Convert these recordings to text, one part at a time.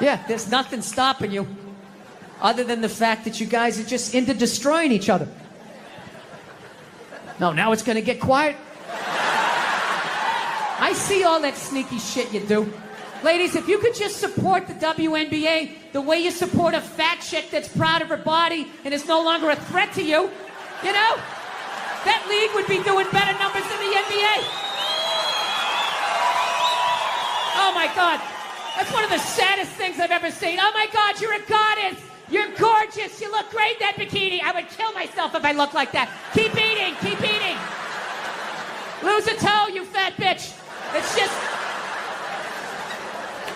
Yeah, there's nothing stopping you other than the fact that you guys are just into destroying each other. No, now it's gonna get quiet. I see all that sneaky shit you do. Ladies, if you could just support the WNBA the way you support a fat chick that's proud of her body and is no longer a threat to you, you know, that league would be doing better numbers than the NBA. Oh my God, that's one of the saddest things I've ever seen. Oh my God, you're a goddess. You're gorgeous. You look great in that bikini. I would kill myself if I looked like that. Keep eating, keep eating. Lose a toe, you fat bitch. It's just...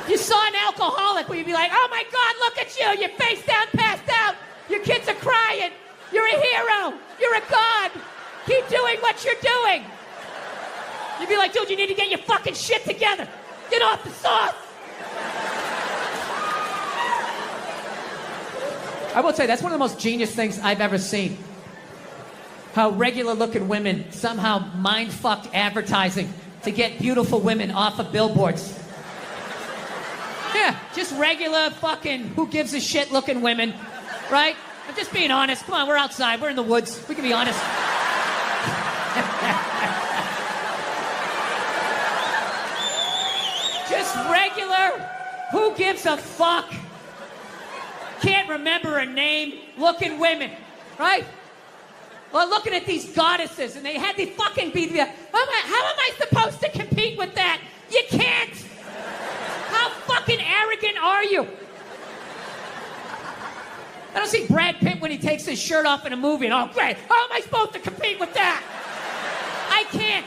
You saw an alcoholic where you'd be like, oh my God, look at you. You're face down, passed out. Your kids are crying. You're a hero. You're a god. Keep doing what you're doing. You'd be like, dude, you need to get your fucking shit together. Get off the sauce. I will say, that's one of the most genius things I've ever seen. How regular-looking women somehow mind-fucked advertising to get beautiful women off of billboards. Yeah, just regular fucking who-gives-a-shit-looking women, right? I'm just being honest. Come on, we're outside. We're in the woods. We can be honest. Just regular, who-gives-a-fuck, can't remember a name, looking women, right? Well, looking at these goddesses, and they had to fucking be the... How am I supposed to compete with that? You can't! How fucking arrogant are you? I don't see Brad Pitt when he takes his shirt off in a movie and, oh, great, how am I supposed to compete with that? I can't.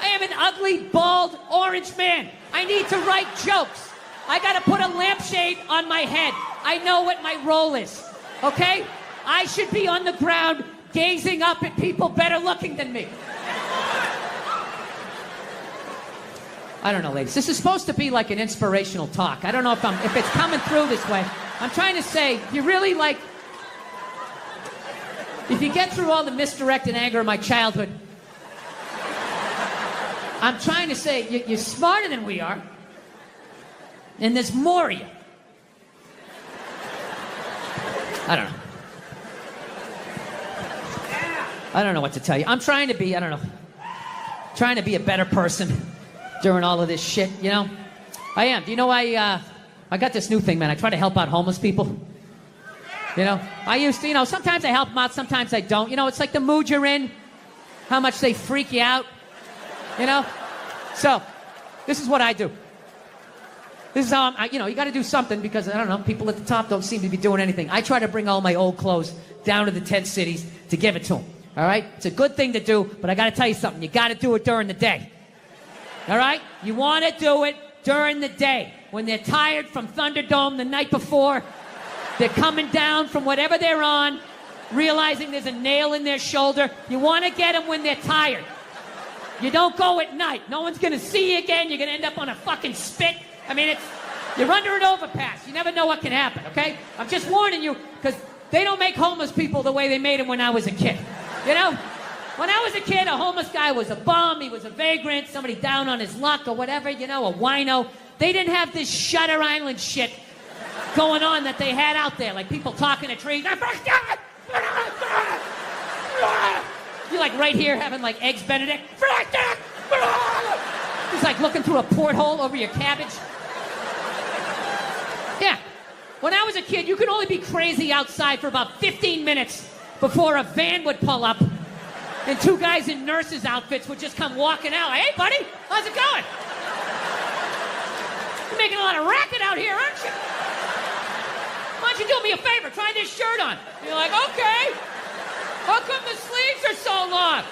I am an ugly, bald, orange man. I need to write jokes. I gotta put a lampshade on my head. I know what my role is, okay? I should be on the ground gazing up at people better looking than me. I don't know, ladies. This is supposed to be like an inspirational talk. I don't know if it's coming through this way. I'm trying to say, you really like... If you get through all the misdirected anger of my childhood, I'm trying to say, you're smarter than we are, and there's more of you. I don't know. I don't know what to tell you. I'm trying to be, I don't know, trying to be a better person during all of this shit, you know? I am. Do you know I got this new thing, man. I try to help out homeless people. You know? I used to, you know, sometimes I help them out, sometimes I don't. You know, it's like the mood you're in, how much they freak you out, you know? So, this is what I do. This is how you know, you got to do something because, I don't know, people at the top don't seem to be doing anything. I try to bring all my old clothes down to the tent cities to give it to them. All right? It's a good thing to do, but I got to tell you something. You got to do it during the day. All right? You want to do it during the day. When they're tired from Thunderdome the night before, they're coming down from whatever they're on, realizing there's a nail in their shoulder. You want to get them when they're tired. You don't go at night. No one's going to see you again. You're going to end up on a fucking spit. I mean, you're under an overpass. You never know what can happen, okay? I'm just warning you, because they don't make homeless people the way they made them when I was a kid. You know? When I was a kid, a homeless guy was a bum, he was a vagrant, somebody down on his luck or whatever, you know, a wino. They didn't have this Shutter Island shit going on that they had out there, like people talking to trees. You're like right here having like Eggs Benedict. He's like looking through a porthole over your cabbage. Yeah. When I was a kid, you could only be crazy outside for about 15 minutes before a van would pull up and two guys in nurses' outfits would just come walking out. Like, hey, buddy, how's it going? You're making a lot of racket out here, aren't you? Why don't you do me a favor? Try this shirt on. You're like, okay. How come the sleeves are so long?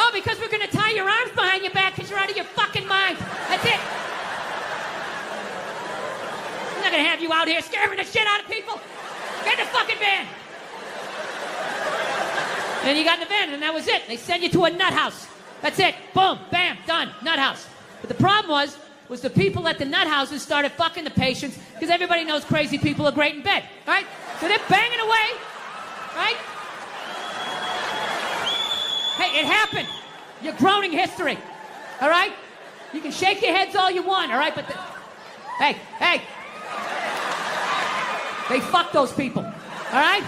Oh, because we're going to tie your arms behind your back because you're out of your fucking mind. That's it. I'm not going to have you out here scaring the shit out of people. Get in the fucking van. And you got in the van, and that was it. They send you to a nut house. That's it. Boom, bam, done. Nut house. But the problem was the people at the nut houses started fucking the patients because everybody knows crazy people are great in bed, right? So they're banging away, right? Hey, it happened. You're groaning history, all right? You can shake your heads all you want, all right? But hey, They fucked those people, all right?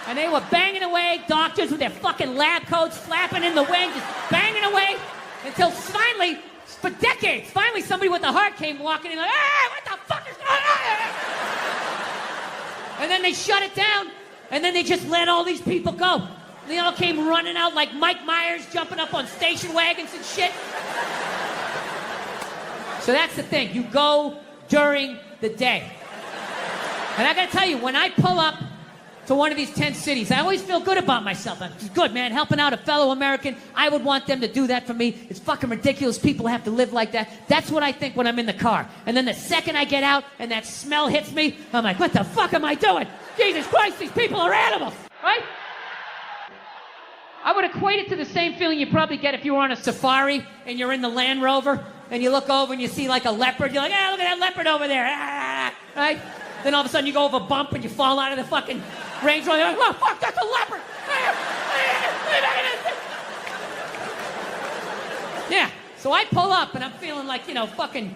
And they were banging away, doctors with their fucking lab coats flapping in the wind, just banging away until finally, for decades, finally somebody with a heart came walking in like, hey, what the fuck is going on? And then they shut it down, and then they just let all these people go. They all came running out like Mike Myers jumping up on station wagons and shit. So that's the thing. You go during the day. And I gotta tell you, when I pull up to one of these 10 cities, I always feel good about myself. I'm good, man, helping out a fellow American. I would want them to do that for me. It's fucking ridiculous. People have to live like that. That's what I think when I'm in the car. And then the second I get out and that smell hits me, I'm like, what the fuck am I doing? Jesus Christ, these people are animals, right? I would equate it to the same feeling you probably get if you were on a safari and you're in the Land Rover and you look over and you see like a leopard. You're like, ah, look at that leopard over there, right? Then all of a sudden you go over a bump and you fall out of the fucking Range Rover. You're like, oh, fuck, that's a leopard. Yeah, so I pull up and I'm feeling like, you know, fucking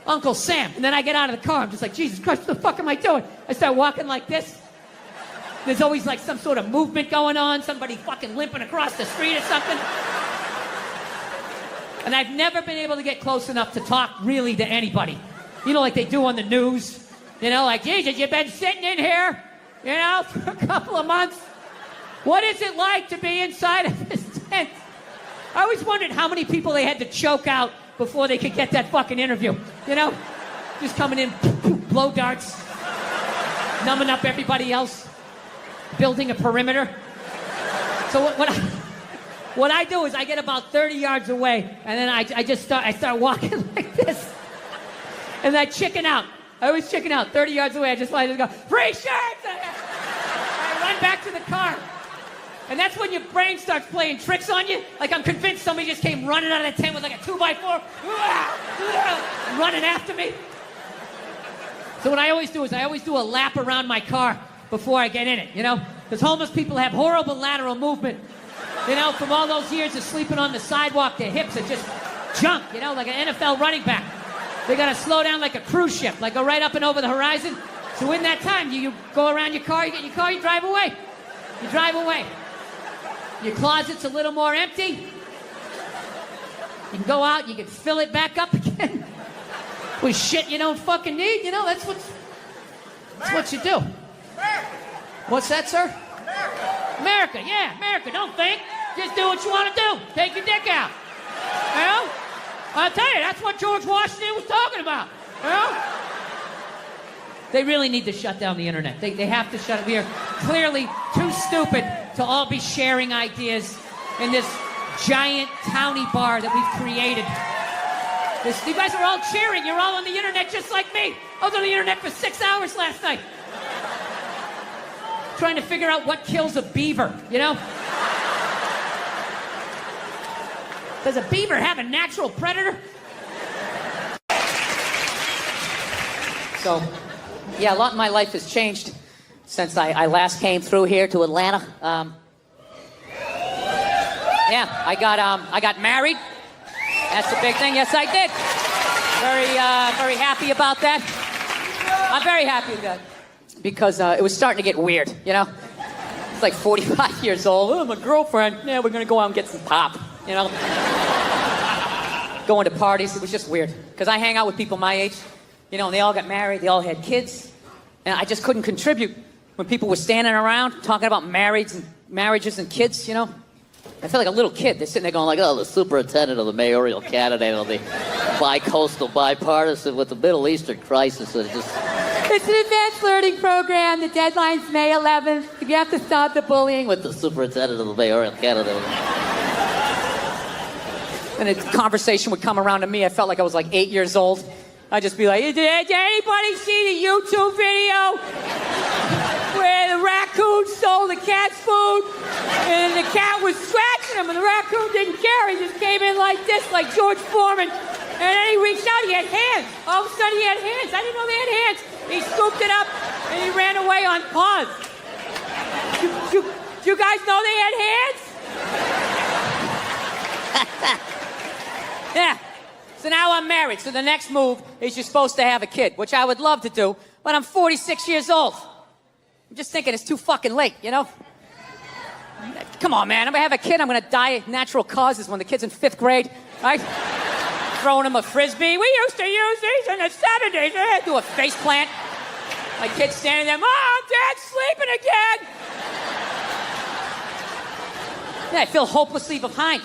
Uncle Sam. And then I get out of the car. I'm just like, Jesus Christ, what the fuck am I doing? I start walking like this. There's always like some sort of movement going on, somebody fucking limping across the street or something. And I've never been able to get close enough to talk really to anybody. You know, like they do on the news. You know, like, Jesus, you've been sitting in here, you know, for a couple of months. What is it like to be inside of this tent? I always wondered how many people they had to choke out before they could get that fucking interview. You know, just coming in, blow darts, numbing up everybody else. Building a perimeter. So what I do is I get about 30 yards away, and then I start walking like this, and I chicken out. I always chicken out 30 yards away. I just go, free shirts! I run back to the car, and that's when your brain starts playing tricks on you. Like I'm convinced somebody just came running out of the tent with like a 2x4, running after me. So what I always do is I always do a lap around my car before I get in it, you know? Because homeless people have horrible lateral movement. You know, from all those years of sleeping on the sidewalk, their hips are just junk, you know, like an NFL running back. They gotta slow down like a cruise ship, like go right up and over the horizon. So in that time, you go around your car, you get your car, you drive away. You drive away. Your closet's a little more empty. You can go out, you can fill it back up again with shit you don't fucking need, you know, that's what you do. What's that, sir? America, yeah, America. Don't think. Just do what you want to do. Take your dick out. You know? I'll tell you, that's what George Washington was talking about. You know? They really need to shut down the internet. They have to shut it. We are clearly too stupid to all be sharing ideas in this giant towny bar that we've created. You guys are all cheering. You're all on the internet just like me. I was on the internet for 6 hours last night. Trying to figure out what kills a beaver, you know? Does a beaver have a natural predator? So, yeah, a lot in my life has changed since I last came through here to Atlanta. Yeah, I got married. That's the big thing. Yes, I did. Very happy about that. I'm very happy with that. Because it was starting to get weird, you know? It's like 45 years old. Oh, my girlfriend. Yeah, we're going to go out and get some pop, you know? Going to parties. It was just weird. Because I hang out with people my age, you know, and they all got married. They all had kids. And I just couldn't contribute when people were standing around talking about marriages and kids, you know? I felt like a little kid. They're sitting there going like, oh, the superintendent of the mayoral candidate of the bi-coastal bipartisan with the Middle Eastern crisis. And it's an advanced learning program. The deadline's May 11th. You have to stop the bullying with the superintendent of the mayoral candidate. And a conversation would come around to me. I felt like I was like 8 years old. I'd just be like, did anybody see the YouTube video where the raccoon stole the cat's food and the cat was scratching him and the raccoon didn't care? He just came in like this, like George Foreman. And then he reached out, he had hands. All of a sudden he had hands. I didn't know they had hands. He scooped it up and he ran away on paws. Do you guys know they had hands? Yeah. So now I'm married. So the next move is you're supposed to have a kid, which I would love to do, but I'm 46 years old. I'm just thinking it's too fucking late, you know? Come on, man. I'm gonna have a kid. I'm gonna die of natural causes when the kid's in 5th grade, right? Throwing him a frisbee. We used to use these in the 70s. Do a face plant. My kid's standing there. Mom, Dad's sleeping again. Yeah, I feel hopelessly behind.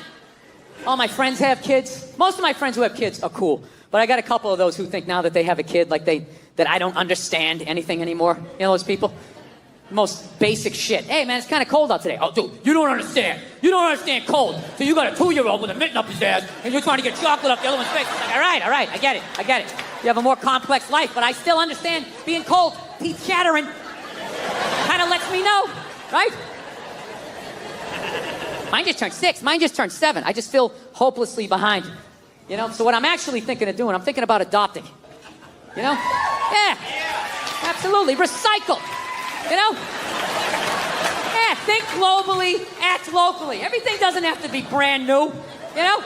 All my friends have kids. Most of my friends who have kids are cool. But I got a couple of those who think now that they have a kid, like that I don't understand anything anymore. You know those people? Most basic shit. Hey, man, it's kind of cold out today. Oh, dude, you don't understand. You don't understand cold. So you got a 2-year-old with a mitten up his ass, and you're trying to get chocolate up the other one's face. Like, all right, I get it. You have a more complex life, but I still understand being cold, teeth chattering. Kind of lets me know, right? Mine just turned 6. Mine just turned 7. I just feel hopelessly behind. You know? So what I'm actually thinking of doing, I'm thinking about adopting. You know? Yeah. Absolutely. Recycle. You know? Yeah, think globally, act locally. Everything doesn't have to be brand new. You know?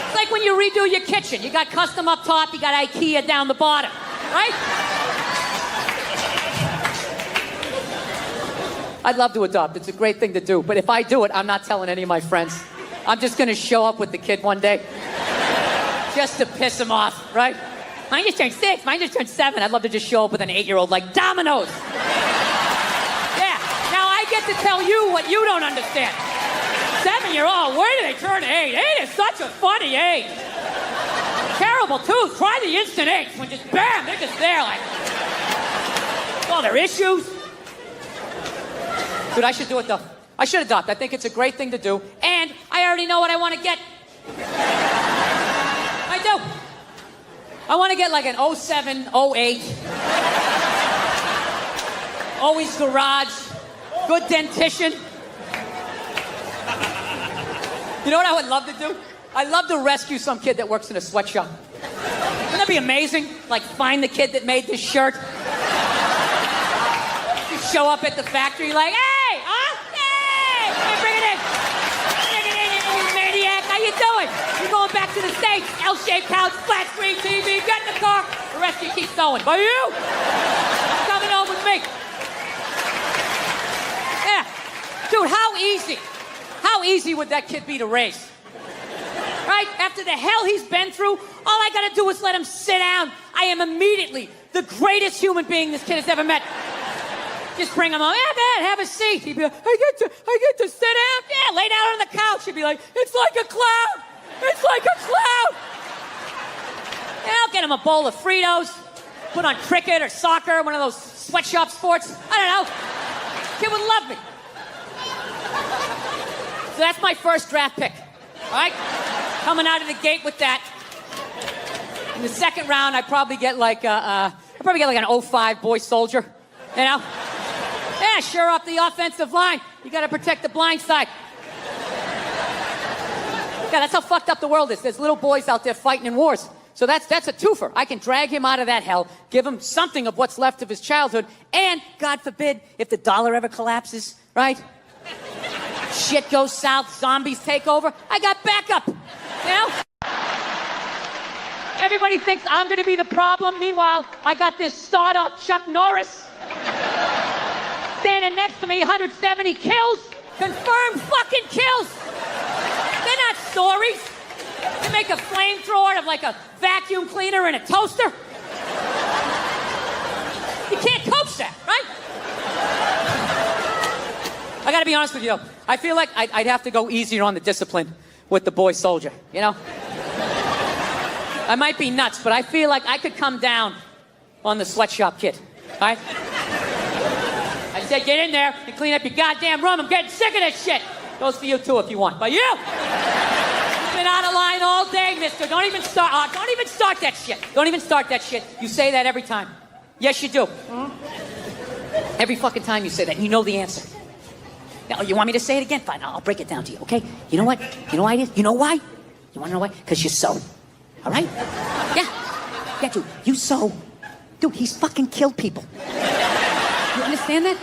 It's like when you redo your kitchen. You got custom up top, you got IKEA down the bottom. Right? I'd love to adopt. It's a great thing to do. But if I do it, I'm not telling any of my friends. I'm just going to show up with the kid one day. Just to piss him off, right? Mine just turned 6. Mine just turned 7. I'd love to just show up with an 8-year-old like dominoes. Yeah. Now I get to tell you what you don't understand. 7-year-old, where do they turn 8? 8 is such a funny age. Terrible, too. Try the instant 8 when just bam, they're just there like... Oh, their issues. Dude, I should do it, though. I should adopt. I think it's a great thing to do. And I already know what I want to get. I do. I want to get like an 07, 08. Always garage. Good dentition. You know what I would love to do? I'd love to rescue some kid that works in a sweatshop. Wouldn't that be amazing? Like, find the kid that made this shirt. You show up at the factory like, hey, huh? Hey, bring it in. Bring it in, you maniac. How you doing? You're going back to the States. L-shaped couch, flat screen TV, get in the car. The rest of you keep sewing. But you, coming home with me. Yeah. Dude, how easy would that kid be to raise? Right? After the hell he's been through, all I gotta do is let him sit down. I am immediately the greatest human being this kid has ever met. Just bring him on. Yeah, man, have a seat. He'd be like, I get to sit down? Yeah, lay down on the couch. He'd be like, it's like a cloud. It's like a cloud. And I'll get him a bowl of Fritos, put on cricket or soccer, one of those sweatshop sports. I don't know. Kid would love me. So that's my first draft pick. All right? Coming out of the gate with that. In the second round, I'd probably get like an 05 boy soldier. You know? Yeah, sure up the offensive line. You got to protect the blind side. Yeah, that's how fucked up the world is. There's little boys out there fighting in wars. So that's a twofer. I can drag him out of that hell, give him something of what's left of his childhood, and, God forbid, if the dollar ever collapses, right? Shit goes south, zombies take over, I got backup, you know? Everybody thinks I'm gonna be the problem. Meanwhile, I got this sawed-off Chuck Norris standing next to me, 170 kills, confirmed fucking kills. They're not stories. You make a flamethrower out of like a vacuum cleaner and a toaster. You can't coach that, right? I gotta be honest with you though. I feel like I'd have to go easier on the discipline with the boy soldier, you know? I might be nuts, but I feel like I could come down on the sweatshop kid, all right? I said, get in there and clean up your goddamn room. I'm getting sick of this shit. Goes for you too if you want. But you! You've been out of line all day, mister. Don't even start that shit. Don't even start that shit. You say that every time. Yes, you do. Every fucking time you say that, you know the answer. Now, you want me to say it again? Fine, I'll break it down to you, okay? You know what? You know why it is? You know why? You want to know why? Because you sew. All right? Yeah. Yeah, dude. You sew. Dude, he's fucking killed people. You understand that?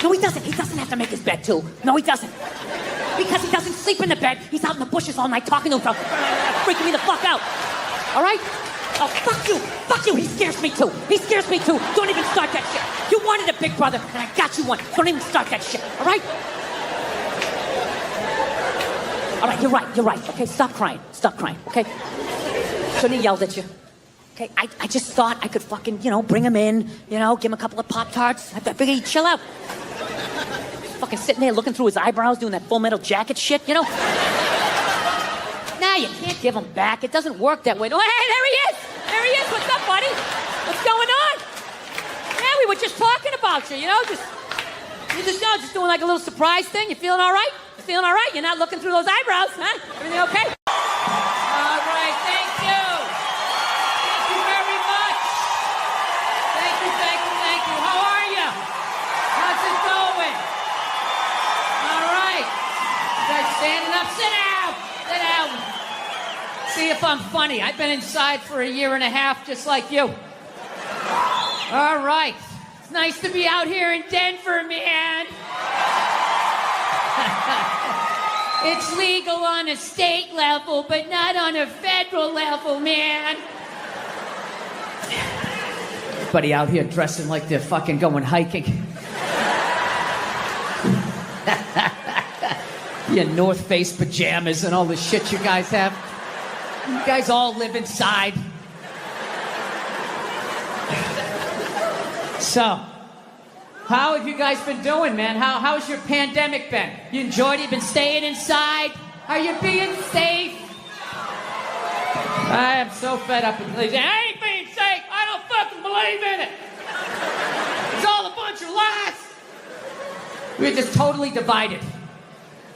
No, he doesn't. He doesn't have to make his bed, too. No, he doesn't. Because he doesn't sleep in the bed. He's out in the bushes all night talking to himself. Freaking me the fuck out. All right? Oh, fuck you. Fuck you. He scares me too. He scares me too. Don't even start that shit. You wanted a big brother, and I got you one. Don't even start that shit, all right? All right, you're right. Okay, stop crying, okay? Shouldn't have yelled at you. Okay, I just thought I could fucking, bring him in, give him a couple of Pop-Tarts. I figured he'd chill out. Fucking sitting there looking through his eyebrows, doing that Full Metal Jacket shit, Nah, you can't give him back. It doesn't work that way. Oh, hey, there he is! There he is! What's up, buddy? What's going on? Yeah, we were just talking about you, just doing like a little surprise thing. You feeling all right? You feeling all right? You're not looking through those eyebrows, huh? Everything okay? All right, thank you. Thank you very much. Thank you. How are you? How's it going? All right. You guys standing up? Sit down. See if I'm funny. I've been inside for a year and a half, just like you. All right. It's nice to be out here in Denver, man. It's legal on a state level, but not on a federal level, man. Everybody out here dressing like they're fucking going hiking. Your North Face pajamas and all the shit you guys have. You guys all live inside. So, how have you guys been doing, man? How's your pandemic been? You enjoyed it? You been staying inside? Are you being safe? I am so fed up with these. I ain't being safe. I don't fucking believe in it. It's all a bunch of lies. We're just totally divided.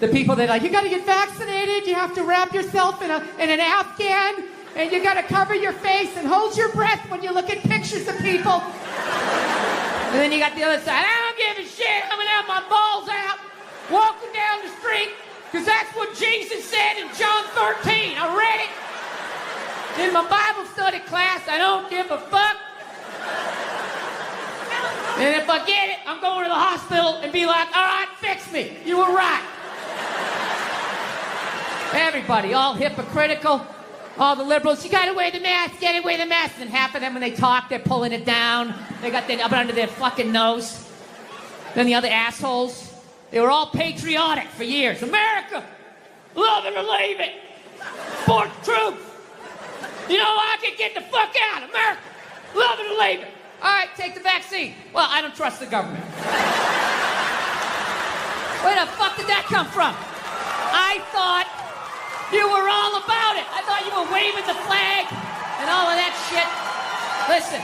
The people that are like, you gotta get vaccinated, you have to wrap yourself in an Afghan, and you gotta cover your face and hold your breath when you look at pictures of people. And then you got the other side, I don't give a shit, I'm gonna have my balls out, walking down the street, because that's what Jesus said in John 13. I read it in my Bible study class. I don't give a fuck. And if I get it, I'm going to the hospital and be like, all right, fix me. You were right. Everybody, all hypocritical. All the liberals, you gotta wear the mask, And half of them, when they talk, they're pulling it down. They got it up under their fucking nose. Then the other assholes, they were all patriotic for years. America, love it or leave it. Support the troops. I can get the fuck out. America, love it or leave it. All right, take the vaccine. Well, I don't trust the government. Where the fuck did that come from? I thought you were all about it. I thought you were waving the flag and all of that shit. Listen,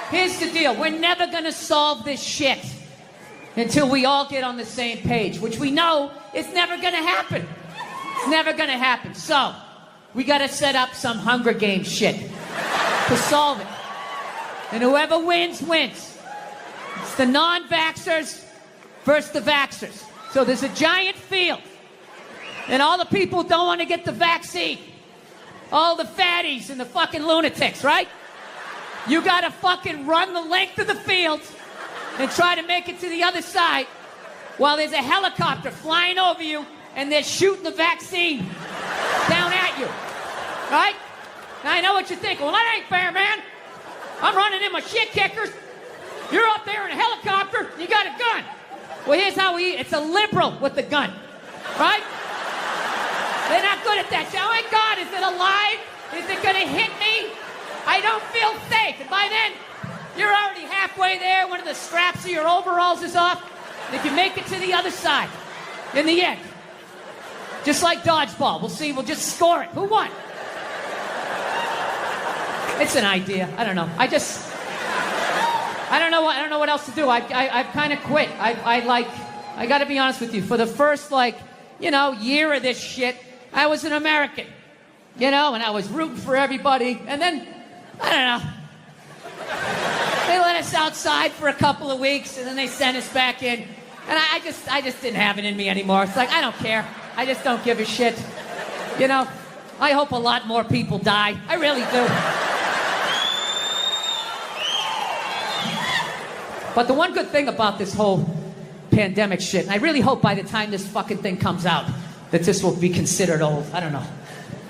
here's the deal. We're never gonna solve this shit until we all get on the same page, which we know is never gonna happen. It's never gonna happen. So, we gotta set up some Hunger Games shit to solve it. And whoever wins, wins. It's the non-vaxxers versus the vaxxers. So there's a giant field. And all the people who don't want to get the vaccine. All the fatties and the fucking lunatics, right? You gotta fucking run the length of the field and try to make it to the other side while there's a helicopter flying over you and they're shooting the vaccine down at you. Right? Now I know what you're thinking. Well, that ain't fair, man. I'm running in my shit kickers. You're up there in a helicopter. You got a gun. Well, here's how we eat. It's a liberal with the gun. Right? They're not good at that. Oh my God, is it alive? Is it gonna hit me? I don't feel safe. And by then, you're already halfway there. One of the straps of your overalls is off. And if you make it to the other side, in the end, just like dodgeball, we'll see. We'll just score it. Who won? It's an idea. I don't know. I don't know what else to do. I've kind of quit. I got to be honest with you. For the first year of this shit, I was an American, and I was rooting for everybody. And then, I don't know, they let us outside for a couple of weeks, and then they sent us back in. And I just didn't have it in me anymore. It's like, I don't care. I just don't give a shit. I hope a lot more people die. I really do. But the one good thing about this whole pandemic shit, and I really hope by the time this fucking thing comes out, that this will be considered old. I don't know.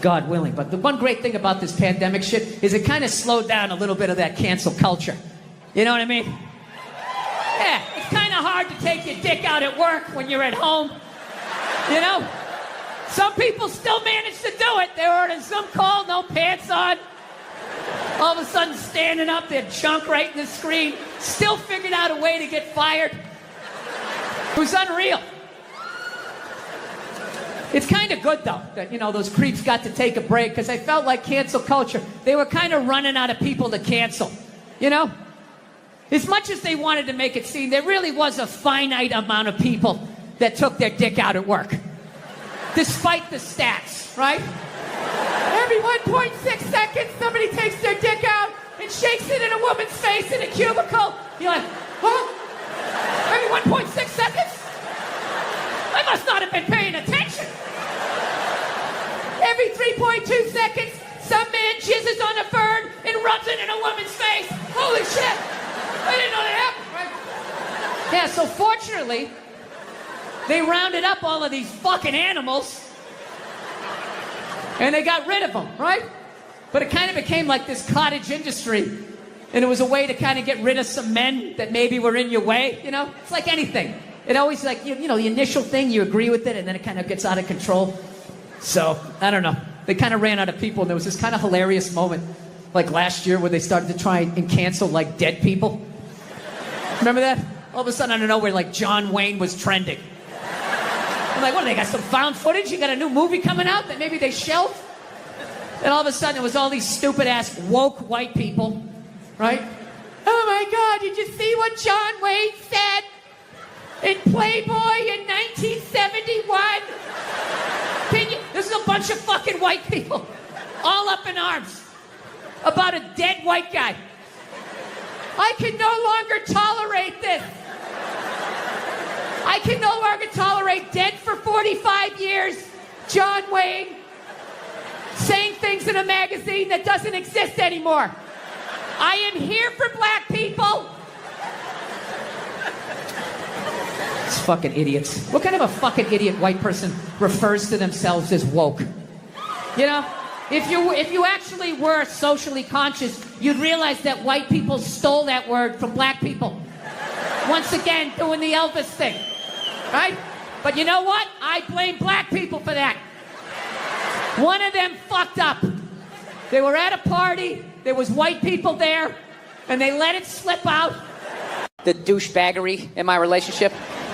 God willing. But the one great thing about this pandemic shit is it kind of slowed down a little bit of that cancel culture. You know what I mean? Yeah, it's kind of hard to take your dick out at work when you're at home. You know? Some people still manage to do it. They were in some call, no pants on. All of a sudden standing up, their junk right in the screen. Still figured out a way to get fired. It was unreal. It's kind of good, though, that, those creeps got to take a break, because I felt like cancel culture, they were kind of running out of people to cancel, As much as they wanted to make it seem, there really was a finite amount of people that took their dick out at work. Despite the stats, right? Every 1.6 seconds, somebody takes their dick out and shakes it in a woman's face in a cubicle. You're like, huh? Every 1.6 seconds? I must not have been paying attention. Every 3.2 seconds, some man jizzes on a fern and rubs it in a woman's face. Holy shit! I didn't know that happened, right? Yeah, so fortunately, they rounded up all of these fucking animals and they got rid of them, right? But it kind of became like this cottage industry, and it was a way to kind of get rid of some men that maybe were in your way, It's like anything. It always like, the initial thing, you agree with it, and then it kind of gets out of control. So, I don't know. They kind of ran out of people, and there was this kind of hilarious moment, like last year, where they started to try and cancel, like, dead people. Remember that? All of a sudden, out of nowhere, like, John Wayne was trending. I'm like, what, they got some found footage? You got a new movie coming out that maybe they shelved? And all of a sudden, it was all these stupid-ass woke white people, right? Oh, my God, did you see what John Wayne said in Playboy in 1971? This is a bunch of fucking white people, all up in arms, about a dead white guy. I can no longer tolerate this. I can no longer tolerate dead for 45 years, John Wayne, saying things in a magazine that doesn't exist anymore. I am here for black people. These fucking idiots. What kind of a fucking idiot white person refers to themselves as woke? If you actually were socially conscious, you'd realize that white people stole that word from black people. Once again, doing the Elvis thing, right? But you know what? I blame black people for that. One of them fucked up. They were at a party, there was white people there, and they let it slip out. The douchebaggery in my relationship.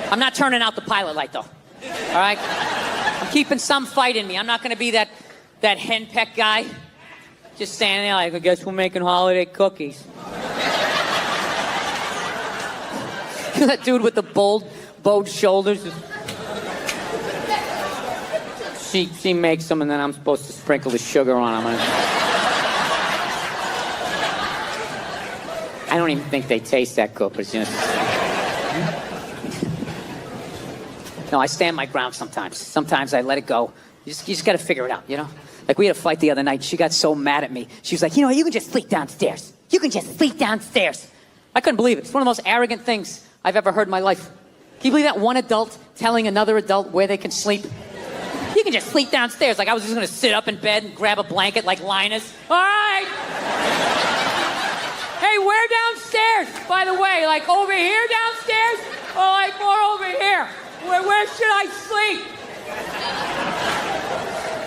I'm not turning out the pilot light, though. All right? I'm keeping some fight in me. I'm not going to be that henpeck guy. Just standing there like, I guess we're making holiday cookies. That dude with the bowed shoulders. She makes them, and then I'm supposed to sprinkle the sugar on them. I don't even think they taste that good, but it's just... No, I stand my ground sometimes. Sometimes I let it go. You just got to figure it out, Like, we had a fight the other night. She got so mad at me. She was like, you can just sleep downstairs. You can just sleep downstairs. I couldn't believe it. It's one of the most arrogant things I've ever heard in my life. Can you believe that? One adult telling another adult where they can sleep? You can just sleep downstairs. Like I was just going to sit up in bed and grab a blanket like Linus. All right. Hey, where downstairs, by the way? Like over here downstairs? Or like more over here? Where should I sleep?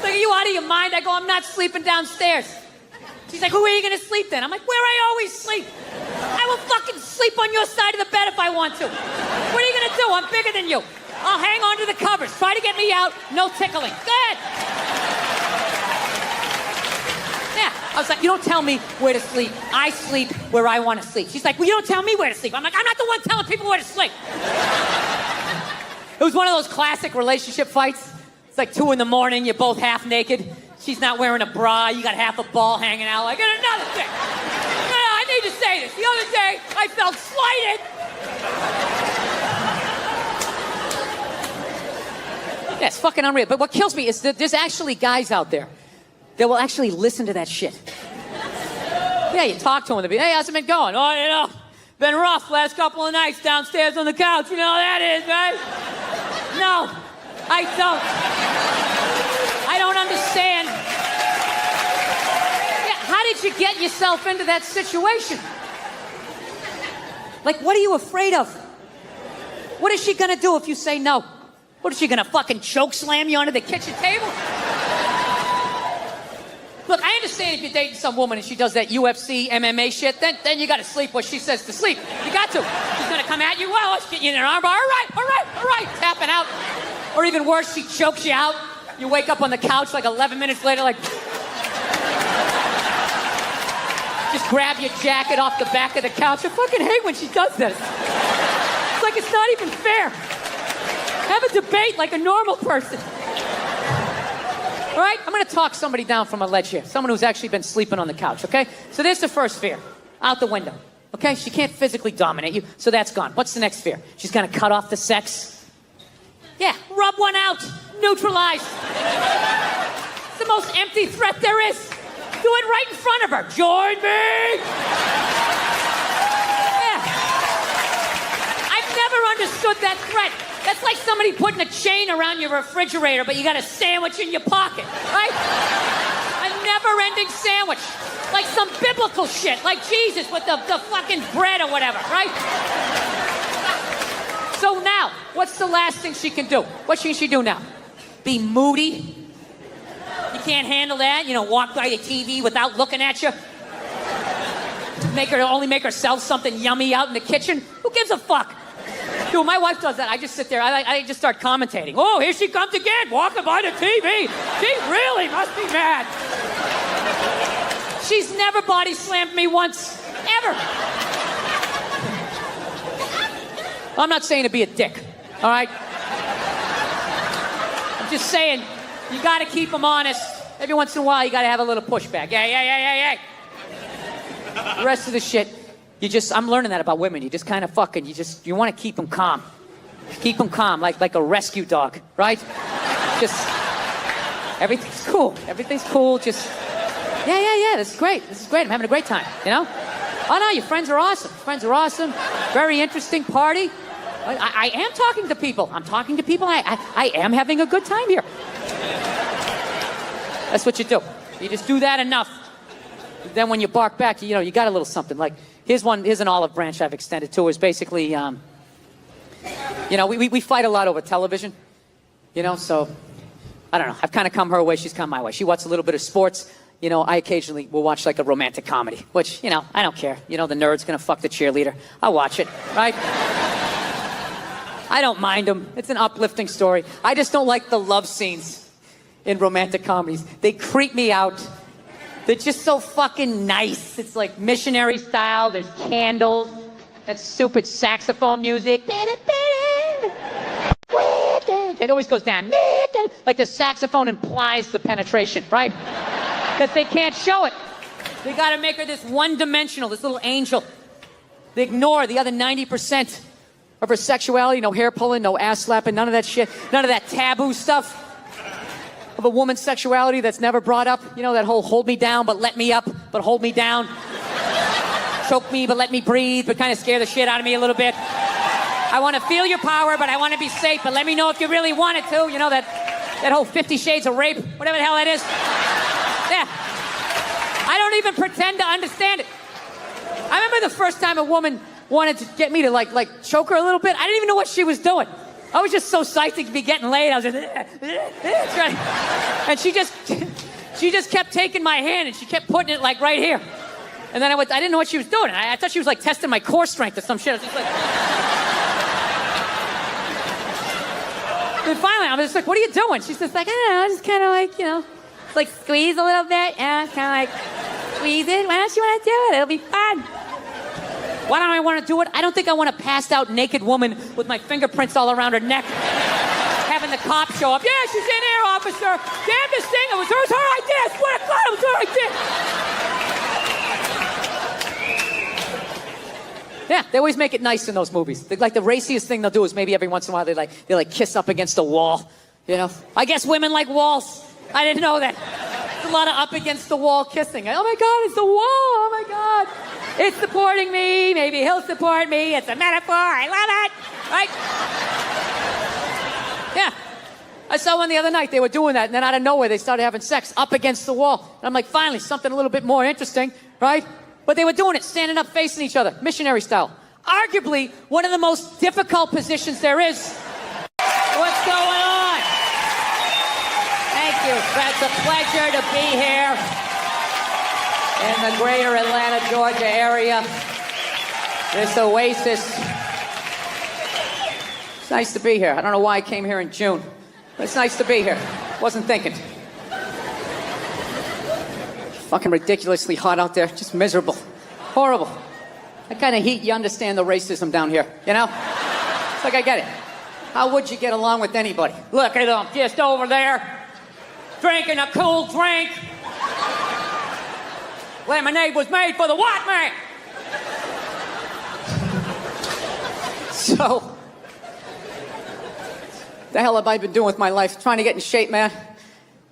Like, are you out of your mind? I go, I'm not sleeping downstairs. She's like, who are you going to sleep then? I'm like, where I always sleep. I will fucking sleep on your side of the bed if I want to. What are you going to do? I'm bigger than you. I'll hang on to the covers. Try to get me out. No tickling. Good. Yeah. I was like, you don't tell me where to sleep. I sleep where I want to sleep. She's like, well, you don't tell me where to sleep. I'm like, I'm not the one telling people where to sleep. It was one of those classic relationship fights. It's like 2 a.m, you're both half naked. She's not wearing a bra, you got half a ball hanging out. Like, and another thing. No, I need to say this. The other day, I felt slighted. Yeah, it's fucking unreal. But what kills me is that there's actually guys out there that will actually listen to that shit. Yeah, you talk to them, they'll be, hey, how's it been going? Oh, been rough last couple of nights downstairs on the couch. You know how that is, right? No, I don't. I don't understand did you get yourself into that situation? Like, what are you afraid of? What is she gonna do if you say no? What is she gonna fucking choke slam you onto the kitchen table? Look, I understand if you're dating some woman and she does that UFC, MMA shit, then you gotta sleep what she says to sleep. You got to. She's gonna come at you, well, let's get you in an armbar. All right, tapping out. Or even worse, she chokes you out. You wake up on the couch like 11 minutes later, like... Just grab your jacket off the back of the couch. I fucking hate when she does this. It's like it's not even fair. Have a debate like a normal person. All right, I'm gonna talk somebody down from a ledge here. Someone who's actually been sleeping on the couch, okay? So there's the first fear, out the window, okay? She can't physically dominate you, so that's gone. What's the next fear? She's gonna cut off the sex. Yeah, rub one out, neutralize. It's the most empty threat there is. Do it right in front of her. Join me! Yeah. I've never understood that threat. That's like somebody putting a chain around your refrigerator, but you got a sandwich in your pocket, right? A never-ending sandwich. Like some biblical shit, like Jesus with the fucking bread or whatever, right? So now, what's the last thing she can do? What can she do now? Be moody? You can't handle that? You know, walk by the TV without looking at you? Only make herself something yummy out in the kitchen? Who gives a fuck? Dude, my wife does that. I just sit there. I just start commentating. Oh, here she comes again, walking by the TV. She really must be mad. She's never body slammed me once. Ever. I'm not saying to be a dick, all right? I'm just saying, you gotta keep them honest. Every once in a while, you gotta have a little pushback. Yeah. The rest of the shit, I'm learning that about women. You just kind of fucking, you want to keep them calm. Keep them calm, like a rescue dog, right? Just, everything's cool. Everything's cool, just, yeah, this is great. I'm having a great time, you know? Oh, no, your friends are awesome. Very interesting party. I am talking to people. I'm talking to people. I am having a good time here. That's what you do. You just do that enough. Then when you bark back, you know, you got a little something. Like, here's an olive branch I've extended to. Is basically, you know, we fight a lot over television. You know, so, I don't know. I've kind of come her way. She's come my way. She watches a little bit of sports. You know, I occasionally will watch like a romantic comedy, which, you know, I don't care. You know, the nerd's gonna fuck the cheerleader. I'll watch it, right? I don't mind them. It's an uplifting story. I just don't like the love scenes in romantic comedies. They creep me out. They're just so fucking nice. It's like missionary style. There's candles. That stupid saxophone music. It always goes down. Like the saxophone implies the penetration, right? Because they can't show it. They got to make her this one-dimensional, this little angel. They ignore the other 90% of her sexuality. No hair pulling, no ass slapping, none of that shit. None of that taboo stuff of a woman's sexuality that's never brought up. You know, that whole hold me down, but let me up, but hold me down. Choke me, but let me breathe, but kind of scare the shit out of me a little bit. I want to feel your power, but I want to be safe, but let me know if you really wanted to. You know, that whole 50 Shades of Rape, whatever the hell that is. Yeah. I don't even pretend to understand it. I remember the first time a woman wanted to get me to like choke her a little bit. I didn't even know what she was doing. I was just so psyched to be getting laid. I was just, and she just kept taking my hand and she kept putting it like right here. And then I didn't know what she was doing. I thought she was like testing my core strength or some shit. I was just like. And finally, I'm just like, what are you doing? She's just like, I don't know, just kind of like, you know, it's like squeeze a little bit. Yeah, it's kind of like squeeze it. Why don't you want to do it? It'll be fun. Why don't I want to do it? I don't think I want a passed out naked woman with my fingerprints all around her neck. Having the cops show up. Yeah, she's in here, officer. Damn this thing. It was her idea. I swear to God, it was her idea. Yeah, they always make it nice in those movies. Like the raciest thing they'll do is maybe every once in a while they kiss up against a wall. You know? I guess women like walls. I didn't know that. There's a lot of up against the wall kissing. Oh my God, it's the wall. Oh my God. It's supporting me. Maybe he'll support me. It's a metaphor. I love it. Right? Yeah. I saw one the other night. They were doing that, and then out of nowhere, they started having sex up against the wall. And I'm like, finally, something a little bit more interesting, right? But they were doing it standing up facing each other, missionary style. Arguably, one of the most difficult positions there is. What's going on? Thank you. It's a pleasure to be here in the greater Atlanta, Georgia area. This oasis. It's nice to be here. I don't know why I came here in June, but it's nice to be here. Wasn't thinking. Fucking ridiculously hot out there. Just miserable. Horrible. That kind of heat, you understand the racism down here, you know? It's like, I get it. How would you get along with anybody? Look at them, just over there, drinking a cool drink. Lemonade was made for the white man. So, the hell have I been doing with my life? Trying to get in shape, man.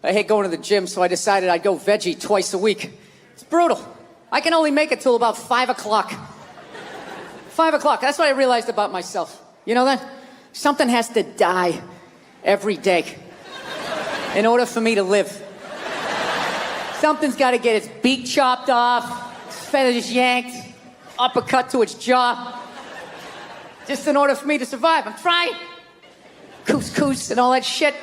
I hate going to the gym, so I decided I'd go veggie twice a week. It's brutal. I can only make it till about 5 o'clock. 5 o'clock, that's what I realized about myself. You know that? Something has to die every day in order for me to live. Something's got to get its beak chopped off, its feathers yanked, uppercut to its jaw, just in order for me to survive. I'm trying. Couscous and all that shit.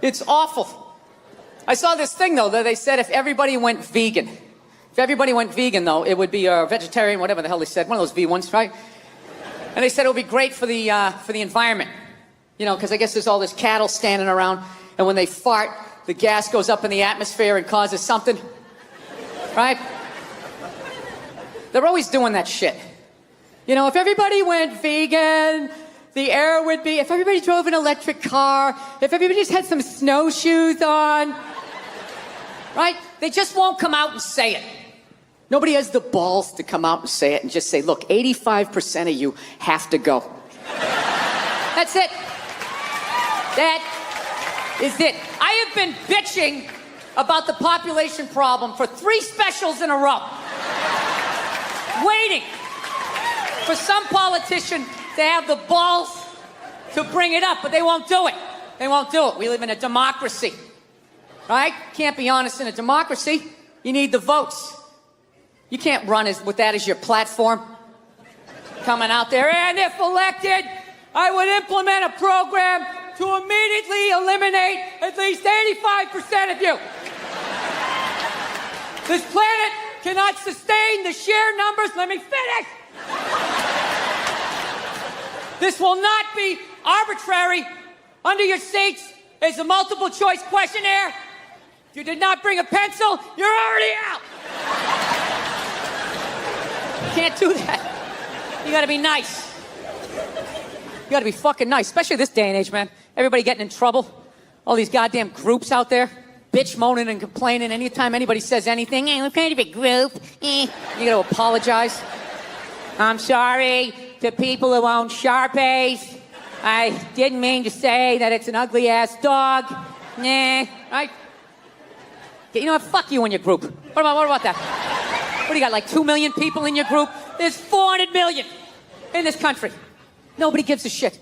It's awful. I saw this thing, though, that they said if everybody went vegan. If everybody went vegan, though, it would be vegetarian, whatever the hell they said. One of those V ones, right? And they said it would be great for the environment. You know, because I guess there's all this cattle standing around, and when they fart, the gas goes up in the atmosphere and causes something. Right? They're always doing that shit. You know, if everybody went vegan, the air would be, if everybody drove an electric car, if everybody just had some snowshoes on, right? They just won't come out and say it. Nobody has the balls to come out and say it and just say, look, 85% of you have to go. That's it. That is it. I have been bitching about the population problem for 3 specials in a row. Waiting for some politician to have the balls to bring it up, but they won't do it. They won't do it. We live in a democracy, right? Can't be honest in a democracy. You need the votes. You can't run with that as your platform. Coming out there, and if elected, I would implement a program to immediately eliminate at least 85% of you. This planet cannot sustain the sheer numbers. Let me finish. This will not be arbitrary. Under your seats is a multiple choice questionnaire. If you did not bring a pencil, you're already out. You can't do that. You gotta be nice. You gotta be fucking nice, especially this day and age, man. Everybody getting in trouble. All these goddamn groups out there, bitch moaning and complaining. Anytime anybody says anything, we're kind of a group. You gotta apologize. I'm sorry to people who own Sharpies. I didn't mean to say that it's an ugly-ass dog. Nah, right? You know what? Fuck you and your group. What about that? What do you got, like 2 million people in your group? There's 400 million in this country. Nobody gives a shit,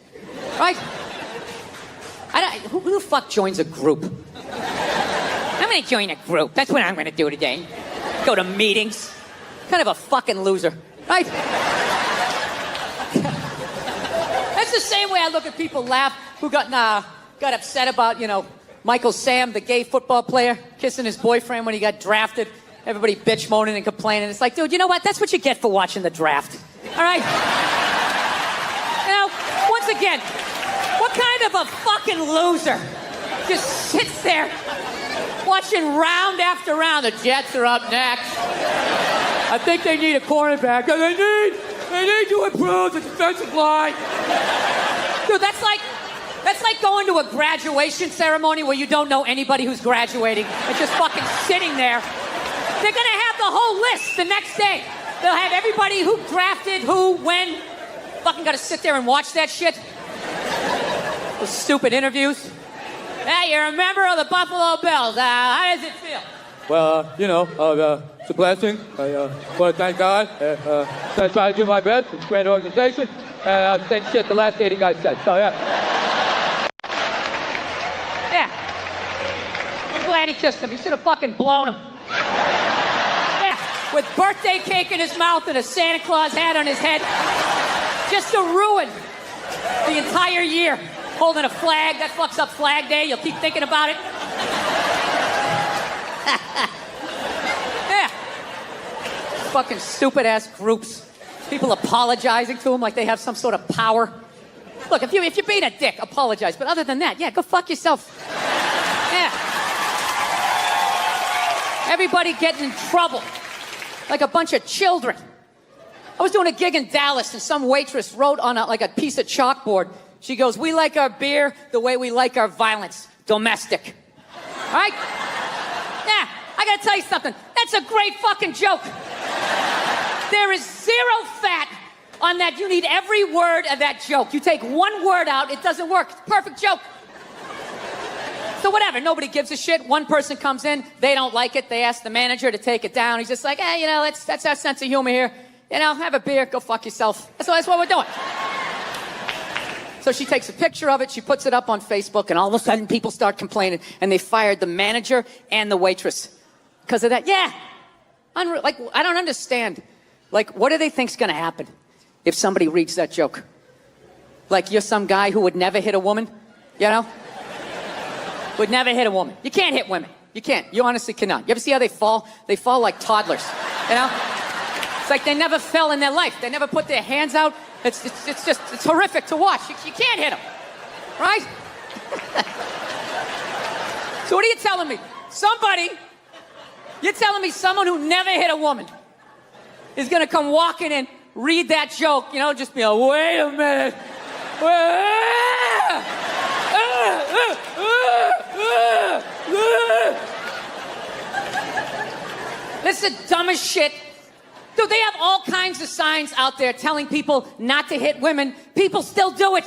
right? Who the fuck joins a group? I'm gonna join a group. That's what I'm gonna do today. Go to meetings. Kind of a fucking loser, right? That's the same way I look at people laugh who got upset about, you know, Michael Sam, the gay football player, kissing his boyfriend when he got drafted. Everybody bitch moaning and complaining. It's like, dude, you know what? That's what you get for watching the draft. All right? You know, once again, what kind of a fucking loser just sits there watching round after round? The Jets are up next. I think they need a cornerback. They need to improve the defensive line. Dude, that's like going to a graduation ceremony where you don't know anybody who's graduating and just fucking sitting there. They're gonna have the whole list the next day. They'll have everybody who drafted, who, when. Fucking gotta sit there and watch that shit. Those stupid interviews. Hey, you're a member of the Buffalo Bills. How does it feel? Well, you know, it's a blessing. I want to thank God. I try to do my best. It's a great organization. Same shit the last 80 guys said. So, yeah. Yeah. I'm glad he kissed him. He should have fucking blown him. Yeah. With birthday cake in his mouth and a Santa Claus hat on his head. Just to ruin the entire year. Holding a flag. That fucks up Flag Day. You'll keep thinking about it. Yeah. Fucking stupid ass groups. People apologizing to him like they have some sort of power. Look, if you're being a dick, apologize. But other than that, yeah, go fuck yourself. Yeah. Everybody getting in trouble. Like a bunch of children. I was doing a gig in Dallas and some waitress wrote on a piece of chalkboard. She goes, "We like our beer the way we like our violence. Domestic." All right? Yeah, I gotta tell you something. That's a great fucking joke. There is zero fat on that. You need every word of that joke. You take one word out, it doesn't work. It's a perfect joke. So whatever, nobody gives a shit. One person comes in, they don't like it. They ask the manager to take it down. He's just like, hey, that's our sense of humor here. Have a beer, go fuck yourself. That's what we're doing. So she takes a picture of it, she puts it up on Facebook, and all of a sudden people start complaining, and they fired the manager and the waitress because of that. Yeah. I don't understand. What do they think's gonna happen if somebody reads that joke? You're some guy who would never hit a woman, Would never hit a woman. You can't hit women. You can't. You honestly cannot. You ever see how they fall? They fall like toddlers, It's like they never fell in their life. They never put their hands out. It's horrific to watch. You can't hit them, right? So what are you telling me? You're telling me someone who never hit a woman is going to come walking in, read that joke, just be like, wait a minute. This is the dumbest shit. Dude, they have all kinds of signs out there telling people not to hit women. People still do it.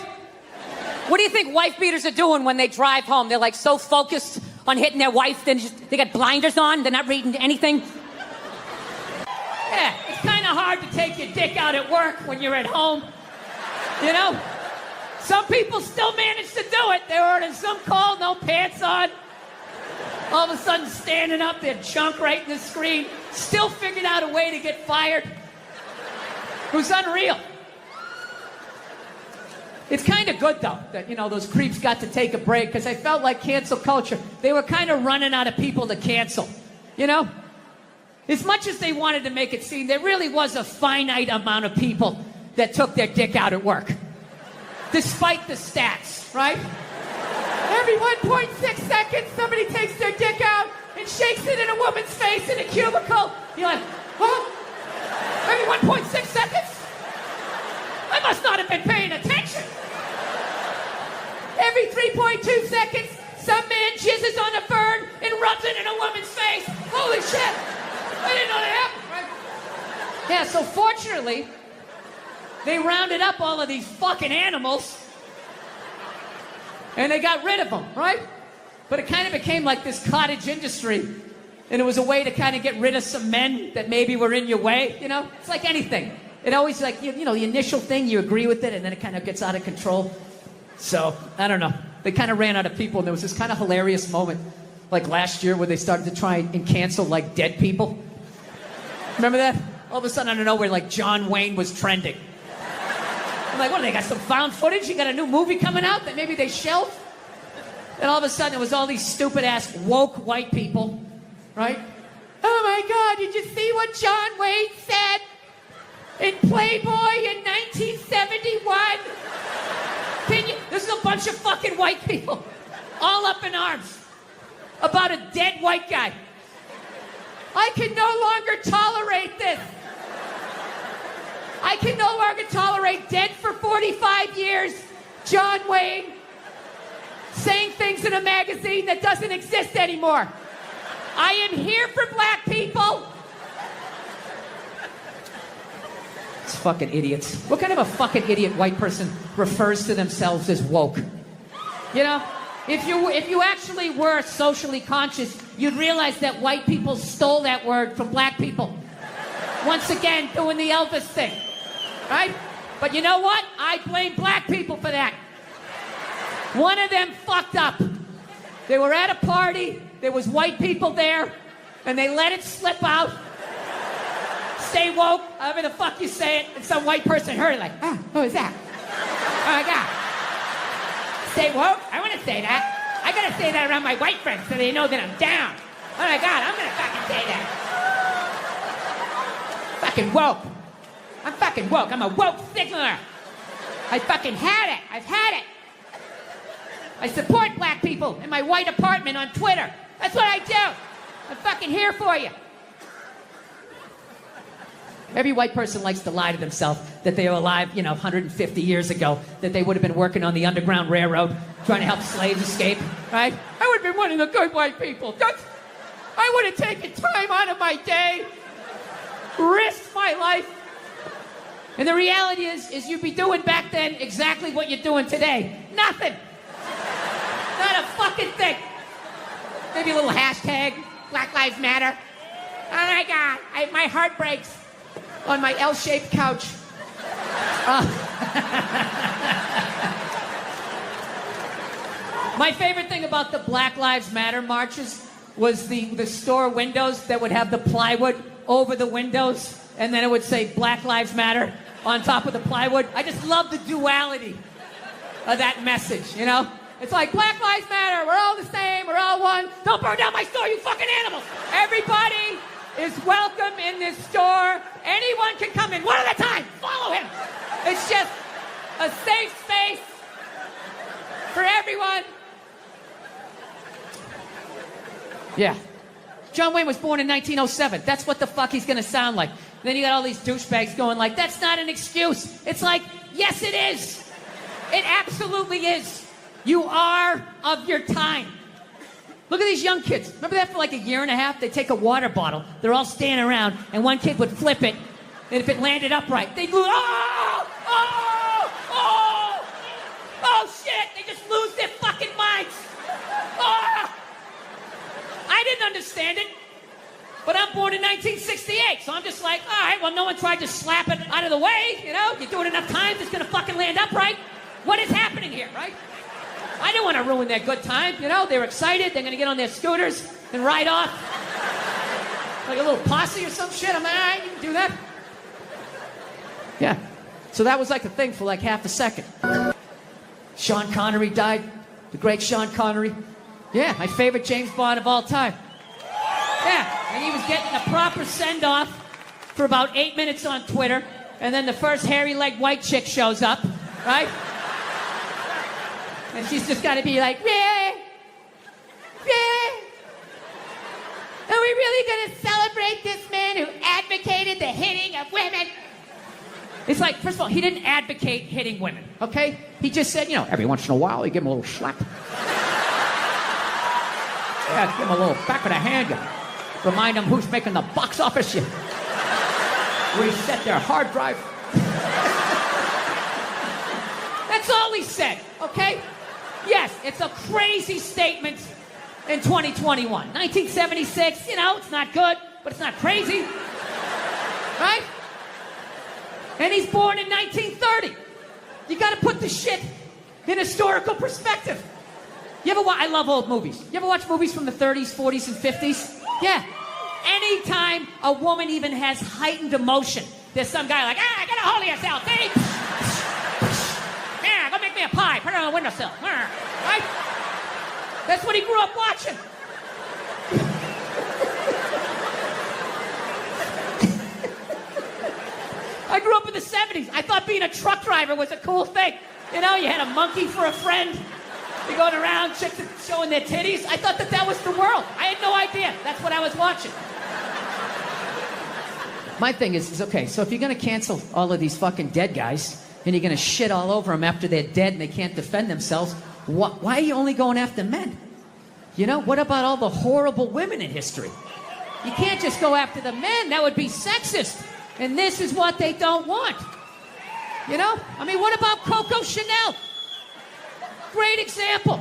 What do you think wife beaters are doing when they drive home? They're so focused on hitting their wife, they got blinders on, they're not reading anything. Yeah, it's kind of hard to take your dick out at work when you're at home. Some people still manage to do it. They're ordering some call, no pants on. All of a sudden standing up, their junk right in the screen. Still figured out a way to get fired. It was unreal. It's kind of good, though, that, those creeps got to take a break, because I felt like cancel culture, they were kind of running out of people to cancel, As much as they wanted to make it seem, there really was a finite amount of people that took their dick out at work. Despite the stats, right? Every 1.6 seconds, somebody takes their dick out and shakes it in a woman's face in a cubicle. You're like, huh? Every 1.6 seconds? I must not have been paying attention. Every 3.2 seconds, some man jizzes on a fern and rubs it in a woman's face. Holy shit! I didn't know that happened, right? Yeah, so fortunately, they rounded up all of these fucking animals and they got rid of them, right? But it kind of became like this cottage industry, and it was a way to kind of get rid of some men that maybe were in your way, It's like anything. It always the initial thing, you agree with it, and then it kind of gets out of control. So, I don't know. They kind of ran out of people, and there was this kind of hilarious moment, last year, where they started to try and cancel, dead people. Remember that? All of a sudden, out of nowhere, John Wayne was trending. I'm like, what, they got some found footage? You got a new movie coming out that maybe they shelved? And all of a sudden, it was all these stupid-ass woke white people, right? Oh, my God, did you see what John Wayne said in Playboy in 1971? This is a bunch of fucking white people, all up in arms, about a dead white guy. I can no longer tolerate this. I can no longer tolerate dead for 45 years, John Wayne, saying things in a magazine that doesn't exist anymore. I am here for black people. It's fucking idiots. What kind of a fucking idiot white person refers to themselves as woke? If you actually were socially conscious, you'd realize that white people stole that word from black people. Once again, doing the Elvis thing, right? But you know what? I blame black people for that. One of them fucked up. They were at a party, there was white people there, and they let it slip out. Stay woke, however the fuck you say it, and some white person heard it like, ah, who is that? Oh my God. Stay woke? I want to say that. I gotta say that around my white friends so they know that I'm down. Oh my God, I'm gonna fucking say that. Fucking woke. I'm fucking woke. I'm a woke signaler. I fucking had it. I've had it. I support black people in my white apartment on Twitter. That's what I do. I'm fucking here for you. Every white person likes to lie to themselves that they were alive, 150 years ago, that they would have been working on the Underground Railroad, trying to help slaves escape, right? I would have been one of the good white people. I would have taken time out of my day, risked my life. And the reality is you'd be doing back then exactly what you're doing today. Nothing. Not a fucking thing. Maybe a little hashtag, Black Lives Matter. Oh my God, my heart breaks on my L-shaped couch. My favorite thing about the Black Lives Matter marches was the store windows that would have the plywood over the windows, and then it would say Black Lives Matter on top of the plywood. I just love the duality of that message, It's like, Black Lives Matter, we're all the same, we're all one. Don't burn down my store, you fucking animals. Everybody is welcome in this store. Anyone can come in, one at a time. Follow him. It's just a safe space for everyone. Yeah. John Wayne was born in 1907. That's what the fuck he's gonna sound like. And then you got all these douchebags going like, that's not an excuse. It's like, yes it is. It absolutely is. You are of your time. Look at these young kids. Remember that for like a year and a half? They take a water bottle. They're all standing around, and one kid would flip it, and if it landed upright, they'd lose. Oh, shit! They just lose their fucking minds. Oh. I didn't understand it, but I'm born in 1968, so I'm just like, all right, well, no one tried to slap it out of the way, You do it enough times, it's gonna fucking land upright. What is happening here, right? I didn't want to ruin their good time, They were excited. They're going to get on their scooters and ride off. Like a little posse or some shit. I'm like, all right, you can do that. Yeah. So that was like a thing for like half a second. Sean Connery died. The great Sean Connery. Yeah, my favorite James Bond of all time. Yeah. And he was getting a proper send-off for about 8 minutes on Twitter. And then the first hairy-legged white chick shows up, right? And she's just got to be like, yeah. Are we really going to celebrate this man who advocated the hitting of women? It's like, first of all, he didn't advocate hitting women, okay? He just said, every once in a while, you give him a little slap. Yeah, give him a little back of the hand. You remind them who's making the box office. You reset their hard drive. That's all he said, okay? Yes, it's a crazy statement in 2021. 1976, it's not good, but it's not crazy. Right? And he's born in 1930. You gotta put the shit in historical perspective. You ever watch, I love old movies. You ever watch movies from the 30s, 40s, and 50s? Yeah. Anytime a woman even has heightened emotion, there's some guy like, I got a hold of yourself, babe. Yeah, go make me a pie. Put it on the windowsill. Right? That's what he grew up watching. I grew up in the 70s. I thought being a truck driver was a cool thing. You had a monkey for a friend. You're going around, chicks showing their titties. I thought that was the world. I had no idea. That's what I was watching. My thing is okay, so if you're going to cancel all of these fucking dead guys, and you're going to shit all over them after they're dead and they can't defend themselves, why are you only going after men? What about all the horrible women in history? You can't just go after the men. That would be sexist. And this is what they don't want. What about Coco Chanel? Great example.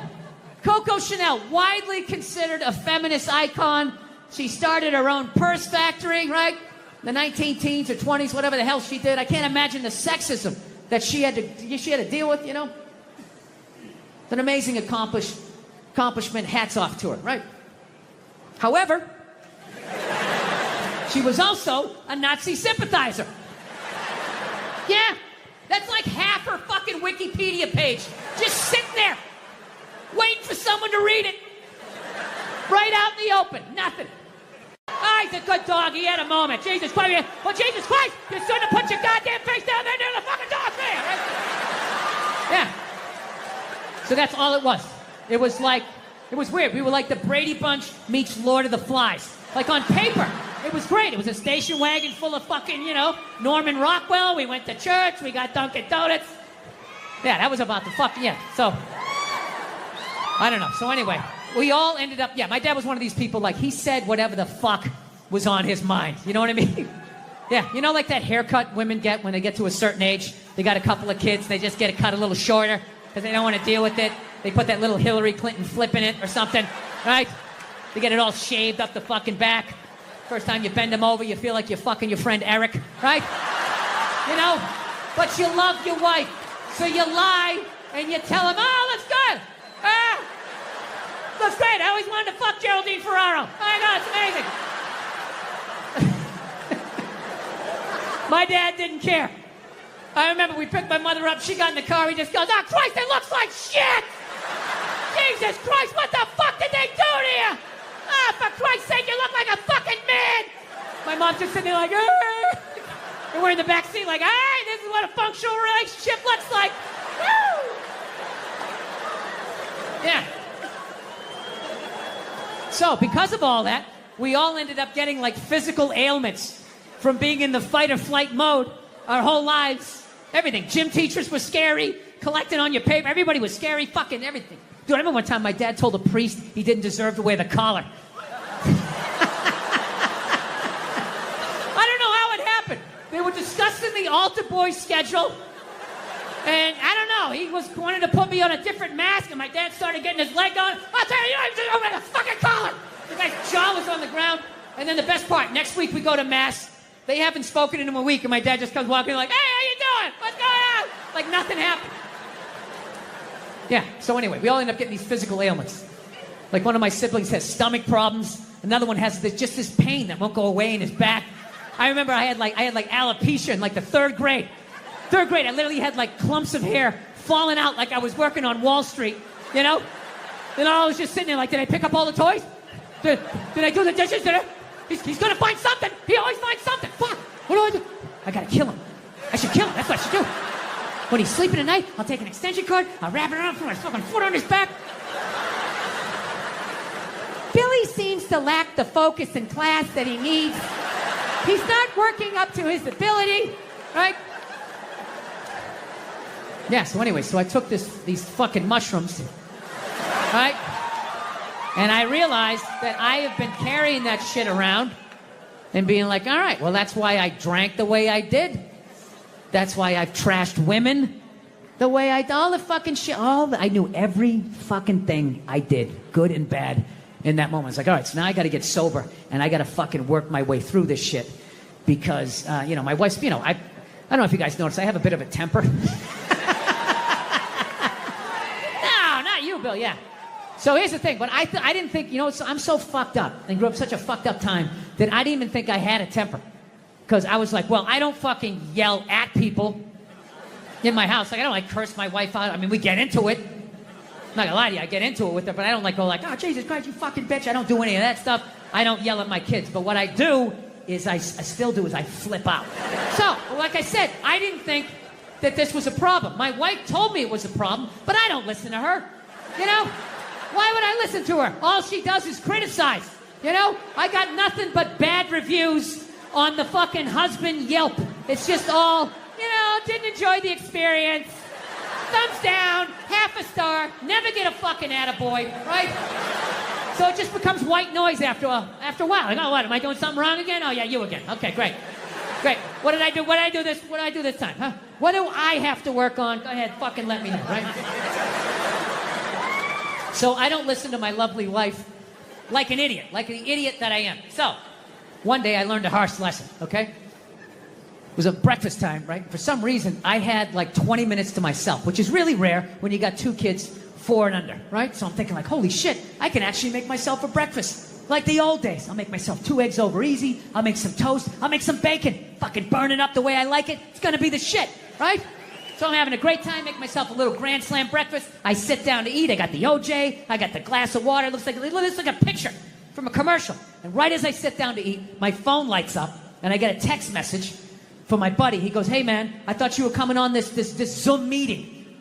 Coco Chanel, widely considered a feminist icon. She started her own purse factory, right? The 19 teens or 20s, whatever the hell she did. I can't imagine the sexism that she had to deal with, you know? It's an amazing accomplishment. Hats off to her, right? However, she was also a Nazi sympathizer. Yeah, that's like half her fucking Wikipedia page. Just sitting there, waiting for someone to read it. Right out in the open, nothing. Oh, he's a good dog. He had a moment. Jesus Christ. Well, Jesus Christ, you shouldn't have put your goddamn face down there near the fucking dog there. Right? Yeah. So that's all it was. It was weird. We were like the Brady Bunch meets Lord of the Flies. Like on paper, it was great. It was a station wagon full of fucking, you know, Norman Rockwell. We went to church. We got Dunkin' Donuts. Yeah, that was about the fucking, yeah. So, I don't know. So anyway, we all ended up, yeah, my dad was one of these people, like, he said whatever the fuck was on his mind. You know what I mean? Yeah, you know, like that haircut women get when they get to a certain age? They got a couple of kids, they just get it cut a little shorter because they don't want to deal with it. They put that little Hillary Clinton flip in it or something, right? They get it all shaved up the fucking back. First time you bend them over, you feel like you're fucking your friend Eric, right? You know? But you love your wife, so you lie and you tell him, oh, looks good. Looks great. I always wanted to fuck Geraldine Ferraro. I know, it's amazing. My dad didn't care. I remember we picked my mother up. She got in the car. He just goes, oh, Christ, it looks like shit. Jesus Christ, what the fuck did they do to you? Ah, for Christ's sake, you look like a fucking man. My mom's just sitting there like, and we're in the back seat like, all right, this is what a functional relationship looks like. Woo! Yeah. So, because of all that, we all ended up getting like physical ailments from being in the fight or flight mode our whole lives. Everything. Gym teachers were scary, collecting on your paper. Everybody was scary, fucking everything. Dude, I remember one time my dad told a priest he didn't deserve to wear the collar. I don't know how it happened. They were discussing the altar boy schedule. And I don't know, he wanted to put me on a different mask, and my dad started getting his leg on. I'll tell you, you don't even wear the fucking collar. The guy's jaw was on the ground. And then the best part, next week we go to mass. They haven't spoken in a week, and my dad just comes walking like, hey, how you doing? What's going on? Like nothing happened. Yeah, so anyway, we all end up getting these physical ailments. Like one of my siblings has stomach problems. Another one has just this pain that won't go away in his back. I remember I had alopecia in like the third grade. Third grade, I literally had like clumps of hair falling out like I was working on Wall Street, you know? Then I was just sitting there like, did I pick up all the toys? Did I do the dishes? He's gonna find something. He always finds something. Fuck, what do I do? I gotta kill him. I should kill him, that's what I should do. When he's sleeping at night, I'll take an extension cord, I'll wrap it around, put my fucking foot on his back. Billy seems to lack the focus in class that he needs. He's not working up to his ability, right? Yeah, so anyway, so I took these fucking mushrooms, right? And I realized that I have been carrying that shit around and being like, all right, well, that's why I drank the way I did. That's why I've trashed women the way I did. All the fucking shit, I knew every fucking thing I did, good and bad, in that moment. It's like, all right, so now I got to get sober, and I got to fucking work my way through this shit. Because, you know, my wife's, you know, I don't know if you guys noticed, I have a bit of a temper. No, not you, Bill, yeah. So here's the thing, but I didn't think, you know, I'm so fucked up and grew up such a fucked up time that I didn't even think I had a temper. Because I was like, well, I don't fucking yell at people in my house. Like, I don't like curse my wife out. I mean, we get into it. I'm not gonna lie to you, I get into it with her, but I don't like go like, oh, Jesus Christ, you fucking bitch. I don't do any of that stuff. I don't yell at my kids. But what I do is I still do is I flip out. So, like I said, I didn't think that this was a problem. My wife told me it was a problem, but I don't listen to her. You know? Why would I listen to her? All she does is criticize. You know? I got nothing but bad reviews on the fucking husband Yelp. It's just all, you know, didn't enjoy the experience. Thumbs down, half a star, never get a fucking attaboy, right? So it just becomes white noise after a while. Like, oh, what, am I doing something wrong again? Oh, yeah, you again. Okay, great. Great. What did I do? What did I do this time, huh? What do I have to work on? Go ahead, fucking let me know, right? So I don't listen to my lovely wife like an idiot that I am. So one day I learned a harsh lesson, okay? It was a breakfast time, right? For some reason, I had like 20 minutes to myself, which is really rare when you got 2 kids, 4 and under, right? So I'm thinking like, holy shit, I can actually make myself a breakfast. Like the old days. I'll make myself 2 eggs over easy. I'll make some toast. I'll make some bacon. Fucking burn it up the way I like it. It's gonna be the shit, right? So I'm having a great time, make myself a little grand slam breakfast. I sit down to eat. I got the OJ. I got the glass of water. It looks like a picture from a commercial. And right as I sit down to eat, my phone lights up, and I get a text message from my buddy. He goes, hey man, I thought you were coming on this Zoom meeting.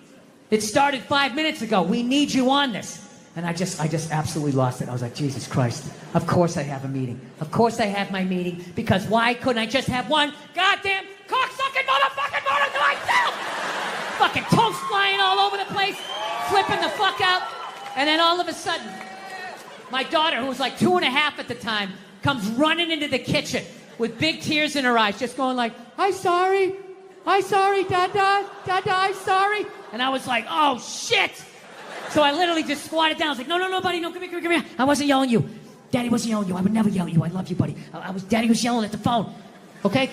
It started 5 minutes ago. We need you on this. And I just absolutely lost it. I was like, Jesus Christ. Of course I have a meeting. Of course I have my meeting. Because why couldn't I just have one goddamn cocksucking motherfucking motor to myself? Fucking toast flying all over the place. Flipping the fuck out. And then all of a sudden, my daughter, who was like 2 and a half at the time, comes running into the kitchen with big tears in her eyes, just going like, I'm sorry, Dada, I'm sorry. And I was like, oh shit. So I literally just squatted down. I was like, no, buddy, no, come here. I wasn't yelling at you. Daddy wasn't yelling at you. I would never yell at you. I love you, buddy. Daddy was yelling at the phone, okay?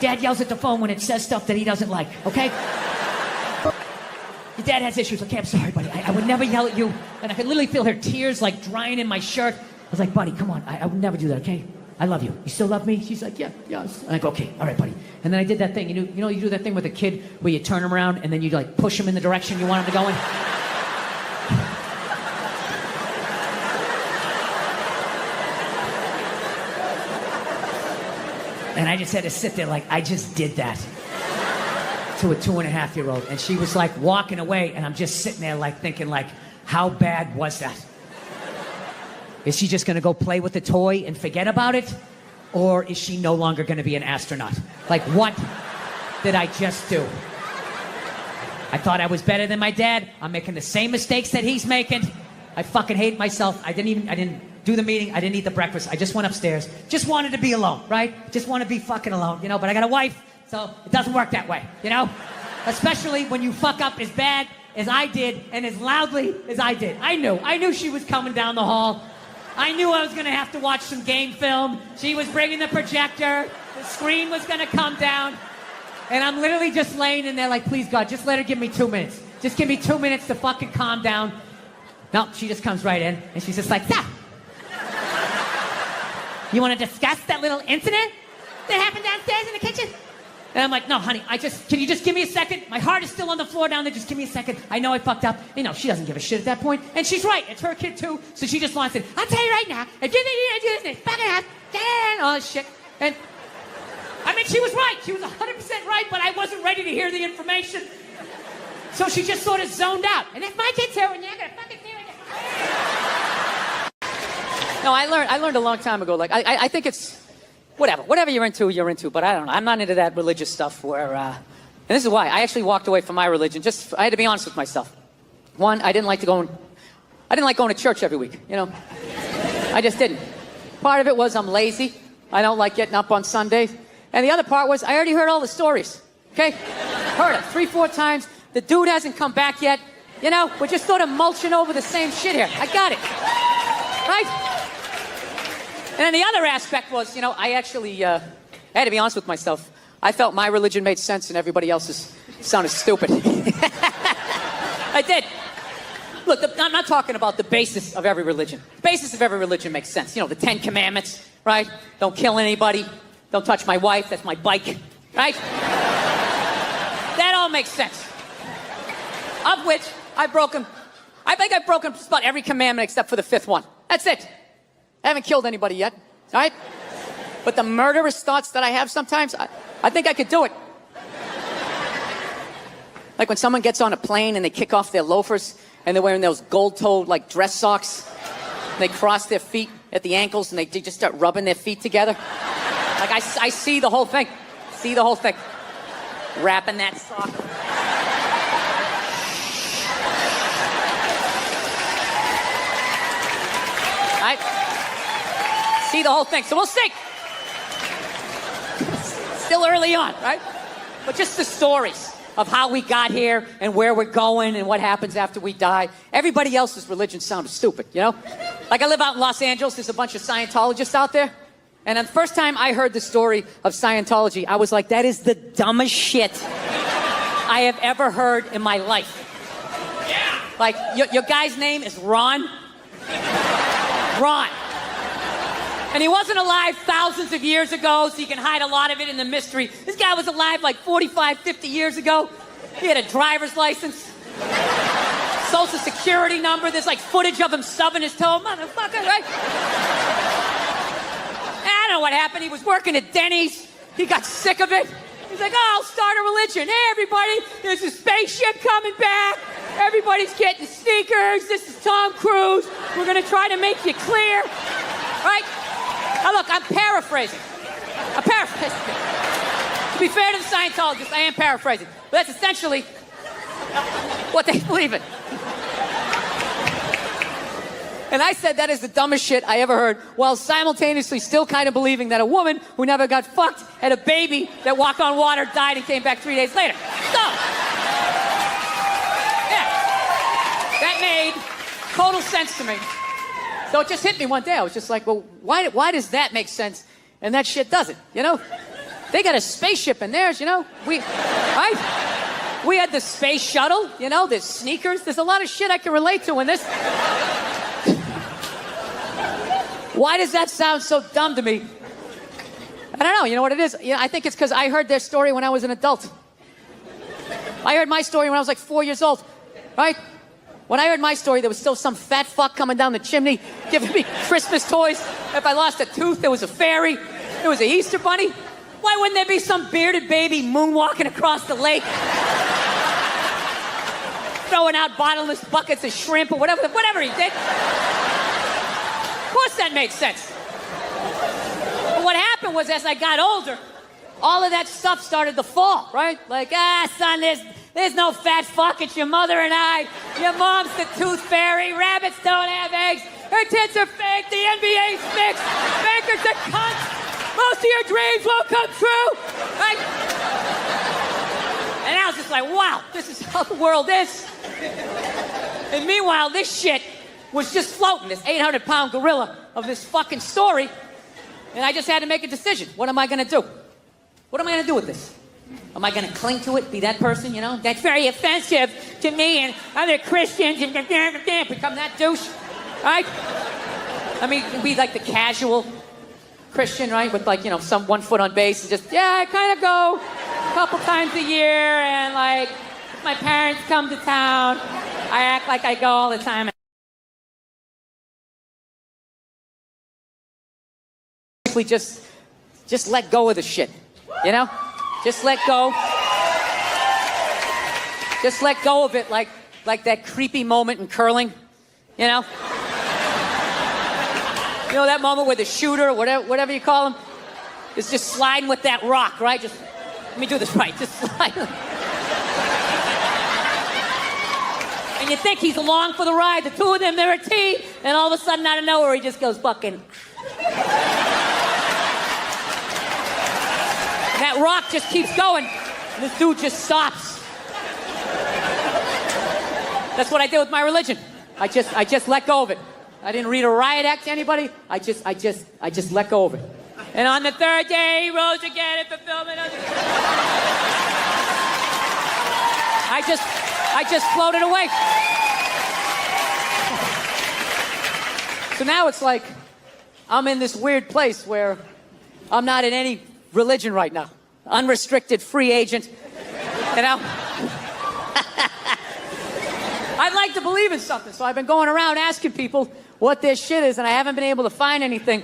Dad yells at the phone when it says stuff that he doesn't like, okay? Your dad has issues. Okay, I'm sorry, buddy. I would never yell at you. And I could literally feel her tears like drying in my shirt. I was like, buddy, come on. I would never do that, okay? I love you. You still love me? She's like, yeah. And I go, okay, all right, buddy. And then I did that thing. You know, you do that thing with a kid where you turn him around and then you like push him in the direction you want him to go in? And I just had to sit there like, I just did that to a 2.5-year-old. And she was like walking away, and I'm just sitting there like thinking like, how bad was that? Is she just gonna go play with the toy and forget about it? Or is she no longer gonna be an astronaut? Like, what did I just do? I thought I was better than my dad. I'm making the same mistakes that he's making. I fucking hate myself. I didn't do the meeting. I didn't eat the breakfast. I just went upstairs. Just wanted to be alone, right? Just want to be fucking alone, you know? But I got a wife, so it doesn't work that way, you know? Especially when you fuck up as bad as I did and as loudly as I did. I knew she was coming down the hall. I knew I was going to have to watch some game film. She was bringing the projector. The screen was going to come down. And I'm literally just laying in there like, please, God, just let her give me 2 minutes. Just give me 2 minutes to fucking calm down. No, she just comes right in, and she's just like, Seth, you want to discuss that little incident that happened downstairs in the kitchen? And I'm like, no, honey, can you just give me a second? My heart is still on the floor down there. Just give me a second. I know I fucked up. You know, she doesn't give a shit at that point. And she's right. It's her kid, too. So she just wants it. I'll tell you right now, if you need to do this, fucking up, all this shit. And, I mean, she was right. She was 100% right, but I wasn't ready to hear the information. So she just sort of zoned out. And if my kid's here, and you're going to fucking hear it. No, I learned a long time ago. Like, I think it's whatever you're into. But I don't know. I'm not into that religious stuff where, and this is why I actually walked away from my religion. I had to be honest with myself. One, I didn't like going to church every week. You know, I just didn't. Part of it was I'm lazy. I don't like getting up on Sundays. And the other part was I already heard all the stories. Okay, heard it 3-4 times. The dude hasn't come back yet. You know, we're just sort of mulching over the same shit here. I got it. Right? And then the other aspect was, you know, I actually I had to be honest with myself. I felt my religion made sense and everybody else's sounded stupid. I did. Look, I'm not talking about the basis of every religion. The basis of every religion makes sense. You know, the 10 Commandments, right? Don't kill anybody. Don't touch my wife. That's my bike. Right? That all makes sense. Of which I think I've broken just about every commandment except for the 5th one. That's it. I haven't killed anybody yet, all right? But the murderous thoughts that I have sometimes, I think I could do it. Like when someone gets on a plane and they kick off their loafers and they're wearing those gold-toed like dress socks. They cross their feet at the ankles and they just start rubbing their feet together. Like I see the whole thing. See the whole thing. Wrapping that sock. Right? See the whole thing. So we'll see. Still early on, right? But just the stories of how we got here and where we're going and what happens after we die. Everybody else's religion sounded stupid, you know? Like I live out in Los Angeles. There's a bunch of Scientologists out there. And the first time I heard the story of Scientology, I was like, that is the dumbest shit I have ever heard in my life. Yeah. Like, your guy's name is Ron? Ron. And he wasn't alive thousands of years ago, so you can hide a lot of it in the mystery. This guy was alive like 45, 50 years ago. He had a driver's license, social security number. There's like footage of him stubbing his toe. Motherfucker, right? I don't know what happened. He was working at Denny's. He got sick of it. He's like, oh, I'll start a religion. Hey, everybody, there's a spaceship coming back. Everybody's getting sneakers. This is Tom Cruise. We're going to try to make you clear. Right? Now, look, I'm paraphrasing. I'm paraphrasing. To be fair to the Scientologists, I am paraphrasing. But that's essentially what they believe in. And I said that is the dumbest shit I ever heard, while simultaneously still kind of believing that a woman who never got fucked had a baby that walked on water, died, and came back 3 days later. So, yeah, that made total sense to me. So it just hit me one day. I was just like, well, why does that make sense and that shit doesn't, you know? They got a spaceship in theirs, you know? Right? We had the space shuttle, you know? There's sneakers. There's a lot of shit I can relate to in this. Why does that sound so dumb to me? I don't know. You know what it is? You know, I think it's because I heard their story when I was an adult. I heard my story when I was like 4 years old, right? When I heard my story, there was still some fat fuck coming down the chimney giving me Christmas toys. If I lost a tooth, there was a fairy. There was an Easter bunny. Why wouldn't there be some bearded baby moonwalking across the lake? Throwing out bottomless buckets of shrimp or whatever he did. Of course that made sense. But what happened was, as I got older, all of that stuff started to fall, right? Like, son, there's no fat fuck. It's your mother and I. Your mom's the tooth fairy. Rabbits don't have eggs. Her tits are fake. The NBA's fixed. Bankers are cunts. Most of your dreams won't come true. Right? And I was just like, wow, this is how the world is. And meanwhile, this shit was just floating, this 800-pound gorilla of this fucking story. And I just had to make a decision. What am I going to do? What am I going to do with this? Am I going to cling to it, be that person, you know? That's very offensive to me and other Christians and become that douche, right? I mean, be like the casual Christian, right? With like, you know, some 1 foot on base and just, I kind of go a couple times a year and like, if my parents come to town, I act like I go all the time. Just let go of the shit, you know? Just let go. Just let go of it like that creepy moment in curling, you know? You know that moment where the shooter, or whatever you call him, is just sliding with that rock, right? Just, let me do this right, just slide. And you think he's along for the ride, the two of them, they're a team, and all of a sudden out of nowhere he just goes fucking... That rock just keeps going, and this dude just stops. That's what I did with my religion. I just let go of it. I didn't read a riot act to anybody. I just let go of it. And on the third day, he rose again in fulfillment of the... I just floated away. So now it's like I'm in this weird place where I'm not in any religion right now. Unrestricted free agent, you know? I'd like to believe in something, so I've been going around asking people what their shit is, and I haven't been able to find anything.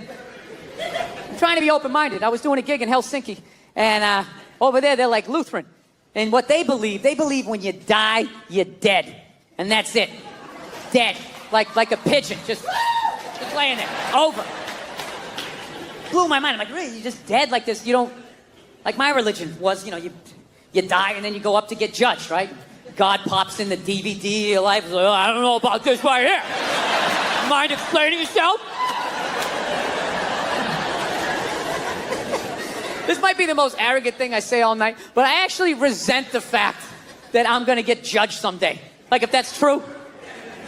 I'm trying to be open-minded. I was doing a gig in Helsinki, and over there, they're like Lutheran. And what they believe when you die, you're dead. And that's it. Dead. Like a pigeon, just laying there. Over. Blew my mind. I'm like, really? You're just dead like this? You don't... Like my religion was, you know, you die and then you go up to get judged, right? God pops in the DVD of your life. Like, I don't know about this right here. Mind explaining yourself? This might be the most arrogant thing I say all night, but I actually resent the fact that I'm going to get judged someday. Like, if that's true.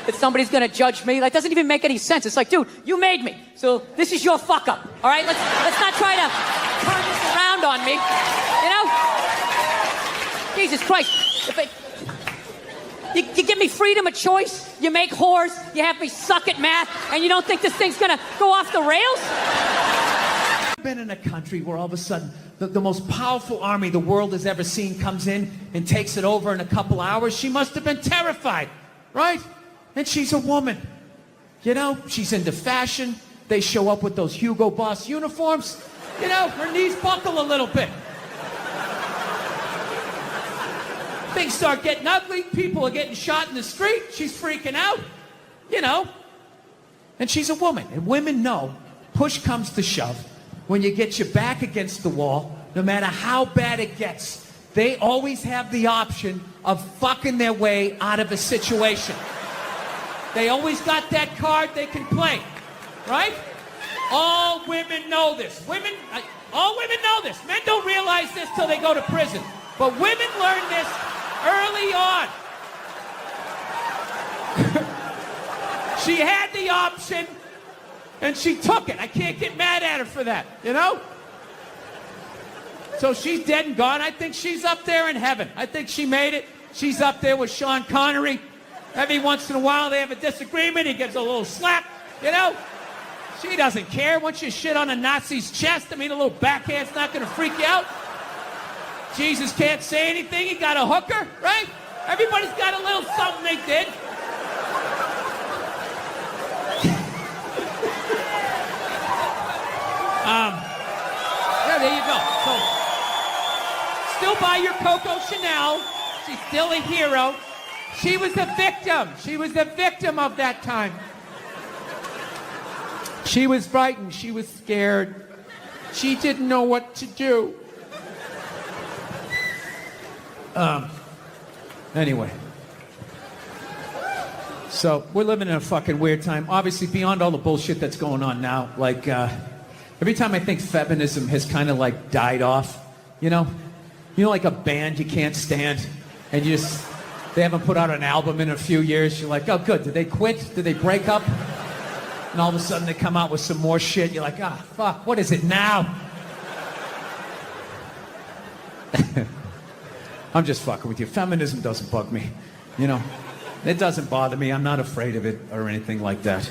that somebody's gonna judge me. That doesn't even make any sense. It's like, dude, you made me, so this is your fuck up. All right, let's not try to turn this around on me. You know? Jesus Christ. You give me freedom of choice, you make whores, you have me suck at math, and you don't think this thing's gonna go off the rails? I've been in a country where all of a sudden the most powerful army the world has ever seen comes in and takes it over in a couple hours. She must have been terrified, right? And she's a woman. You know, she's into fashion. They show up with those Hugo Boss uniforms. You know, her knees buckle a little bit. Things start getting ugly. People are getting shot in the street. She's freaking out, you know. And she's a woman. And women know, push comes to shove, when you get your back against the wall, no matter how bad it gets, they always have the option of fucking their way out of a situation. They always got that card they can play, right? All women know this. All women know this. Men don't realize this till they go to prison. But women learn this early on. She had the option, and she took it. I can't get mad at her for that, you know? So she's dead and gone. I think she's up there in heaven. I think she made it. She's up there with Sean Connery. Every once in a while, they have a disagreement. He gives a little slap, you know? She doesn't care. Once you shit on a Nazi's chest, I mean, a little backhand's not going to freak you out. Jesus can't say anything. He got a hooker, right? Everybody's got a little something they did. Yeah, there you go. So, still buy your Coco Chanel. She's still a hero. She was a victim. She was a victim of that time. She was frightened. She was scared. She didn't know what to do. Anyway. So, we're living in a fucking weird time. Obviously, beyond all the bullshit that's going on now, like, every time I think feminism has kind of like died off, you know, like a band you can't stand, and they haven't put out an album in a few years. You're like, oh, good. Did they quit? Did they break up? And all of a sudden they come out with some more shit. You're like, ah, fuck. What is it now? I'm just fucking with you. Feminism doesn't bug me, you know. It doesn't bother me. I'm not afraid of it or anything like that.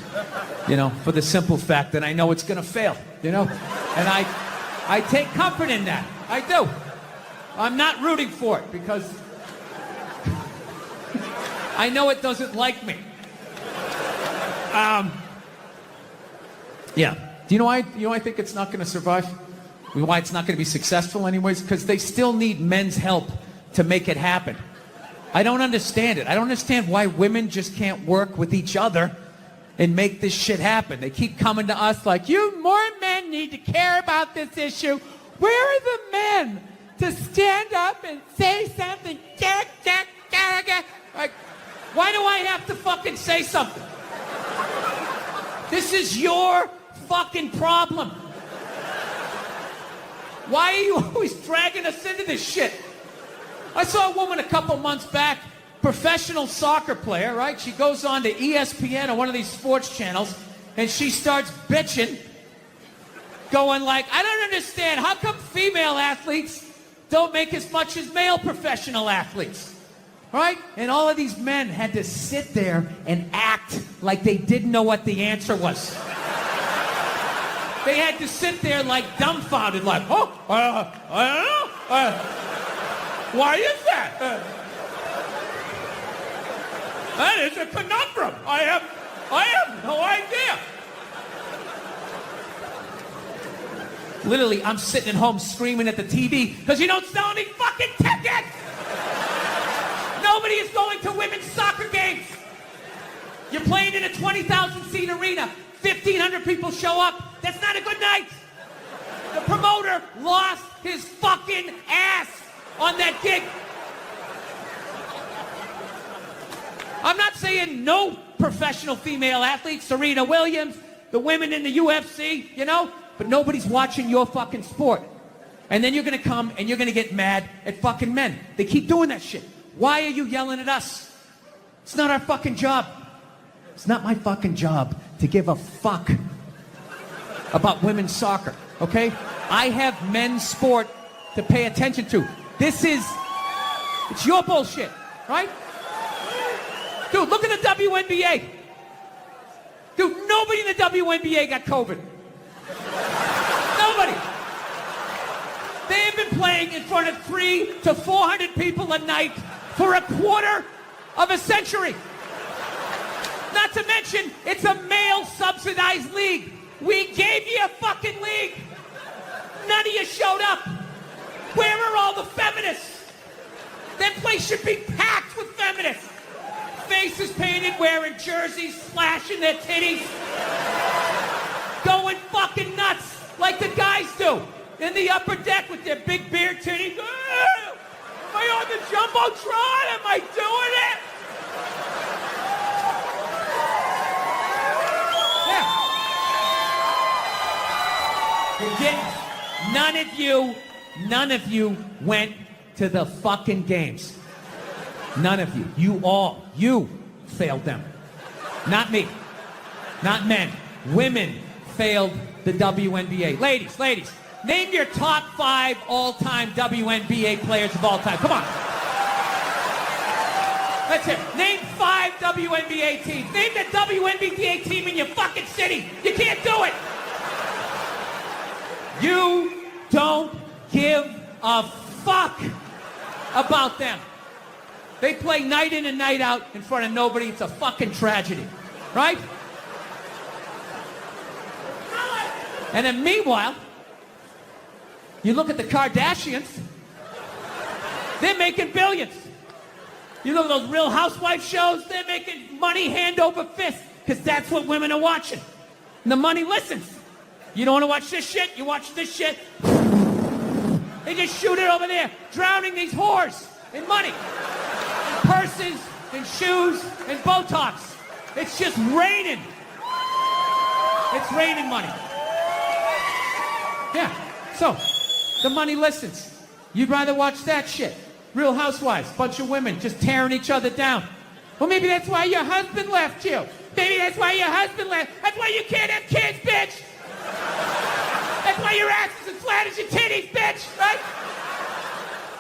You know, for the simple fact that I know it's going to fail, you know? And I take comfort in that. I do. I'm not rooting for it because I know it doesn't like me. Yeah. Do you know why I think it's not going to survive? Why it's not going to be successful anyways? Because they still need men's help to make it happen. I don't understand it. I don't understand why women just can't work with each other and make this shit happen. They keep coming to us like, more men need to care about this issue. Where are the men to stand up and say something? Like, why do I have to fucking say something? This is your fucking problem. Why are you always dragging us into this shit? I saw a woman a couple months back, professional soccer player, right? She goes on to ESPN or one of these sports channels, and she starts bitching, going like, I don't understand. How come female athletes don't make as much as male professional athletes? Right? And all of these men had to sit there and act like they didn't know what the answer was. They had to sit there like dumbfounded, like, I don't know. Why is that? That is a conundrum. I have no idea. Literally, I'm sitting at home screaming at the TV because you don't sell any fucking tickets. Nobody is going to women's soccer games. You're playing in a 20,000 seat arena. 1,500 people show up. That's not a good night. The promoter lost his fucking ass on that gig. I'm not saying no professional female athletes, Serena Williams, the women in the UFC, you know, but nobody's watching your fucking sport. And then you're going to come and you're going to get mad at fucking men. They keep doing that shit. Why are you yelling at us? It's not our fucking job. It's not my fucking job to give a fuck about women's soccer, okay? I have men's sport to pay attention to. It's your bullshit, right? Dude, look at the WNBA. Dude, nobody in the WNBA got COVID. Nobody. They have been playing in front of 300 to 400 people a night for a quarter of a century. Not to mention, it's a male-subsidized league. We gave you a fucking league. None of you showed up. Where are all the feminists? That place should be packed with feminists. Faces painted, wearing jerseys, slashing their titties. Going fucking nuts like the guys do. In the upper deck with their big beard titties. Am I on the Jumbotron? Am I doing it? None of you went to the fucking games. None of you. You failed them. Not me. Not men. Women failed the WNBA. Ladies, name your top 5 all-time WNBA players of all time. Come on. That's it. Name 5 WNBA teams. Name the WNBA team in your fucking city. You can't do it. You don't give a fuck about them. They play night in and night out in front of nobody. It's a fucking tragedy, right? And then meanwhile, you look at the Kardashians, they're making billions. You look at those Real Housewives shows, they're making money hand over fist, because that's what women are watching. And the money listens. You don't want to watch this shit, you watch this shit. They just shoot it over there, drowning these whores in money. In purses, in shoes, in Botox. It's just raining. It's raining money. Yeah, so, the money listens. You'd rather watch that shit. Real Housewives, bunch of women just tearing each other down. Well, maybe that's why your husband left you. Maybe that's why your husband left. That's why you can't have kids, bitch. That's why your ass is as flat as your titties, bitch, right?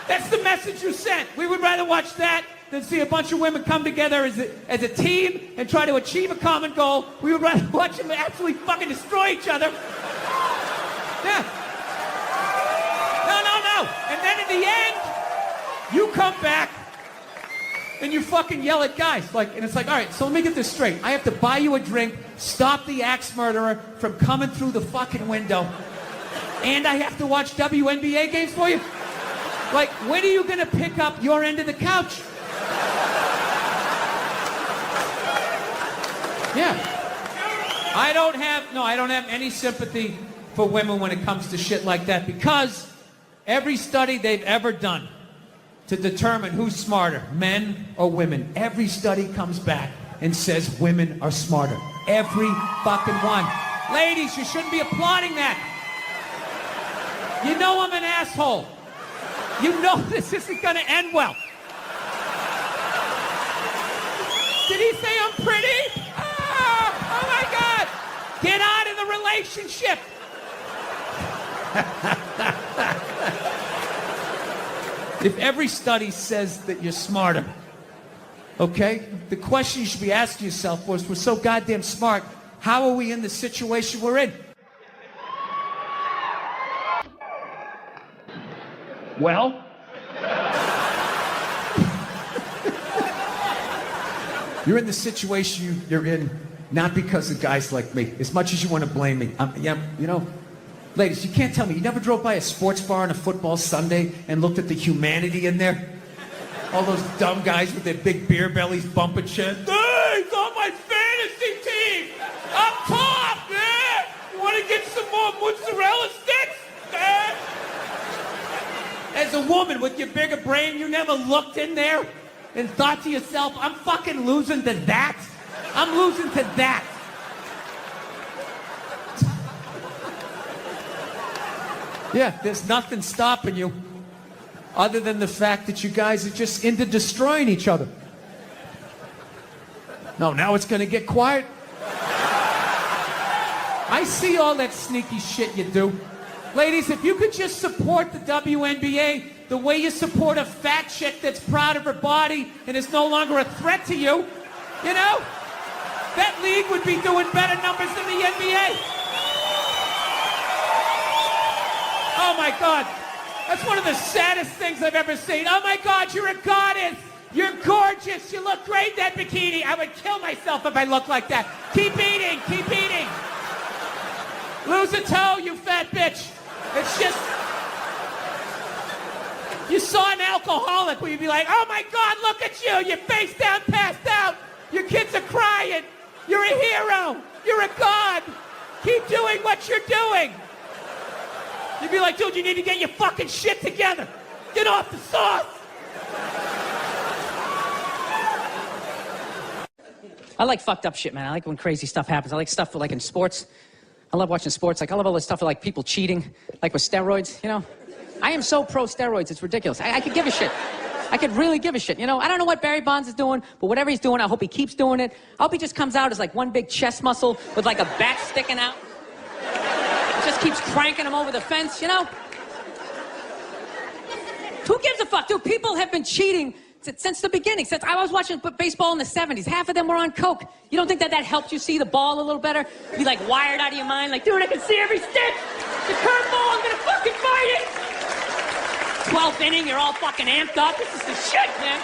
That's the message you sent. We would rather watch that than see a bunch of women come together as a team and try to achieve a common goal. We would rather watch them absolutely fucking destroy each other. Yeah. No. And then in the end, you come back and you fucking yell at guys. And it's like, all right, so let me get this straight. I have to buy you a drink, stop the axe murderer from coming through the fucking window, and I have to watch WNBA games for you? Like, when are you going to pick up your end of the couch? Yeah. I don't have any sympathy for women when it comes to shit like that, because every study they've ever done to determine who's smarter, men or women, every study comes back and says women are smarter. Every fucking one. Ladies, you shouldn't be applauding that. You know I'm an asshole. You know this isn't gonna end well. Did he say I'm pretty? Oh my God. Get out of the relationship. If every study says that you're smarter, okay, the question you should be asking yourself was, we're so goddamn smart, how are we in the situation we're in? Well, you're in the situation you're in not because of guys like me, as much as you want to blame me. Ladies, you can't tell me you never drove by a sports bar on a football Sunday and looked at the humanity in there? All those dumb guys with their big beer bellies bumping shit. Hey, he's on my fantasy team! Up top, man! You want to get some more mozzarella sticks? Man? As a woman with your bigger brain, you never looked in there and thought to yourself, I'm fucking losing to that? I'm losing to that. Yeah, there's nothing stopping you other than the fact that you guys are just into destroying each other. No, now it's gonna get quiet. I see all that sneaky shit you do. Ladies, if you could just support the WNBA the way you support a fat chick that's proud of her body and is no longer a threat to you, you know, that league would be doing better numbers than the NBA. Oh my God. That's one of the saddest things I've ever seen. Oh my God, you're a goddess. You're gorgeous. You look great in that bikini. I would kill myself if I looked like that. Keep eating. Keep eating. Lose a toe, you fat bitch. It's just... You saw an alcoholic where you'd be like, oh my God, look at you. You're face down, passed out. Your kids are crying. You're a hero. You're a god. Keep doing what you're doing. You'd be like, dude, you need to get your fucking shit together. Get off the sauce. I like fucked up shit, man. I like when crazy stuff happens. I like stuff like in sports. I love watching sports. Like, I love all this stuff like people cheating, like with steroids, you know? I am so pro steroids, it's ridiculous. I could give a shit. I could really give a shit, you know? I don't know what Barry Bonds is doing, but whatever he's doing, I hope he keeps doing it. I hope he just comes out as like one big chest muscle with like a bat sticking out. It just keeps cranking him over the fence, you know? Who gives a fuck? Dude, people have been cheating since the beginning. Since I was watching baseball in the 70s, half of them were on coke. You don't think that helped you see the ball a little better? Be like wired out of your mind, like, dude, I can see every stick. The curveball, I'm gonna fucking fight it. 12th inning, you're all fucking amped up. This is the shit, man.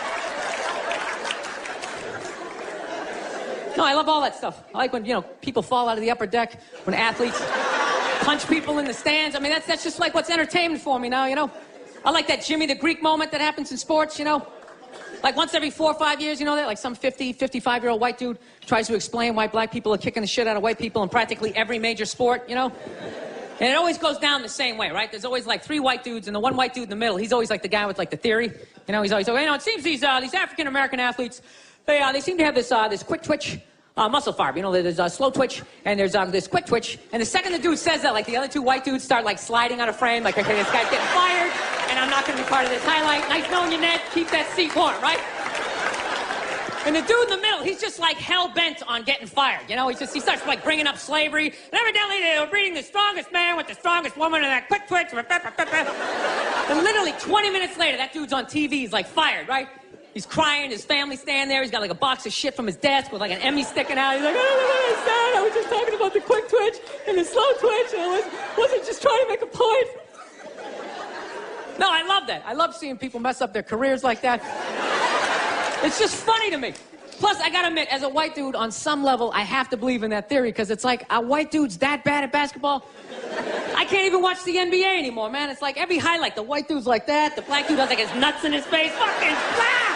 No, I love all that stuff. I like when, you know, people fall out of the upper deck, when athletes punch people in the stands. I mean, that's just like what's entertainment for me now, you know? I like that Jimmy the Greek moment that happens in sports, you know? Like once every 4 or 5 years, you know that? Like some 50, 55-year-old white dude tries to explain why black people are kicking the shit out of white people in practically every major sport, you know? And it always goes down the same way, right? There's always like 3 white dudes, and the one white dude in the middle, he's always like the guy with like the theory. You know, he's always like, you know, it seems these African-American athletes, they seem to have this quick twitch muscle fiber. You know, there's a slow twitch, and there's this quick twitch. And the second the dude says that, like the other 2 white dudes start like sliding out of frame, like, okay, this guy's getting fired, and I'm not going to be part of this highlight. Nice knowing you, Ned. Keep that seat warm, right? And the dude in the middle, he's just like hell-bent on getting fired. You know, he starts like bringing up slavery. And evidently they were breeding the strongest man with the strongest woman and that quick twitch. And literally 20 minutes later, that dude's on TV. He's like fired, right? He's crying. His family's standing there. He's got like a box of shit from his desk with like an Emmy sticking out. He's like, oh, I'm sad. I was just talking about the quick twitch and the slow twitch. And I wasn't just trying to make a point. No, I love that. I love seeing people mess up their careers like that. It's just funny to me. Plus, I gotta admit, as a white dude, on some level, I have to believe in that theory, because it's like, are white dudes that bad at basketball? I can't even watch the NBA anymore, man. It's like every highlight, the white dude's like that, the black dude has like his nuts in his face. Fucking blah!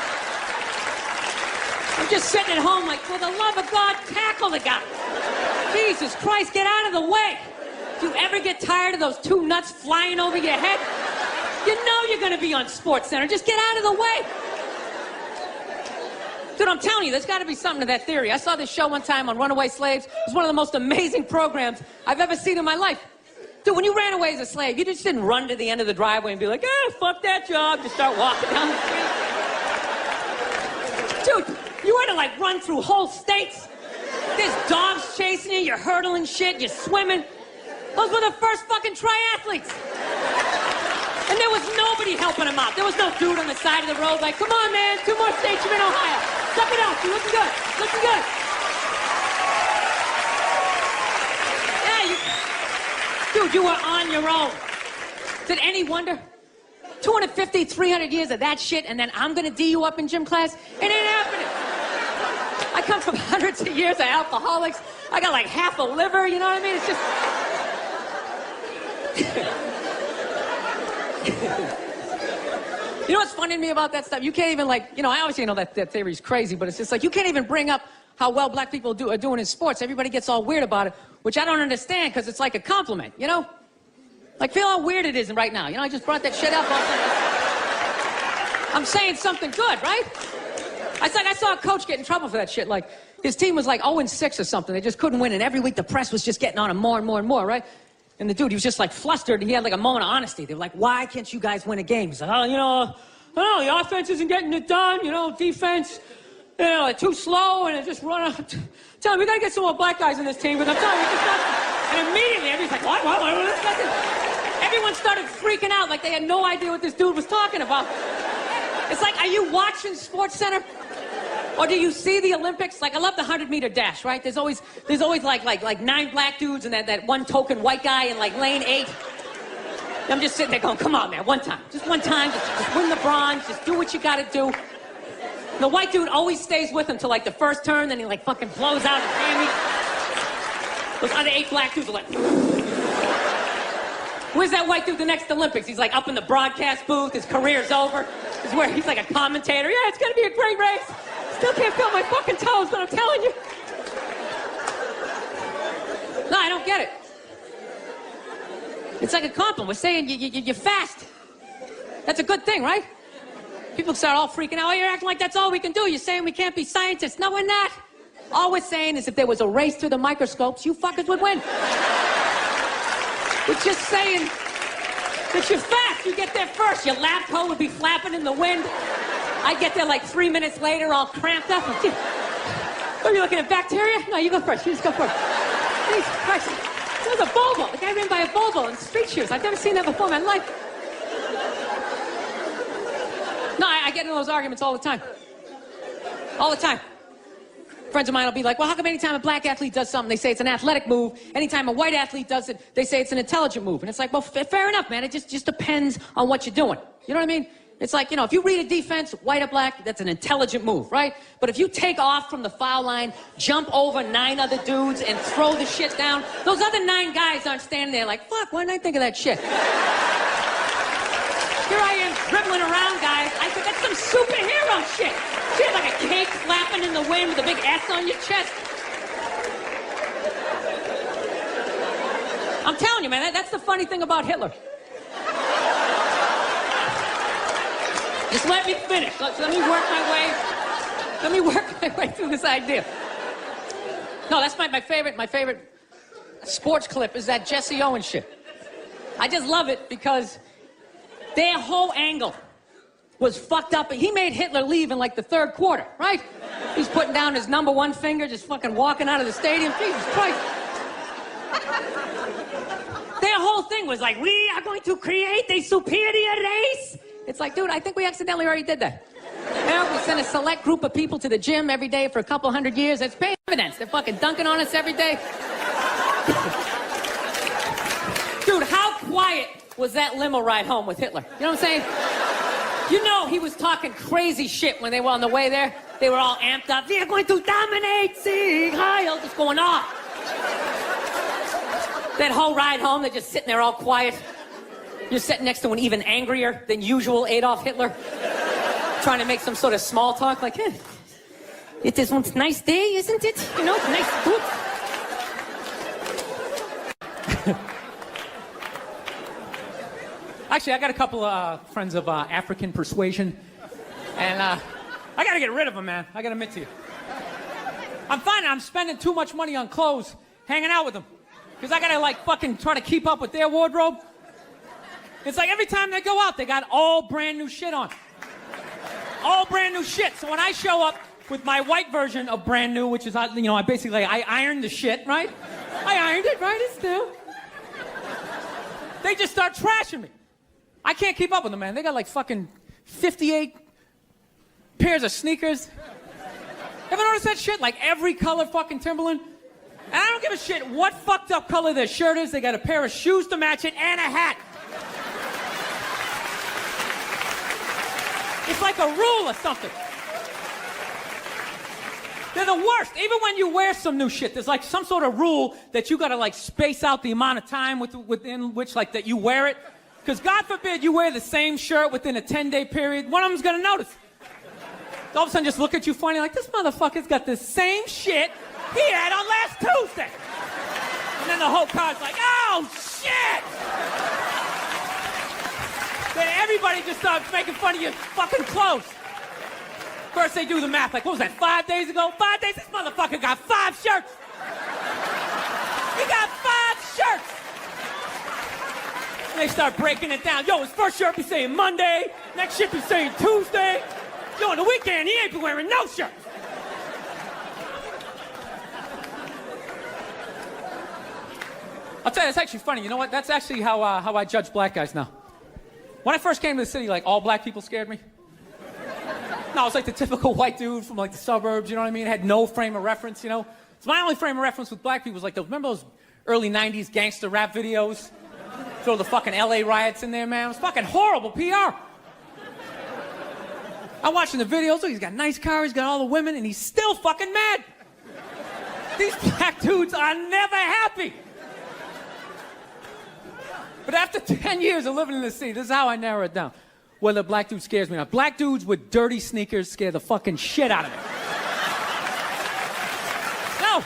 I'm just sitting at home like, for the love of God, tackle the guy. Jesus Christ, get out of the way. Do you ever get tired of those 2 nuts flying over your head? You know you're gonna be on SportsCenter. Just get out of the way. Dude, I'm telling you, there's got to be something to that theory. I saw this show one time on runaway slaves. It was one of the most amazing programs I've ever seen in my life. Dude, when you ran away as a slave, you just didn't run to the end of the driveway and be like, fuck that job, just start walking down the street. Dude, you had to like run through whole states. There's dogs chasing you, you're hurdling shit, you're swimming. Those were the first fucking triathletes. And there was nobody helping him out. There was no dude on the side of the road like, come on, man, 2 more states, you're in Ohio. Suck it out, you're looking good, looking good. Yeah, dude, you were on your own. Is it any wonder? 250, 300 years of that shit, and then I'm gonna D you up in gym class? It ain't happening. I come from hundreds of years of alcoholics. I got like half a liver, you know what I mean? It's just... You know what's funny to me about that stuff? You can't even like, you know, I obviously know that theory's crazy, but it's just like, you can't even bring up how well black people are doing in sports. Everybody gets all weird about it, which I don't understand, because it's like a compliment, you know? Like, feel how weird it is right now. You know, I just brought that shit up. I'm saying something good, right? I saw a coach get in trouble for that shit. Like, his team was like 0-6 or something. They just couldn't win, and every week the press was just getting on him more and more and more, right? And the dude, he was just like flustered, and he had like a moment of honesty. They were like, why can't you guys win a game? He's like, oh, you know, the offense isn't getting it done, you know, defense, you know, they're too slow and they just run out. Tell me, we gotta get some more black guys in this team, because I'm telling you, it's just not. And immediately, everybody's like, what? Everyone started freaking out like they had no idea what this dude was talking about. It's like, are you watching Sports Center? Or do you see the Olympics? Like, I love the 100-meter dash, right? There's always like 9 black dudes and that one token white guy in like lane 8. I'm just sitting there going, come on, man, one time. Just one time, just win the bronze, just do what you gotta do. The white dude always stays with him till like the first turn, then he like fucking blows out his hammy. Those other 8 black dudes are like, where's that white dude the next Olympics? He's like up in the broadcast booth, his career's over. He's like a commentator. Yeah, it's gonna be a great race. Still can't feel my fucking toes, but I'm telling you. No, I don't get it. It's like a compliment. We're saying you're fast. That's a good thing, right? People start all freaking out. Oh, you're acting like that's all we can do. You're saying we can't be scientists. No, we're not. All we're saying is if there was a race through the microscopes, you fuckers would win. We're just saying that you're fast. You get there first. Your lab coat would be flapping in the wind. I get there like 3 minutes later, all cramped up. Are you looking at bacteria? No, you go first. You just go first. Jesus Christ. It was a Volvo. The guy ran by a Volvo in street shoes. I've never seen that before in my life. No, I get into those arguments all the time. All the time. Friends of mine will be like, well, how come anytime a black athlete does something, they say it's an athletic move? Anytime a white athlete does it, they say it's an intelligent move. And it's like, well, fair enough, man. It just depends on what you're doing. You know what I mean? It's like, you know, if you read a defense, white or black, that's an intelligent move, right? But if you take off from the foul line, jump over 9 other dudes, and throw the shit down, those other 9 guys aren't standing there like, fuck, why didn't I think of that shit? Here I am dribbling around, guys. I said, that's some superhero shit. You have like a cape flapping in the wind with a big S on your chest. I'm telling you, man, that's the funny thing about Hitler. Just let me finish. Let me work my way through this idea. No, that's my favorite sports clip is that Jesse Owens shit. I just love it because their whole angle was fucked up. He made Hitler leave in like the 3rd quarter, right? He's putting down his number 1 finger, just fucking walking out of the stadium. Jesus Christ. Their whole thing was like, we are going to create a superior race. It's like, dude, I think we accidentally already did that. You know, we send a select group of people to the gym every day for a couple hundred years. It's paying evidence. They're fucking dunking on us every day. Dude, how quiet was that limo ride home with Hitler? You know what I'm saying? You know he was talking crazy shit when they were on the way there. They were all amped up. We are going to dominate, Sieg Heil, just going off. That whole ride home, they're just sitting there all quiet. You're sitting next to an even angrier than usual Adolf Hitler, trying to make some sort of small talk, like, hey, it is one nice day, isn't it? You know, nice, good. Actually, I got a couple of friends of African persuasion, and I got to get rid of them, man. I got to admit to you. I'm finding I'm spending too much money on clothes hanging out with them, because I got to, like, fucking try to keep up with their wardrobe. It's like every time they go out, they got all brand new shit on. All brand new shit. So when I show up with my white version of brand new, which is, you know, I ironed the shit, right? I ironed it, right? It's new. They just start trashing me. I can't keep up with them, man. They got like fucking 58 pairs of sneakers. Ever notice that shit? Like every color fucking Timberland? And I don't give a shit what fucked up color their shirt is. They got a pair of shoes to match it and a hat. It's like a rule or something. They're the worst. Even when you wear some new shit, there's like some sort of rule that you gotta like space out the amount of time within which like that you wear it. Because God forbid you wear the same shirt within a 10-day period, one of them's gonna notice. All of a sudden just look at you funny like, this motherfucker's got the same shit he had on last Tuesday. And then the whole car's like, oh shit! Then everybody just starts making fun of your fucking clothes. First they do the math, like, what was that, 5 days ago? 5 days? This motherfucker got 5 shirts! He got 5 shirts! And they start breaking it down. Yo, his first shirt be saying Monday, next shirt be saying Tuesday. Yo, on the weekend, he ain't been wearing no shirt. I'll tell you, it's actually funny. You know what? That's actually how I judge black guys now. When I first came to the city, like, all black people scared me. No, I was like the typical white dude from like the suburbs, you know what I mean? Had no frame of reference, you know? So my only frame of reference with black people was like remember those early 90s gangster rap videos? Throw the fucking LA riots in there, man. It was fucking horrible PR. I'm watching the videos, look, he's got a nice car, he's got all the women, and he's still fucking mad. These black dudes are never happy. But after 10 years of living in the city, this is how I narrow it down. Whether a black dude scares me or not. Black dudes with dirty sneakers scare the fucking shit out of me. No.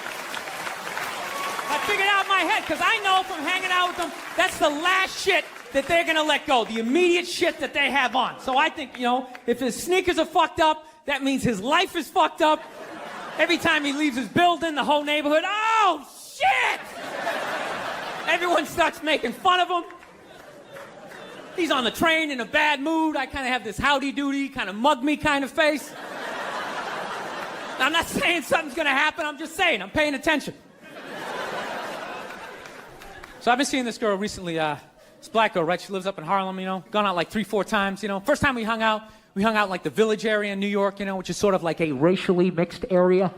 I figured out in my head, because I know from hanging out with them, that's the last shit that they're gonna let go. The immediate shit that they have on. So I think, you know, if his sneakers are fucked up, that means his life is fucked up. Every time he leaves his building, the whole neighborhood, oh, shit! Everyone starts making fun of him. He's on the train in a bad mood. I kind of have this howdy-doody, kind of mug-me kind of face. I'm not saying something's going to happen. I'm just saying. I'm paying attention. So I've been seeing this girl recently. This black girl, right? She lives up in Harlem, you know. Gone out like 3-4 times, you know. First time we hung out like the Village area in New York, you know, which is sort of like a racially mixed area.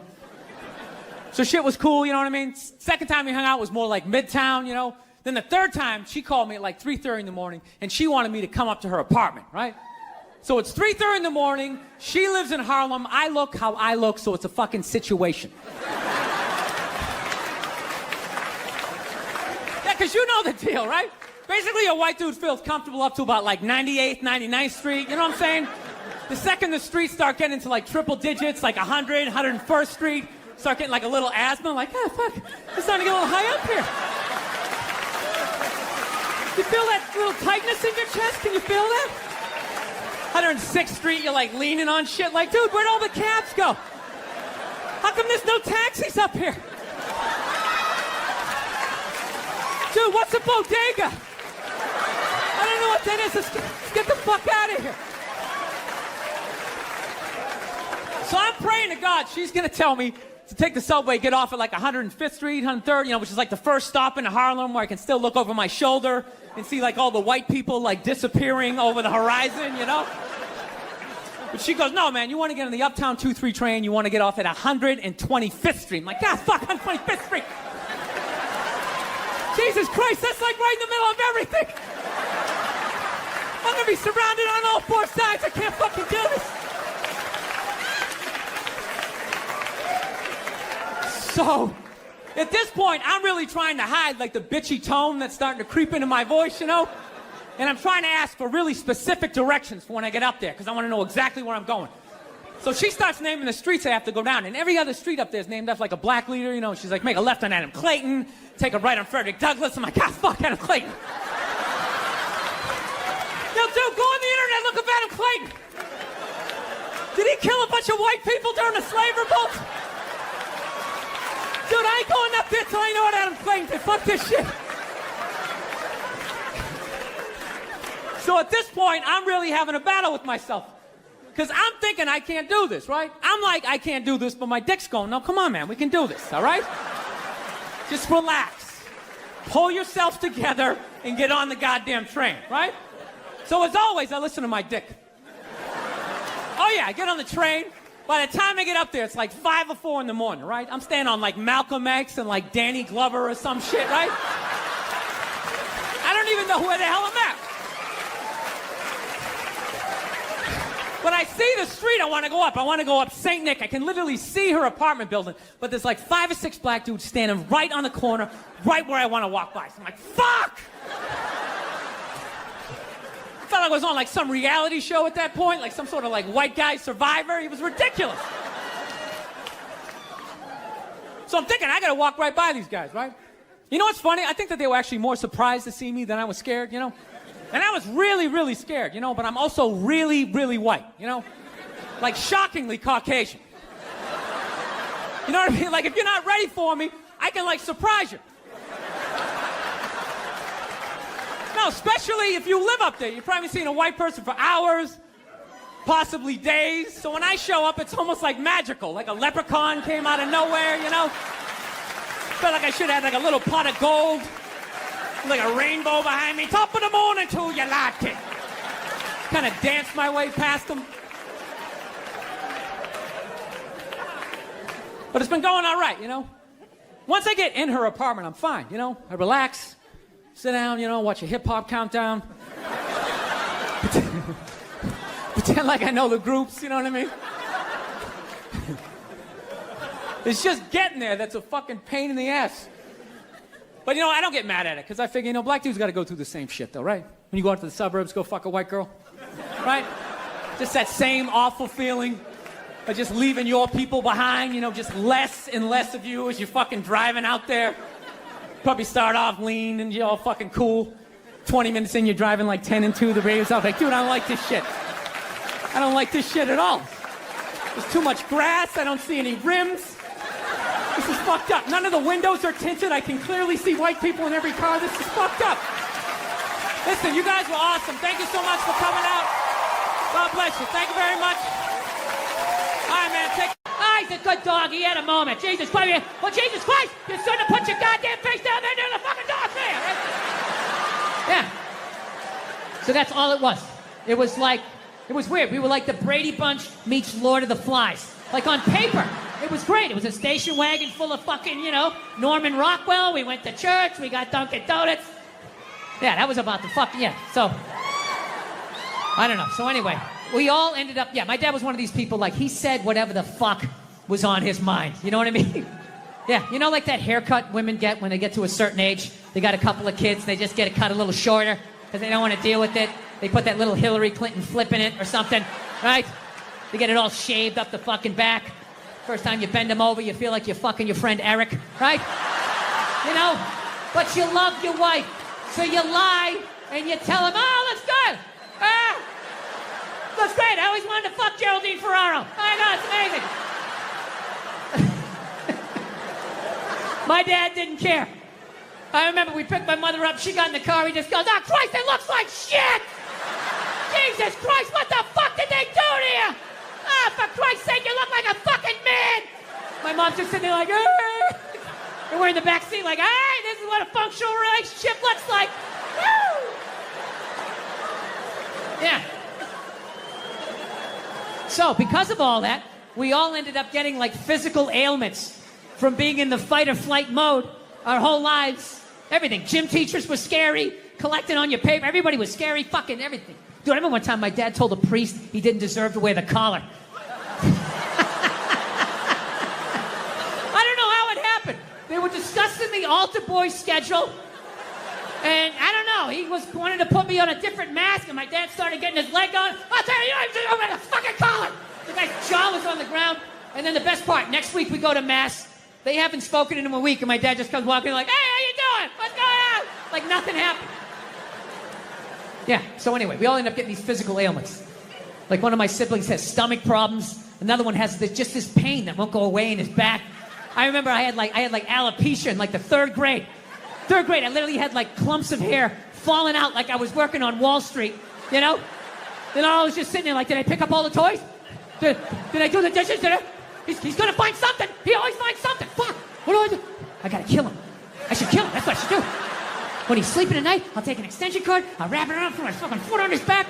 So shit was cool, you know what I mean? Second time we hung out was more like Midtown, you know? Then the third time, she called me at like 3:30 in the morning, and she wanted me to come up to her apartment, right? So it's 3:30 in the morning, she lives in Harlem, I look how I look, so it's a fucking situation. Yeah, because you know the deal, right? Basically, a white dude feels comfortable up to about like 98th, 99th Street, you know what I'm saying? The second the streets start getting into like triple digits, like 100, 101st Street, start getting like a little asthma, like, oh, fuck, it's starting to get a little high up here. You feel that little tightness in your chest? Can you feel that? 106th Street, you're like leaning on shit, like, dude, where'd all the cabs go? How come there's no taxis up here? Dude, what's a bodega? I don't know what that is. Let's get the fuck out of here. So I'm praying to God she's gonna tell me to take the subway, get off at like 105th Street, 103rd, you know, which is like the first stop in Harlem where I can still look over my shoulder and see like all the white people like disappearing over the horizon, you know? But she goes, no, man, you want to get on the Uptown 2-3 train, you want to get off at 125th Street. I'm like, God, fuck, 125th Street. Jesus Christ, that's like right in the middle of everything. I'm gonna be surrounded on all four sides. I can't fucking do this. So, at this point, I'm really trying to hide like the bitchy tone that's starting to creep into my voice, you know? And I'm trying to ask for really specific directions for when I get up there, because I want to know exactly where I'm going. So she starts naming the streets I have to go down, and every other street up there is named after like a black leader, you know? She's like, make a left on Adam Clayton, take a right on Frederick Douglass. I'm like, God, fuck Adam Clayton. Yo, dude, go on the internet, look up Adam Clayton. Did he kill a bunch of white people during the slave revolt? Dude, I ain't going up there till I know what Adam Clayton did. Fuck this shit. So at this point, I'm really having a battle with myself. Because I'm thinking I can't do this, right? I'm like, I can't do this, but my dick's going, no, come on, man, we can do this, all right? Just relax. Pull yourself together and get on the goddamn train, right? So as always, I listen to my dick. Oh yeah, I get on the train. By the time I get up there, it's like 5 or 4 in the morning, right? I'm staying on like Malcolm X and like Danny Glover or some shit, right? I don't even know where the hell I'm at. When I see the street I want to go up, I want to go up St. Nick. I can literally see her apartment building, but there's like 5 or 6 black dudes standing right on the corner, right where I want to walk by. So I'm like, fuck! I felt like I was on like some reality show at that point, like some sort of like white guy survivor. It was ridiculous. So I'm thinking, I gotta walk right by these guys, right? You know what's funny? I think that they were actually more surprised to see me than I was scared, you know? And I was really, really scared, you know, but I'm also really, really white, you know? Like shockingly Caucasian. You know what I mean? Like if you're not ready for me, I can like surprise you. No, especially if you live up there. You've probably seen a white person for hours, possibly days. So when I show up, it's almost like magical. Like a leprechaun came out of nowhere, you know? Felt like I should have had like a little pot of gold Like a rainbow behind me. Top of the morning to you, latte. Kind of danced my way past them. But it's been going all right, you know? Once I get in her apartment, I'm fine, you know? I relax, sit down, you know, watch a hip-hop countdown. Pretend like I know the groups, you know what I mean? It's just getting there that's a fucking pain in the ass. But, you know, I don't get mad at it, because I figure, you know, black dudes got to go through the same shit, though, right? When you go out to the suburbs, go fuck a white girl, right? Just that same awful feeling of just leaving your people behind, you know, just less and less of you as you're fucking driving out there. Probably start off lean and you're all fucking cool. 20 minutes in, you're driving like 10 and 2, the radio's off. Like, dude, I don't like this shit. I don't like this shit at all. There's too much grass, I don't see any rims. This is fucked up. None of the windows are tinted. I can clearly see white people in every car. This is fucked up. Listen, you guys were awesome. Thank you so much for coming out. God bless you. Thank you very much. All right, man. He's a good dog. He had a moment. Jesus Christ. Well, Jesus Christ, you shouldn't have put your goddamn face down there near the fucking dog there. Right? Yeah. So that's all it was. It was like, it was weird. We were like the Brady Bunch meets Lord of the Flies. Like on paper. It was great. It was a station wagon full of fucking, you know, Norman Rockwell. We went to church. We got Dunkin' Donuts. Yeah, that was about the fucking, yeah. So, I don't know. So anyway, we all ended up, yeah, my dad was one of these people, like, he said whatever the fuck was on his mind. You know what I mean? Yeah, you know, like that haircut women get when they get to a certain age? They got a couple of kids. They just get it cut a little shorter because they don't want to deal with it. They put that little Hillary Clinton flip in it or something, right? They get it all shaved up the fucking back. First time you bend them over, you feel like you're fucking your friend Eric, right? You know? But you love your wife. So you lie and you tell him, oh, looks good. Looks great. I always wanted to fuck Geraldine Ferraro. Oh my God, it's amazing. My dad didn't care. I remember we picked my mother up. She got in the car. He just goes, oh, Christ, it looks like shit. Jesus Christ, what the fuck did they do to you? Ah, for Christ's sake, you look like a fucking man! My mom's just sitting there like, and we're in the back seat like, hey, this is what a functional relationship looks like. Woo! Yeah. So, because of all that, we all ended up getting like physical ailments from being in the fight or flight mode our whole lives. Everything. Gym teachers were scary, collecting on your paper. Everybody was scary, fucking everything. Dude, I remember one time my dad told a priest he didn't deserve to wear the collar. I don't know how it happened. They were discussing the altar boy schedule. And I don't know, he wanted to put me on a different mask, and my dad started getting his leg on. I'll tell you, you don't even wear the fucking collar. The guy's jaw was on the ground. And then the best part, next week we go to mass. They haven't spoken in a week, and my dad just comes walking like, hey, how you doing? What's going on? Like nothing happened. Yeah, so anyway, we all end up getting these physical ailments. Like one of my siblings has stomach problems. Another one has just this pain that won't go away in his back. I remember I had like alopecia in like the third grade. Third grade, I literally had like clumps of hair falling out like I was working on Wall Street, you know? Then I was just sitting there like, did I pick up all the toys? Did I do the dishes? He's gonna find something. He always finds something. Fuck, what do I do? I gotta kill him. I should kill him, that's what I should do. When he's sleeping at night, I'll take an extension cord, I'll wrap it around, put my fucking foot on his back.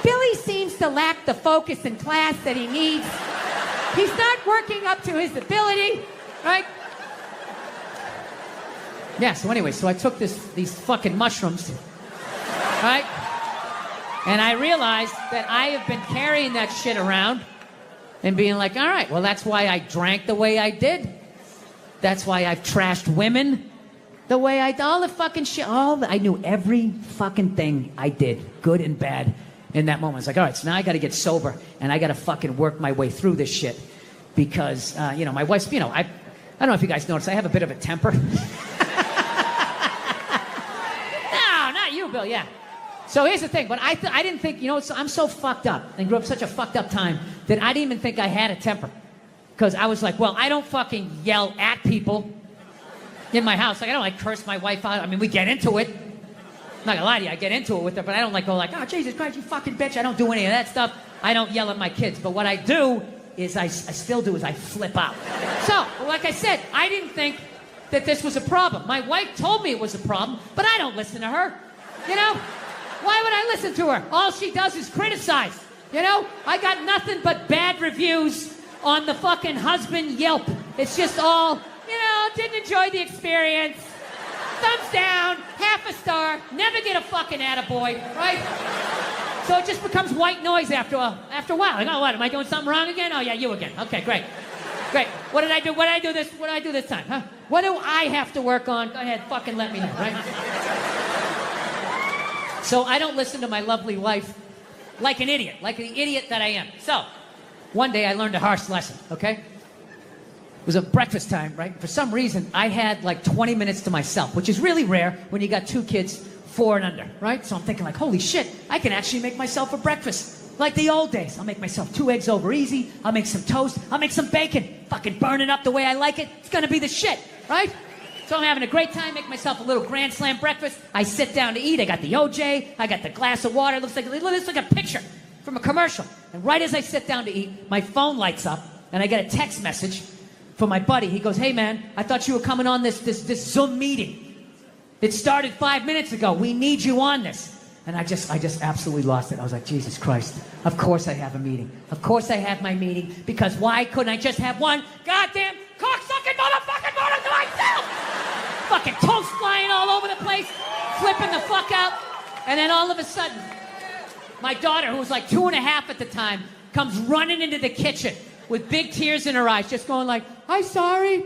Billy seems to lack the focus in class that he needs. He's not working up to his ability, right? Yeah, so anyway, so I took these fucking mushrooms, right? And I realized that I have been carrying that shit around and being like, all right, well, that's why I drank the way I did. That's why I've trashed women the way I did. All the fucking shit, I knew every fucking thing I did, good and bad, in that moment. It's like, all right, so now I got to get sober, and I got to fucking work my way through this shit. Because, you know, my wife's, you know, I don't know if you guys noticed, I have a bit of a temper. No, not you, Bill, yeah. So here's the thing, but I didn't think, you know, I'm so fucked up and grew up such a fucked up time that I didn't even think I had a temper. Because I was like, well, I don't fucking yell at people in my house. Like, I don't like curse my wife out. I mean, we get into it. I'm not gonna lie to you, I get into it with her, but I don't like go like, oh, Jesus Christ, you fucking bitch. I don't do any of that stuff. I don't yell at my kids. But what I do is I still do is I flip out. So, like I said, I didn't think that this was a problem. My wife told me it was a problem, but I don't listen to her. You know? Why would I listen to her? All she does is criticize. You know? I got nothing but bad reviews on the fucking husband Yelp. It's just all, you know, didn't enjoy the experience. Thumbs down, half a star, never get a fucking attaboy, right? So it just becomes white noise after a while. Like, oh, what, am I doing something wrong again? Oh, yeah, you again. Okay, great. Great. What did I do? What did I do this time, huh? What do I have to work on? Go ahead, fucking let me know, right? So I don't listen to my lovely wife like an idiot that I am. So, one day I learned a harsh lesson, okay? It was a breakfast time, right? For some reason, I had like 20 minutes to myself, which is really rare when you got 2 kids, 4 and under, right? So I'm thinking like, holy shit, I can actually make myself a breakfast. Like the old days. I'll make myself 2 eggs over easy. I'll make some toast. I'll make some bacon. Fucking burn it up the way I like it. It's gonna be the shit, right? So I'm having a great time, make myself a little grand slam breakfast. I sit down to eat. I got the OJ. I got the glass of water. It looks like a picture from a commercial. And right as I sit down to eat, my phone lights up, and I get a text message from my buddy. He goes, hey man, I thought you were coming on this Zoom meeting. It started 5 minutes ago. We need you on this. And I just absolutely lost it. I was like, Jesus Christ. Of course I have a meeting. Of course I have my meeting. Because why couldn't I just have one goddamn cocksucking motherfucking motor to myself? Fucking toast flying all over the place. Flipping the fuck out. And then all of a sudden, my daughter, who was like 2 and a half at the time, comes running into the kitchen with big tears in her eyes, just going like, I'm sorry,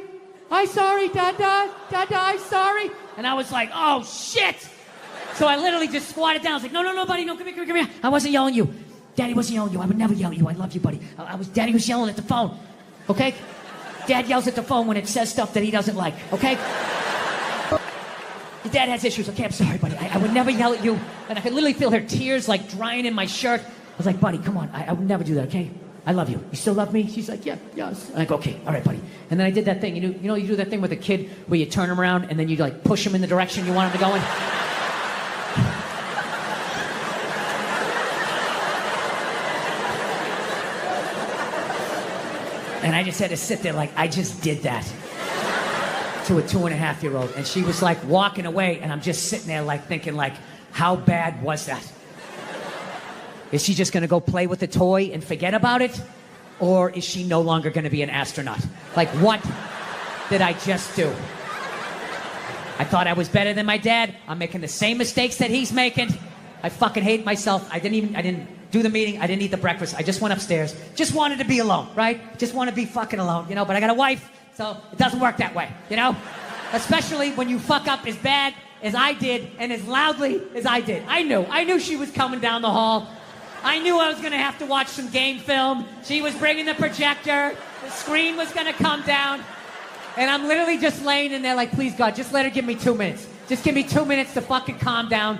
Dada, I'm sorry. And I was like, oh shit. So I literally just squatted down. I was like, no, buddy, no, come here. I wasn't yelling at you. Daddy wasn't yelling at you. I would never yell at you. I love you, buddy. Daddy was yelling at the phone, okay? Dad yells at the phone when it says stuff that he doesn't like, okay? Your dad has issues. Okay, I'm sorry, buddy. I would never yell at you. And I could literally feel her tears like drying in my shirt. I was like, buddy, come on. I would never do that, okay? I love you. You still love me? She's like, yeah, yes. And I go, okay, all right, buddy. And then I did that thing. You know, you do that thing with a kid where you turn him around and then you like push him in the direction you want him to go in? And I just had to sit there like, I just did that to a 2.5-year-old. And she was like walking away, and I'm just sitting there like thinking like, how bad was that? Is she just gonna go play with the toy and forget about it? Or is she no longer gonna be an astronaut? Like, what did I just do? I thought I was better than my dad. I'm making the same mistakes that he's making. I fucking hate myself. I didn't do the meeting. I didn't eat the breakfast. I just went upstairs. Just wanted to be alone, right? Just want to be fucking alone, you know? But I got a wife, so it doesn't work that way, you know? Especially when you fuck up as bad as I did and as loudly as I did. I knew she was coming down the hall. I knew I was going to have to watch some game film. She was bringing the projector. The screen was going to come down. And I'm literally just laying in there like, please, God, just let her give me 2 minutes. Just give me 2 minutes to fucking calm down.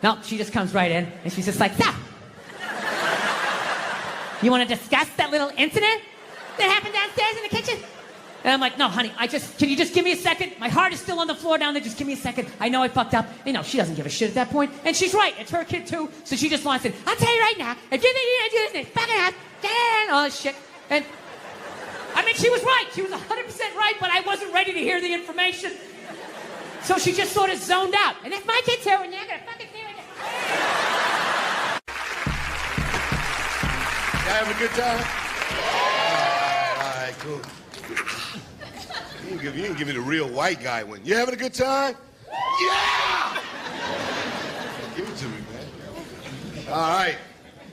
No, she just comes right in, and she's just like, so, you want to discuss that little incident that happened downstairs in the kitchen? And I'm like, no, honey, can you just give me a second? My heart is still on the floor down there. Just give me a second. I know I fucked up. You know, she doesn't give a shit at that point. And she's right. It's her kid, too. So she just wants it. I'll tell you right now, if you think you're going to do this, fucking up, all this shit. And, I mean, she was right. She was 100% right, but I wasn't ready to hear the information. So she just sort of zoned out. And if my kid's here, and you're going to fucking do it. Y'all having a good time? All right, cool. You didn't give me the real white guy one. You having a good time? Yeah! Give it to me, man. All right.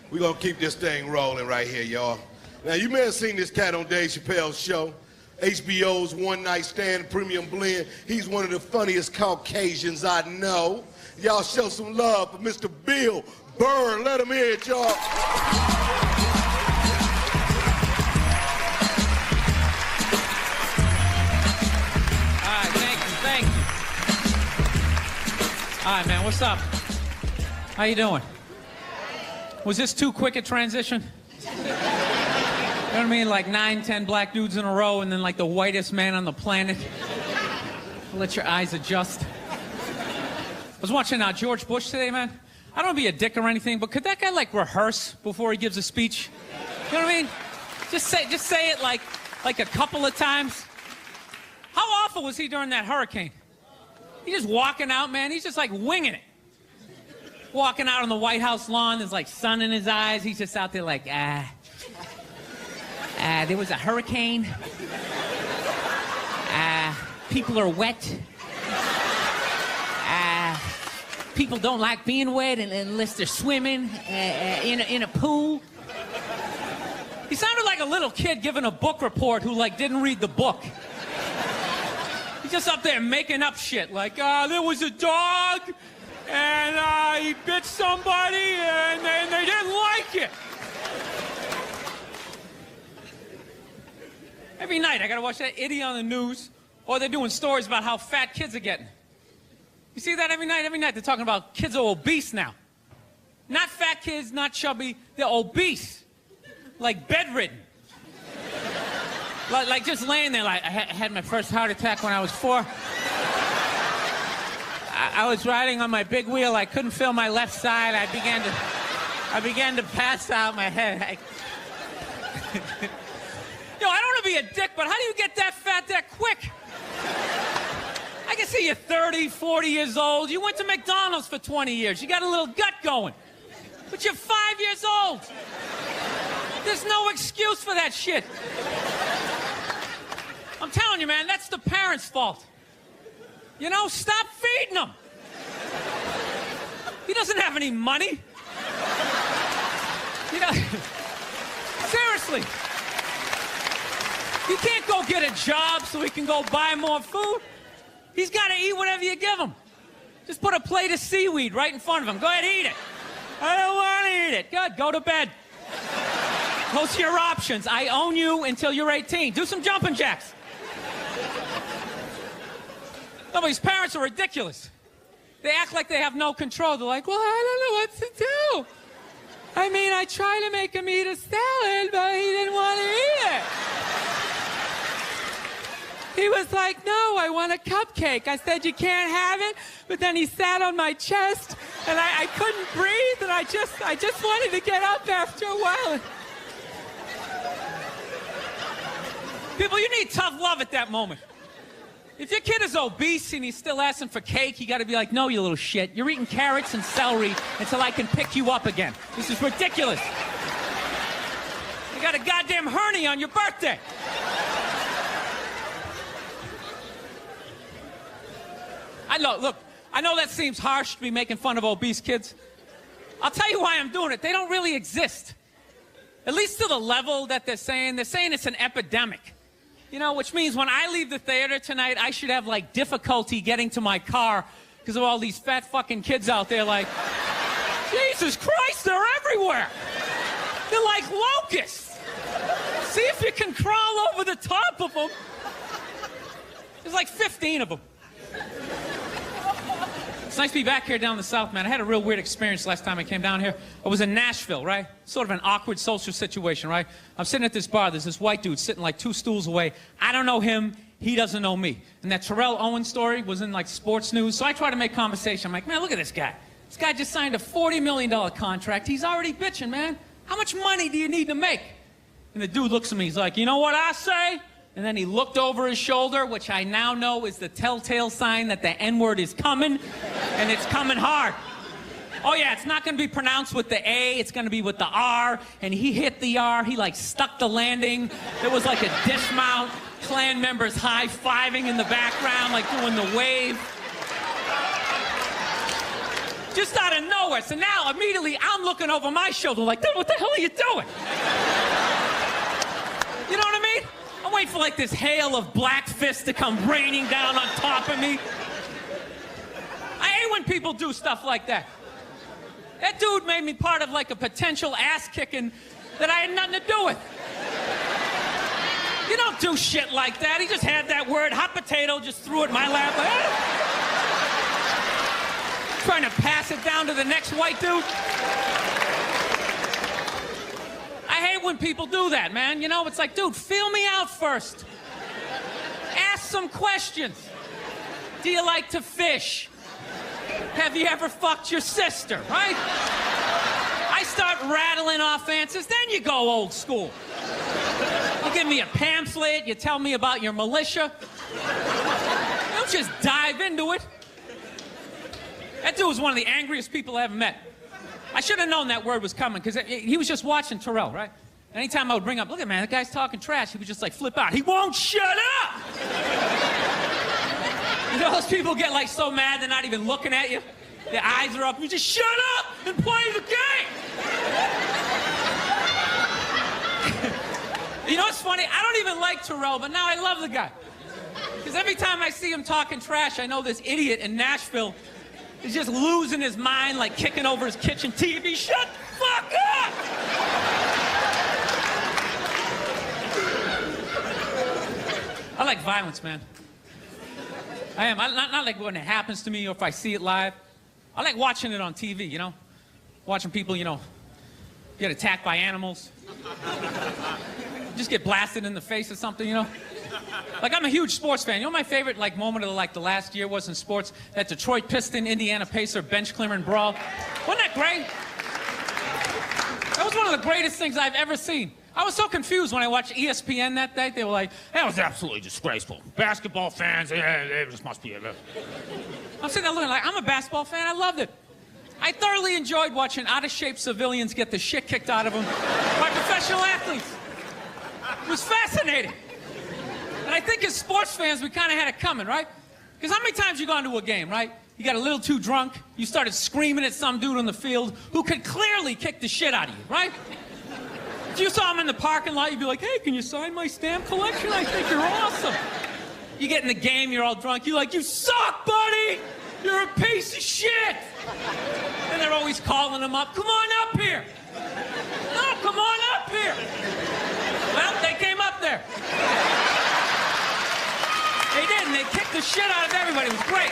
We're going to keep this thing rolling right here, y'all. Now, you may have seen this cat on Dave Chappelle's show. HBO's One Night Stand Premium Blend. He's one of the funniest Caucasians I know. Y'all show some love for Mr. Bill Burr. Let him hear it, y'all. Thank you. All right, man, what's up? How you doing? Was this too quick a transition? You know what I mean? Like 9, 10 black dudes in a row and then like the whitest man on the planet. Let your eyes adjust. I was watching George Bush today, man. I don't want to be a dick or anything, but could that guy like rehearse before he gives a speech? You know what I mean? Just say it like a couple of times. How awful was he during that hurricane? He's just walking out, man. He's just like winging it. Walking out on the White House lawn, there's like sun in his eyes. He's just out there like, there was a hurricane. People are wet. People don't like being wet unless they're swimming in a pool. He sounded like a little kid giving a book report who like didn't read the book. He's just up there making up shit like, there was a dog and he bit somebody and they didn't like it. Every night I gotta watch that idiot on the news, or they're doing stories about how fat kids are getting. You see that every night? Every night they're talking about kids are obese now. Not fat kids, not chubby, they're obese. Like bedridden. Like just laying there like, I had my first heart attack when I was 4. I was riding on my big wheel, I couldn't feel my left side, I began to pass out my head. Yo, I don't want to be a dick, but how do you get that fat that quick? I can see you're 30, 40 years old. You went to McDonald's for 20 years. You got a little gut going. But you're 5 years old. There's no excuse for that shit. I'm telling you, man, that's the parents' fault. You know, stop feeding him. He doesn't have any money. You know, seriously. He can't go get a job so he can go buy more food. He's got to eat whatever you give him. Just put a plate of seaweed right in front of him. Go ahead, eat it. I don't want to eat it. Good, go to bed. Those are your options. I own you until you're 18. Do some jumping jacks. No, but these parents are ridiculous. They act like they have no control. They're like, well, I don't know what to do. I mean, I tried to make him eat a salad, but he didn't want to eat it. He was like, no, I want a cupcake. I said, you can't have it. But then he sat on my chest, and I couldn't breathe, and I just wanted to get up after a while. People, you need tough love at that moment. If your kid is obese and he's still asking for cake, you got to be like, no, you little shit. You're eating carrots and celery until I can pick you up again. This is ridiculous. You got a goddamn hernia on your birthday. I know that seems harsh to be making fun of obese kids. I'll tell you why I'm doing it. They don't really exist. At least to the level that they're saying it's an epidemic. You know, which means when I leave the theater tonight, I should have, like, difficulty getting to my car because of all these fat fucking kids out there like, Jesus Christ, they're everywhere. They're like locusts. See if you can crawl over the top of them. There's like 15 of them. It's nice to be back here down in the South, man. I had a real weird experience last time I came down here. I was in Nashville, right? Sort of an awkward social situation, right? I'm sitting at this bar. There's this white dude sitting like 2 stools away. I don't know him. He doesn't know me. And that Terrell Owens story was in like sports news. So I try to make conversation. I'm like, man, look at this guy. This guy just signed a $40 million contract. He's already bitching, man. How much money do you need to make? And the dude looks at me. He's like, you know what I say? And then he looked over his shoulder, which I now know is the telltale sign that the N-word is coming, and it's coming hard. Oh, yeah, it's not going to be pronounced with the A. It's going to be with the R. And he hit the R. He, like, stuck the landing. There was, like, a dismount. Klan members high-fiving in the background, like, doing the wave. Just out of nowhere. So now, immediately, I'm looking over my shoulder like, dude, what the hell are you doing? You know what I mean? I'm waiting for, like, this hail of black fists to come raining down on top of me. I hate when people do stuff like that. That dude made me part of, like, a potential ass-kicking that I had nothing to do with. You don't do shit like that. He just had that word, hot potato, just threw it in my lap. Like, trying to pass it down to the next white dude. I hate when people do that, man. You know, it's like, dude, feel me out first. Ask some questions. Do you like to fish? Have you ever fucked your sister, right? I start rattling off answers, then you go old school. You give me a pamphlet, you tell me about your militia. just dive into it. That dude was one of the angriest people I ever met. I should have known that word was coming, because he was just watching Terrell, right? Anytime I would bring up, look at man, that guy's talking trash, he would just like flip out. He won't shut up! You know those people get like so mad they're not even looking at you? Their eyes are up. You just shut up and play the game! You know what's funny? I don't even like Terrell, but now I love the guy. Because every time I see him talking trash, I know this idiot in Nashville is just losing his mind, like kicking over his kitchen TV. Shut the fuck up! I like violence, man. I am. Not like when it happens to me or if I see it live. I like watching it on TV, you know? Watching people, you know, get attacked by animals. Just get blasted in the face or something, you know? Like, I'm a huge sports fan. You know my favorite, like, moment of, like, the last year was in sports? That Detroit Piston, Indiana Pacer bench clearing brawl. Wasn't that great? That was one of the greatest things I've ever seen. I was so confused when I watched ESPN that day. They were like, that was absolutely disgraceful. Basketball fans, they just must be... I'm sitting there looking like, I'm a basketball fan. I loved it. I thoroughly enjoyed watching out-of-shape civilians get the shit kicked out of them by professional athletes. It was fascinating. And I think as sports fans, we kind of had it coming, right? Because how many times you gone to a game, right? You got a little too drunk, you started screaming at some dude on the field who could clearly kick the shit out of you, right? If you saw him in the parking lot, you'd be like, hey, can you sign my stamp collection? I think you're awesome. You get in the game, you're all drunk, you're like, you suck, buddy! You're a piece of shit! And they're always calling him up, come on up here! No, come on up here! Well, they came up there. They did, and they kicked the shit out of everybody. It was great.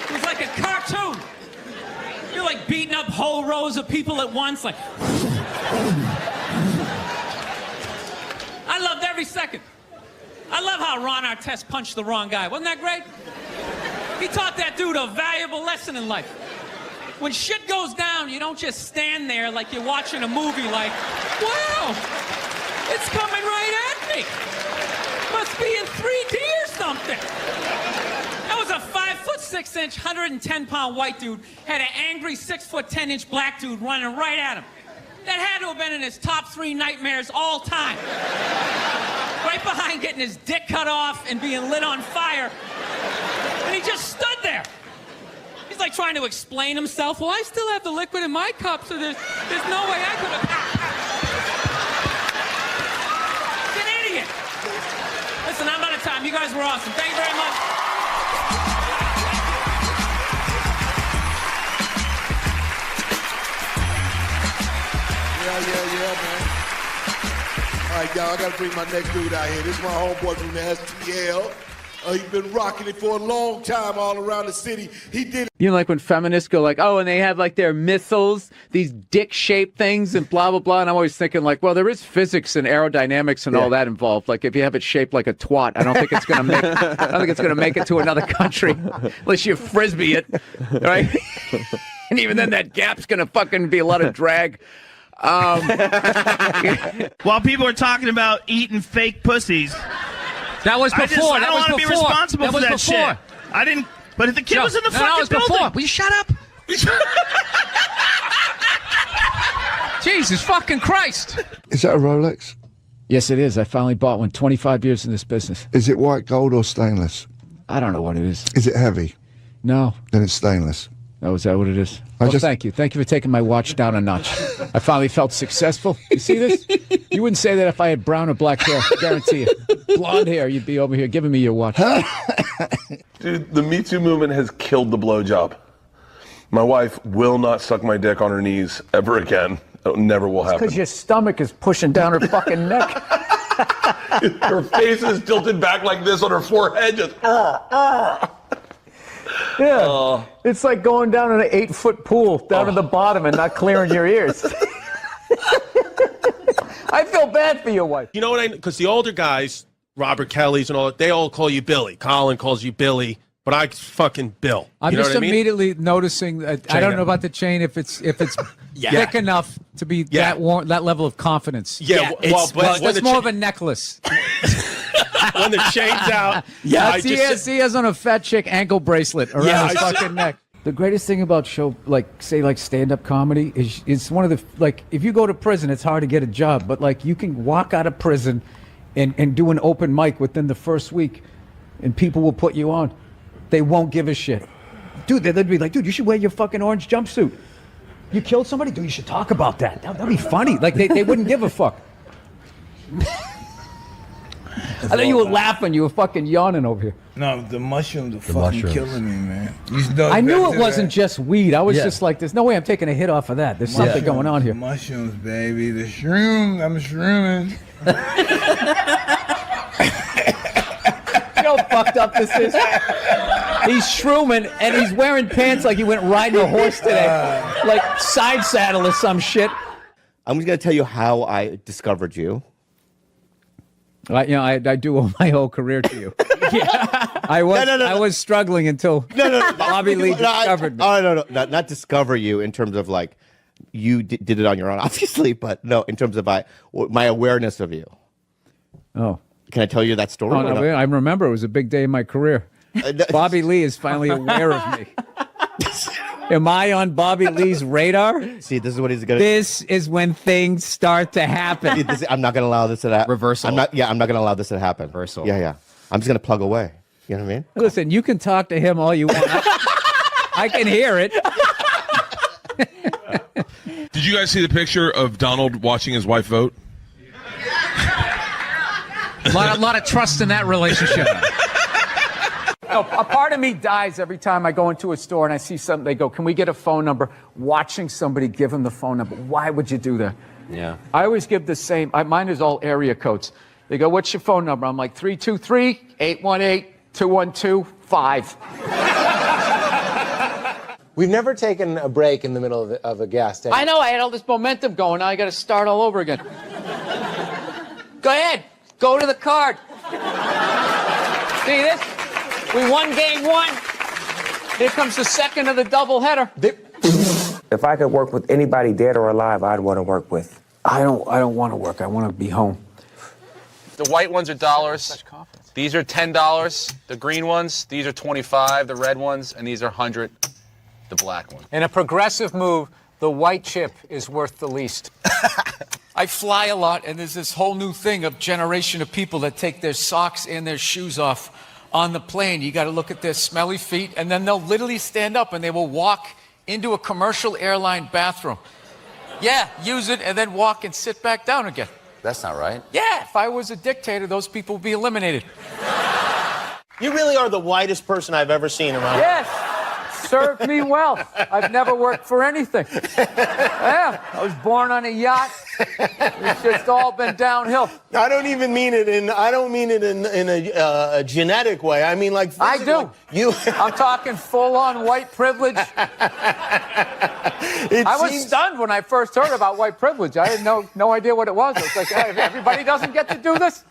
It was like a cartoon. You're like beating up whole rows of people at once, like... I loved every second. I love how Ron Artest punched the wrong guy. Wasn't that great? He taught that dude a valuable lesson in life. When shit goes down, you don't just stand there like you're watching a movie like, wow, it's coming right at me. Must be in 3D or something. That was a 5'6", 110-pound white dude, had an angry 6'10" black dude running right at him. That had to have been in his top 3 nightmares all time. Right behind getting his dick cut off and being lit on fire. And he just stood there. He's like trying to explain himself. Well, I still have the liquid in my cup, so there's no way I could have... He's an idiot. Listen, I'm out of time. You guys were awesome. Thank you very much. Yeah, man. All right, y'all, I gotta bring my next dude out here. This is my homeboy from the STL. He's been rocking it for a long time all around the city. He did it. You know, like when feminists go like, oh, and they have like their missiles, these dick-shaped things and blah, blah, blah. And I'm always thinking like, well, there is physics and aerodynamics and all that involved. Like if you have it shaped like a twat, I don't think it's going to make, I don't think it's going to make it to another country unless you frisbee it, right? And even then that gap's going to fucking be a lot of drag. While people are talking about eating fake pussies. That was before. I don't want to be responsible for that shit. I didn't. But if the kid was in the fucking building. Before. Will you shut up? Jesus fucking Christ. Is that a Rolex? Yes, it is. I finally bought one. 25 years in this business. Is it white gold or stainless? I don't know what it is. Is it heavy? No. Then it's stainless. Oh, is that what it is? Well, thank you. Thank you for taking my watch down a notch. I finally felt successful. You see this? You wouldn't say that if I had brown or black hair. Guarantee you. Blonde hair, you'd be over here giving me your watch. Dude, the Me Too movement has killed the blowjob. My wife will not suck my dick on her knees ever again. It never will happen. Because your stomach is pushing down her fucking neck. Her face is tilted back like this on her forehead, just Yeah, it's like going down in an 8-foot pool down to the bottom and not clearing your ears. I feel bad for your wife. You know what because the older guys, Robert Kelly's and all, they all call you Billy. Colin calls you Billy, but I fucking Bill. I'm you know just what I mean? immediately noticing that I don't know about the chain if it's thick enough to be that level of confidence. Yeah, that's more of a necklace. when the chain's out. Yeah, I just- he has on a fat chick ankle bracelet around Yeah, his I- fucking neck. The greatest thing about say stand-up comedy is it's one of the, like, if you go to prison, it's hard to get a job, but like you can walk out of prison and do an open mic within the first week and people will put you on. They won't give a shit. Dude, they'd be like, dude, you should wear your fucking orange jumpsuit. You killed somebody? Dude, you should talk about that. That'd be funny. Like, they wouldn't give a fuck. I thought you were laughing. You were fucking yawning over here. No, the mushrooms are fucking killing me, man. I knew it wasn't just weed. I was just like, there's no way I'm taking a hit off of that. There's something going on here. Mushrooms, baby. The shrooms. I'm shrooming. You know how fucked up this is? He's shrooming, and he's wearing pants like he went riding a horse today. Like side saddle or some shit. I'm just going to tell you how I discovered you. I do owe my whole career to you. I was struggling until Bobby Lee discovered me. Oh, no, not discover you in terms of like you did it on your own, obviously, but no, in terms of my awareness of you. Oh. Can I tell you that story? Oh, no, I remember it was a big day in my career. Bobby Lee is finally aware of me. Am I on Bobby Lee's radar? See, this is what he's going to... This is when things start to happen. I'm not going to allow this to happen. Reversal. I'm not going to allow this to happen. Reversal. Yeah. I'm just going to plug away. You know what I mean? Listen, you can talk to him all you want. I can hear it. Did you guys see the picture of Donald watching his wife vote? A lot of trust in that relationship. No, a part of me dies every time I go into a store and I see something. They go, "Can we get a phone number?" Watching somebody give them the phone number. Why would you do that? Yeah. I always give the same. Mine is all area codes. They go, "What's your phone number?" I'm like 323-818-2125. We've never taken a break in the middle of a gas station. I know. I had all this momentum going. Now I got to start all over again. Go ahead. Go to the card. See this? We won game one. Here comes the second of the doubleheader. If I could work with anybody dead or alive, I'd want to work with. I don't want to work. I want to be home. The white ones are dollars. These are $10. The green ones, these are $25. The red ones, and these are $100. The black one. In a progressive move, the white chip is worth the least. I fly a lot, and there's this whole new thing of generation of people that take their socks and their shoes off on the plane. You got to look at their smelly feet, and then they'll literally stand up and they will walk into a commercial airline bathroom. Yeah, use it and then walk and sit back down again. That's not right. Yeah, if I was a dictator, those people would be eliminated. You really are the whitest person I've ever seen around. Yes, served me well. I've never worked for anything. Yeah, I was born on a yacht. It's just all been downhill. I don't even mean it in. I don't mean it in a genetic way. I mean like I do. I'm talking full-on white privilege. I was stunned when I first heard about white privilege. I had no idea what it was. It's like, hey, everybody doesn't get to do this.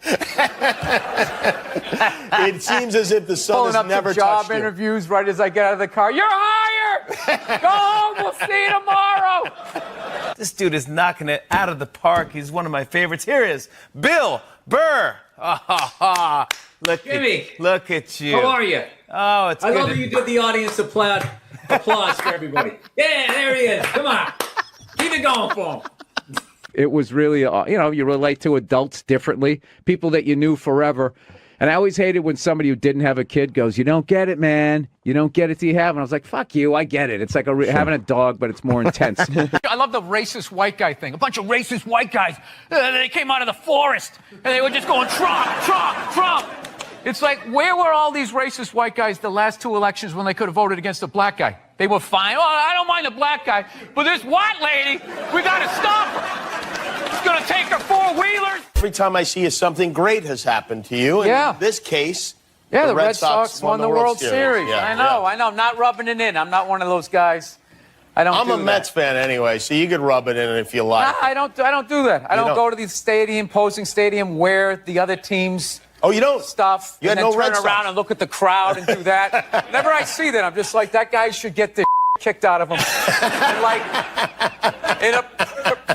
It seems as if the sun Pulling has up never to job touched you. interviews right as I get out of the car. You're hired. Go home. We'll see you tomorrow. This dude is knocking it out of the park. He's one of my favorites. Here is Bill Burr. Look at you. How are you? Oh, it's I good. love that you did the audience applause for everybody. Yeah, there he is. Come on. Keep it going for him. It was really, you relate to adults differently, people that you knew forever. And I always hated when somebody who didn't have a kid goes, "You don't get it, man. You don't get it till you have." And I was like, fuck you, I get it. It's like having a dog, but it's more intense. I love the racist white guy thing. A bunch of racist white guys. They came out of the forest, and they were just going, Trump, Trump, Trump. It's like, where were all these racist white guys the last two elections when they could have voted against a black guy? They were fine. Oh, I don't mind the black guy, but this white lady, we got to stop her. She's going to take her four-wheelers. Every time I see you, something great has happened to you. In this case, the Red Sox won the World Series. Yeah, I know. I'm not rubbing it in. I'm not one of those guys. I'm a Mets fan anyway, so you could rub it in if you like. I don't do that. I don't go to the stadium, posing stadium, wear the other team's stuff, You and had then no Red turn Sox. around and look at the crowd and do that. Whenever I see that, I'm just like, that guy should get the kicked out of him. And like, in a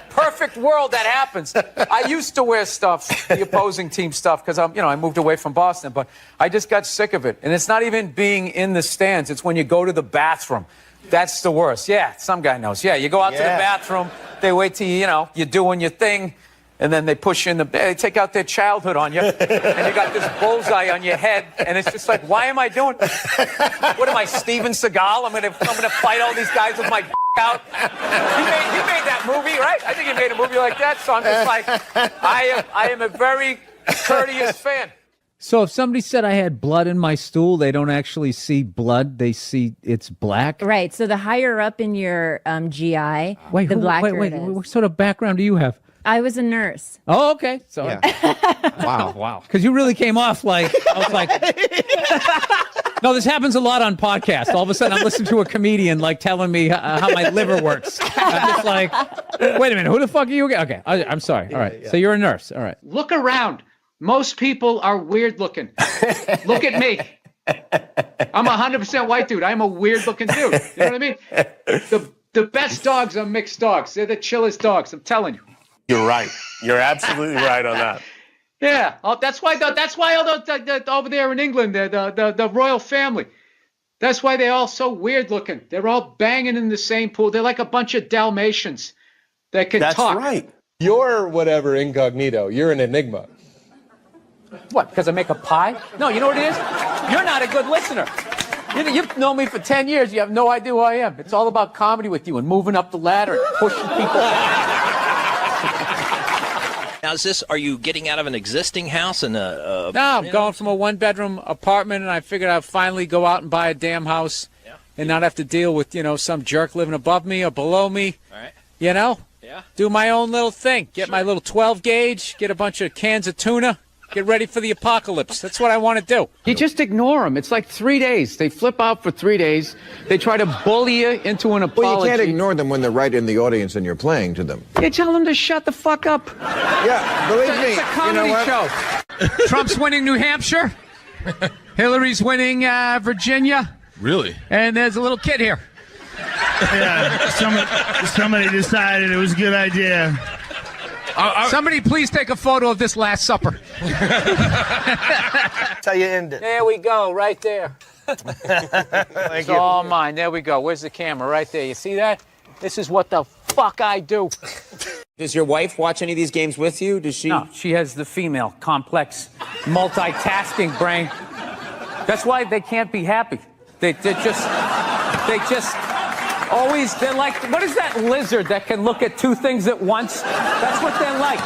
perfect perfect world that happens. I used to wear stuff, the opposing team stuff, because I moved away from Boston, but I just got sick of it. And it's not even being in the stands. It's when you go to the bathroom. That's the worst. Yeah, some guy knows. Yeah, you go out to the bathroom, they wait till you're doing your thing, and then they push you in they take out their childhood on you, and you got this bullseye on your head, and it's just like, why am I doing? What am I, Steven Seagal? I'm gonna fight all these guys with my out. You made that movie, right? I think you made a movie like that. So I'm just like, I am a very courteous fan. So if somebody said I had blood in my stool, they don't actually see blood; they see it's black. Right. So the higher up in your GI, the blacker it is. What sort of background do you have? I was a nurse. Oh, okay. So wow. Because you really came off like I was like. No, this happens a lot on podcasts. All of a sudden, I'm listening to a comedian like telling me how my liver works. I'm just like, wait a minute, who the fuck are you again? Okay, I'm sorry. All right, so you're a nurse. All right. Look around. Most people are weird looking. Look at me. I'm 100% white dude. I'm a weird looking dude. You know what I mean? The best dogs are mixed dogs. They're the chillest dogs. I'm telling you. You're right. You're absolutely right on that. Yeah, that's why over there in England, the royal family. That's why they're all so weird looking. They're all banging in the same pool. They're like a bunch of Dalmatians that can talk. That's right. You're whatever incognito. You're an enigma. What, because I make a pie? No, you know what it is? You're not a good listener. You've known me for 10 years. You have no idea who I am. It's all about comedy with you and moving up the ladder and pushing people out. Now, are you getting out of an existing house and No, I'm going from a one-bedroom apartment, and I figured I'd finally go out and buy a damn house and not have to deal with, some jerk living above me or below me. All right. Yeah. Do my own little thing. Get my little 12 gauge, get a bunch of cans of tuna, get ready for the apocalypse. That's what I want to do. You just ignore them. It's like 3 days. They flip out for 3 days. They try to bully you into an apology. Well, you can't ignore them when they're right in the audience and you're playing to them. You tell them to shut the fuck up. Yeah, believe me. It's a comedy show. Trump's winning New Hampshire. Hillary's winning Virginia. Really? And there's a little kid here. Yeah, somebody decided it was a good idea. Somebody please take a photo of this Last Supper. That's how you end it. There we go, right there. Thank It's you. all mine. There we go. Where's the camera? Right there. You see that? This is what the fuck I do. Does your wife watch any of these games with you? Does she? No, she has the female, complex, multitasking brain. That's why they can't be happy. They just always, they're like, what is that lizard that can look at two things at once? That's what they're like.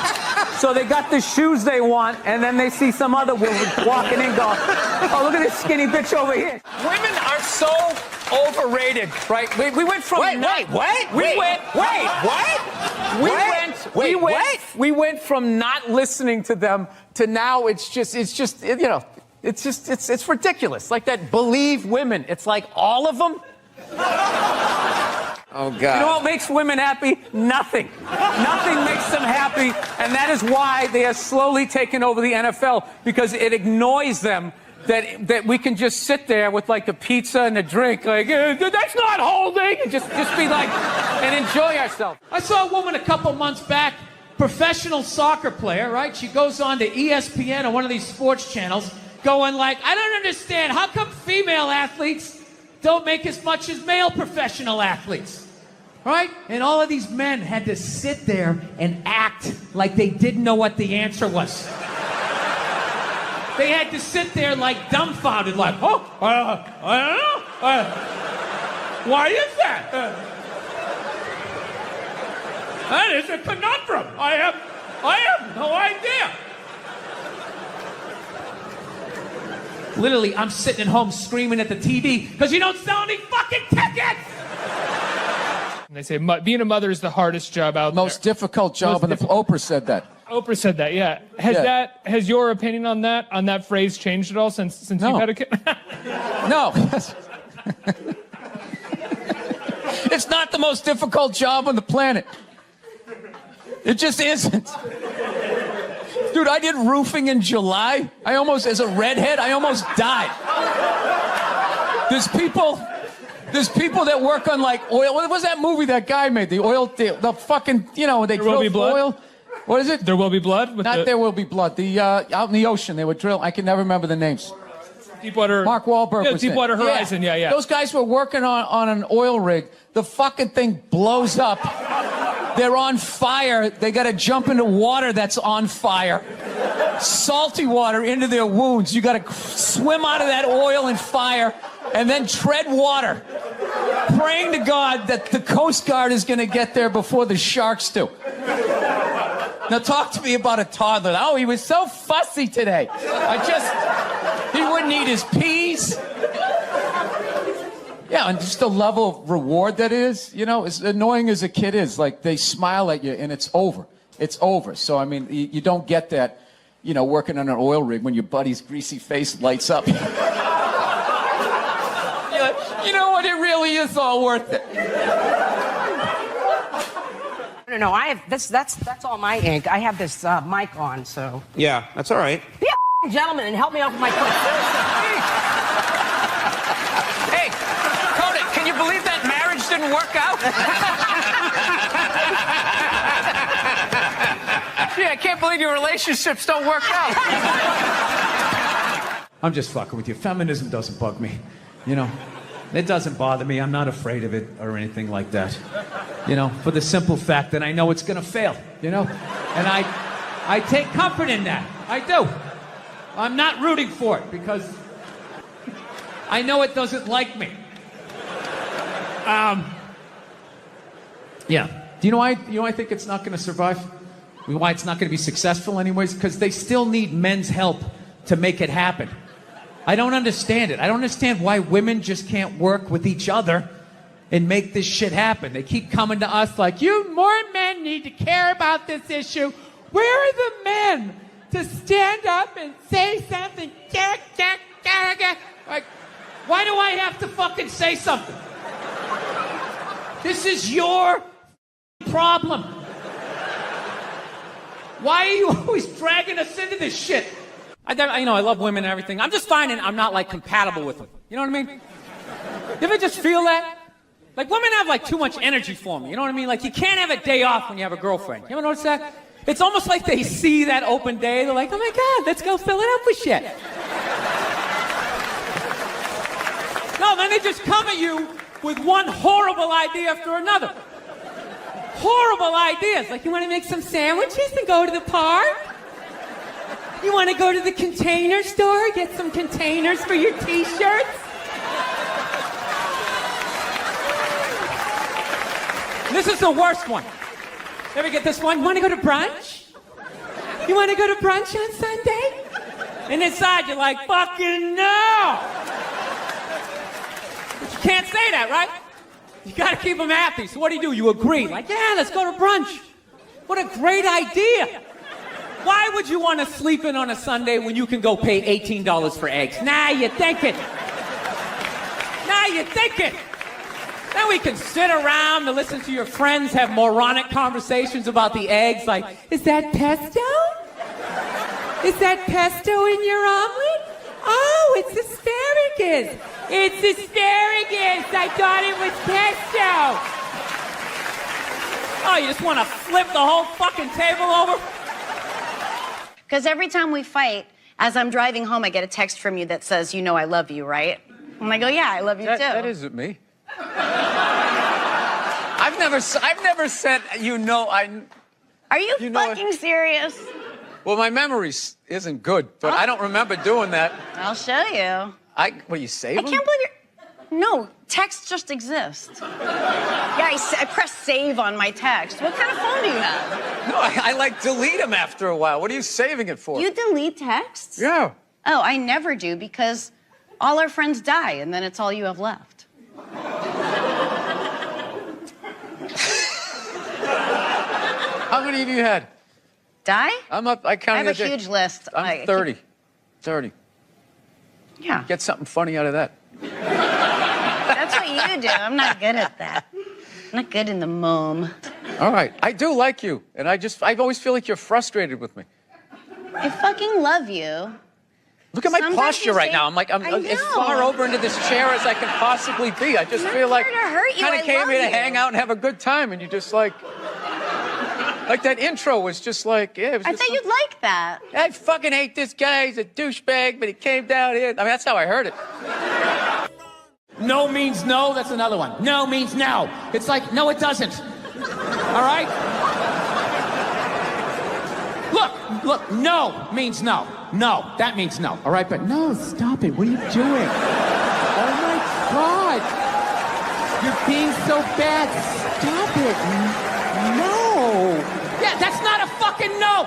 So they got the shoes they want, and then they see some other woman walking in going, oh, look at this skinny bitch over here. Women are so overrated, right? We went from... We went from not listening to them to now it's ridiculous. Like that Believe women. It's like all of them. Oh, God. You know what makes women happy? Nothing. Nothing makes them happy, and that is why they are slowly taking over the NFL, because it annoys them that we can just sit there with like the pizza and the drink, like, that's not holding, and just be like, and enjoy ourselves. I saw a woman a couple months back, professional soccer player, right? She goes on to ESPN or one of these sports channels, going like, I don't understand, how come female athletes don't make as much as male professional athletes? Right? And all of these men had to sit there and act like they didn't know what the answer was. They had to sit there like dumbfounded, like, I don't know. Why is that? That is a conundrum. I have no idea. Literally, I'm sitting at home screaming at the TV because you don't sell any fucking tickets! They say being a mother is the hardest job out there. Most difficult job, and Oprah said that. Oprah said that, yeah. Has your opinion on that phrase changed at all since you've had a kid? No. It's not the most difficult job on the planet. It just isn't. Dude, I did roofing in July. There's people that work on like oil. What was that movie that guy made? The oil, the fucking, you know, they There Will drill Be Blood? oil. What is it? There Will Be Blood? Not There Will Be Blood. The out in the ocean, they would drill. I can never remember the names. Deepwater. Mark Wahlberg Yeah, was in it. Deepwater Horizon. Yeah. Those guys were working on an oil rig. The fucking thing blows up. They're on fire. They got to jump into water that's on fire. Salty water into their wounds. You got to swim out of that oil and fire and then tread water, praying to God that the Coast Guard is going to get there before the sharks do. Now talk to me about a toddler. Oh, he was so fussy today. He wouldn't eat his peas. Yeah, and just the level of reward that is, you know, as annoying as a kid is, like they smile at you and it's over. It's over. So, I mean, you don't get that, you know, working on an oil rig when your buddy's greasy face lights up. You're like, you know what, it really is all worth it. No, I have that's all my ink. I have this mic on, so. Yeah, that's all right. Be a gentleman and help me out with my question. Hey, Kodak, can you believe that marriage didn't work out? Yeah, I can't believe your relationships don't work out. I'm just fucking with you. Feminism doesn't bug me, you know. It doesn't bother me. I'm not afraid of it or anything like that. You know, for the simple fact that I know it's going to fail, you know? And I take comfort in that. I do. I'm not rooting for it because I know it doesn't like me. Yeah. Do you know why I think it's not going to survive? Why it's not going to be successful anyways? Because they still need men's help to make it happen. I don't understand it. I don't understand why women just can't work with each other and make this shit happen. They keep coming to us like, more men need to care about this issue. Where are the men to stand up and say something? Like, why do I have to fucking say something? This is your problem. Why are you always dragging us into this shit? I love women and everything. I'm just finding I'm not, like, compatible with them. You know what I mean? You ever just feel that? Like, women have, like, too much energy for me. You know what I mean? Like, you can't have a day off when you have a girlfriend. You ever notice that? It's almost like they see that open day. They're like, oh, my God, let's go fill it up with shit. No, then they just come at you with one horrible idea after another. Horrible ideas. Like, you want to make some sandwiches and go to the park? You want to go to the container store, get some containers for your t-shirts? This is the worst one. Ever get this one? You want to go to brunch? You want to go to brunch on Sunday? And inside you're like, fucking no! But you can't say that, right? You gotta keep them happy. So what do? You agree. Like, yeah, let's go to brunch. What a great idea. Why would you want to sleep in on a Sunday when you can go pay $18 for eggs? Nah, you're thinking. Then we can sit around and listen to your friends have moronic conversations about the eggs. Like, is that pesto? Is that pesto in your omelet? Oh, it's asparagus. It's asparagus. I thought it was pesto. Oh, you just want to flip the whole fucking table over? Because every time we fight, as I'm driving home, I get a text from you that says, you know I love you, right? And I go, yeah, I love you too. That isn't me. I've never said, you know, Are you fucking serious? Well, my memory isn't good, but I don't remember doing that. I'll show you. What, you save them? I can't believe you're... No, texts just exist. Yeah, I press save on my text. What kind of phone do you have? No, I like delete them after a while. What are you saving it for? You delete texts? Yeah. Oh, I never do because all our friends die and then it's all you have left. How many of you had? Die? I counted. I have a huge list. I'm 30. 30. Yeah. Get something funny out of that. That's what you do. I'm not good at that. I'm not good in the mom. All right. I do like you. And I always feel like you're frustrated with me. I fucking love you. Look at my Sometimes posture you right say- now. I'm like, I'm I as know. far over into this chair as I can possibly be. I just I'm feel not like here to hurt you. kind I of came love here to you. hang out and have a good time, and you just like that intro was just like, yeah. It was I just thought you'd like that. I fucking hate this guy. He's a douchebag, but he came down here. I mean, that's how I heard it. No means no. That's another one. No means no. It's like, no, it doesn't. All right? Look, no means no. No, that means no. All right, but no, stop it. What are you doing? Oh my God. You're being so bad. Stop it. No. Yeah, that's not a fucking no.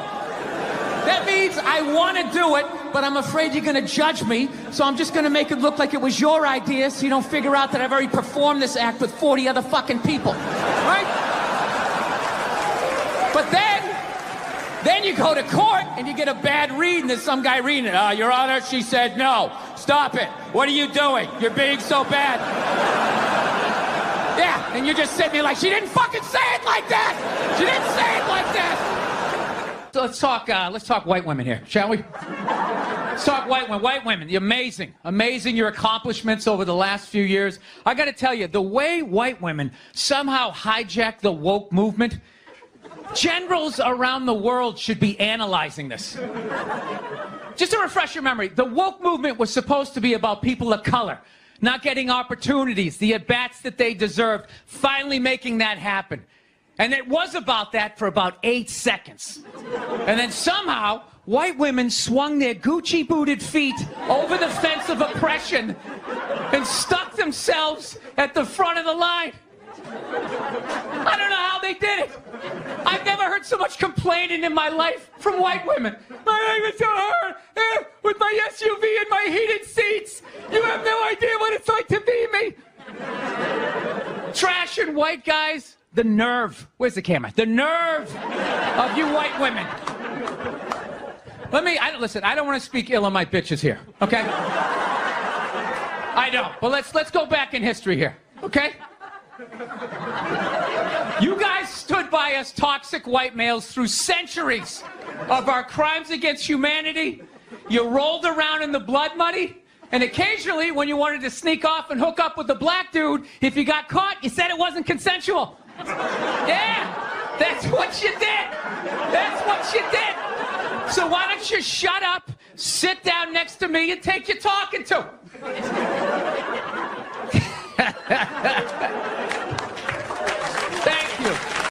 That means I want to do it, but I'm afraid you're going to judge me, so I'm just going to make it look like it was your idea so you don't figure out that I've already performed this act with 40 other fucking people. Right? But then you go to court and you get a bad read and there's some guy reading it. Your Honor, she said no. Stop it. What are you doing? You're being so bad. Yeah, and you're just sitting there like, she didn't fucking say it like that. She didn't say it like that. So let's talk white women here, shall we? Let's talk white women. White women, amazing your accomplishments over the last few years. I got to tell you, the way white women somehow hijacked the woke movement, generals around the world should be analyzing this. Just to refresh your memory, the woke movement was supposed to be about people of color not getting opportunities, the at-bats that they deserved, finally making that happen. And it was about that for about 8 seconds. And then somehow, white women swung their Gucci-booted feet over the fence of oppression and stuck themselves at the front of the line. I don't know how they did it. I've never heard so much complaining in my life from white women. My life is so hard with my SUV and my heated seats. You have no idea what it's like to be me. Trash and white guys. The nerve. Where's the camera? The nerve of you white women. Listen, I don't want to speak ill of my bitches here, okay? I don't. But let's go back in history here, okay? You guys stood by us toxic white males through centuries of our crimes against humanity. You rolled around in the blood money. And occasionally, when you wanted to sneak off and hook up with a black dude, if you got caught, you said it wasn't consensual. Yeah, that's what you did. That's what you did. So why don't you shut up, sit down next to me, and take your talking to? Thank you.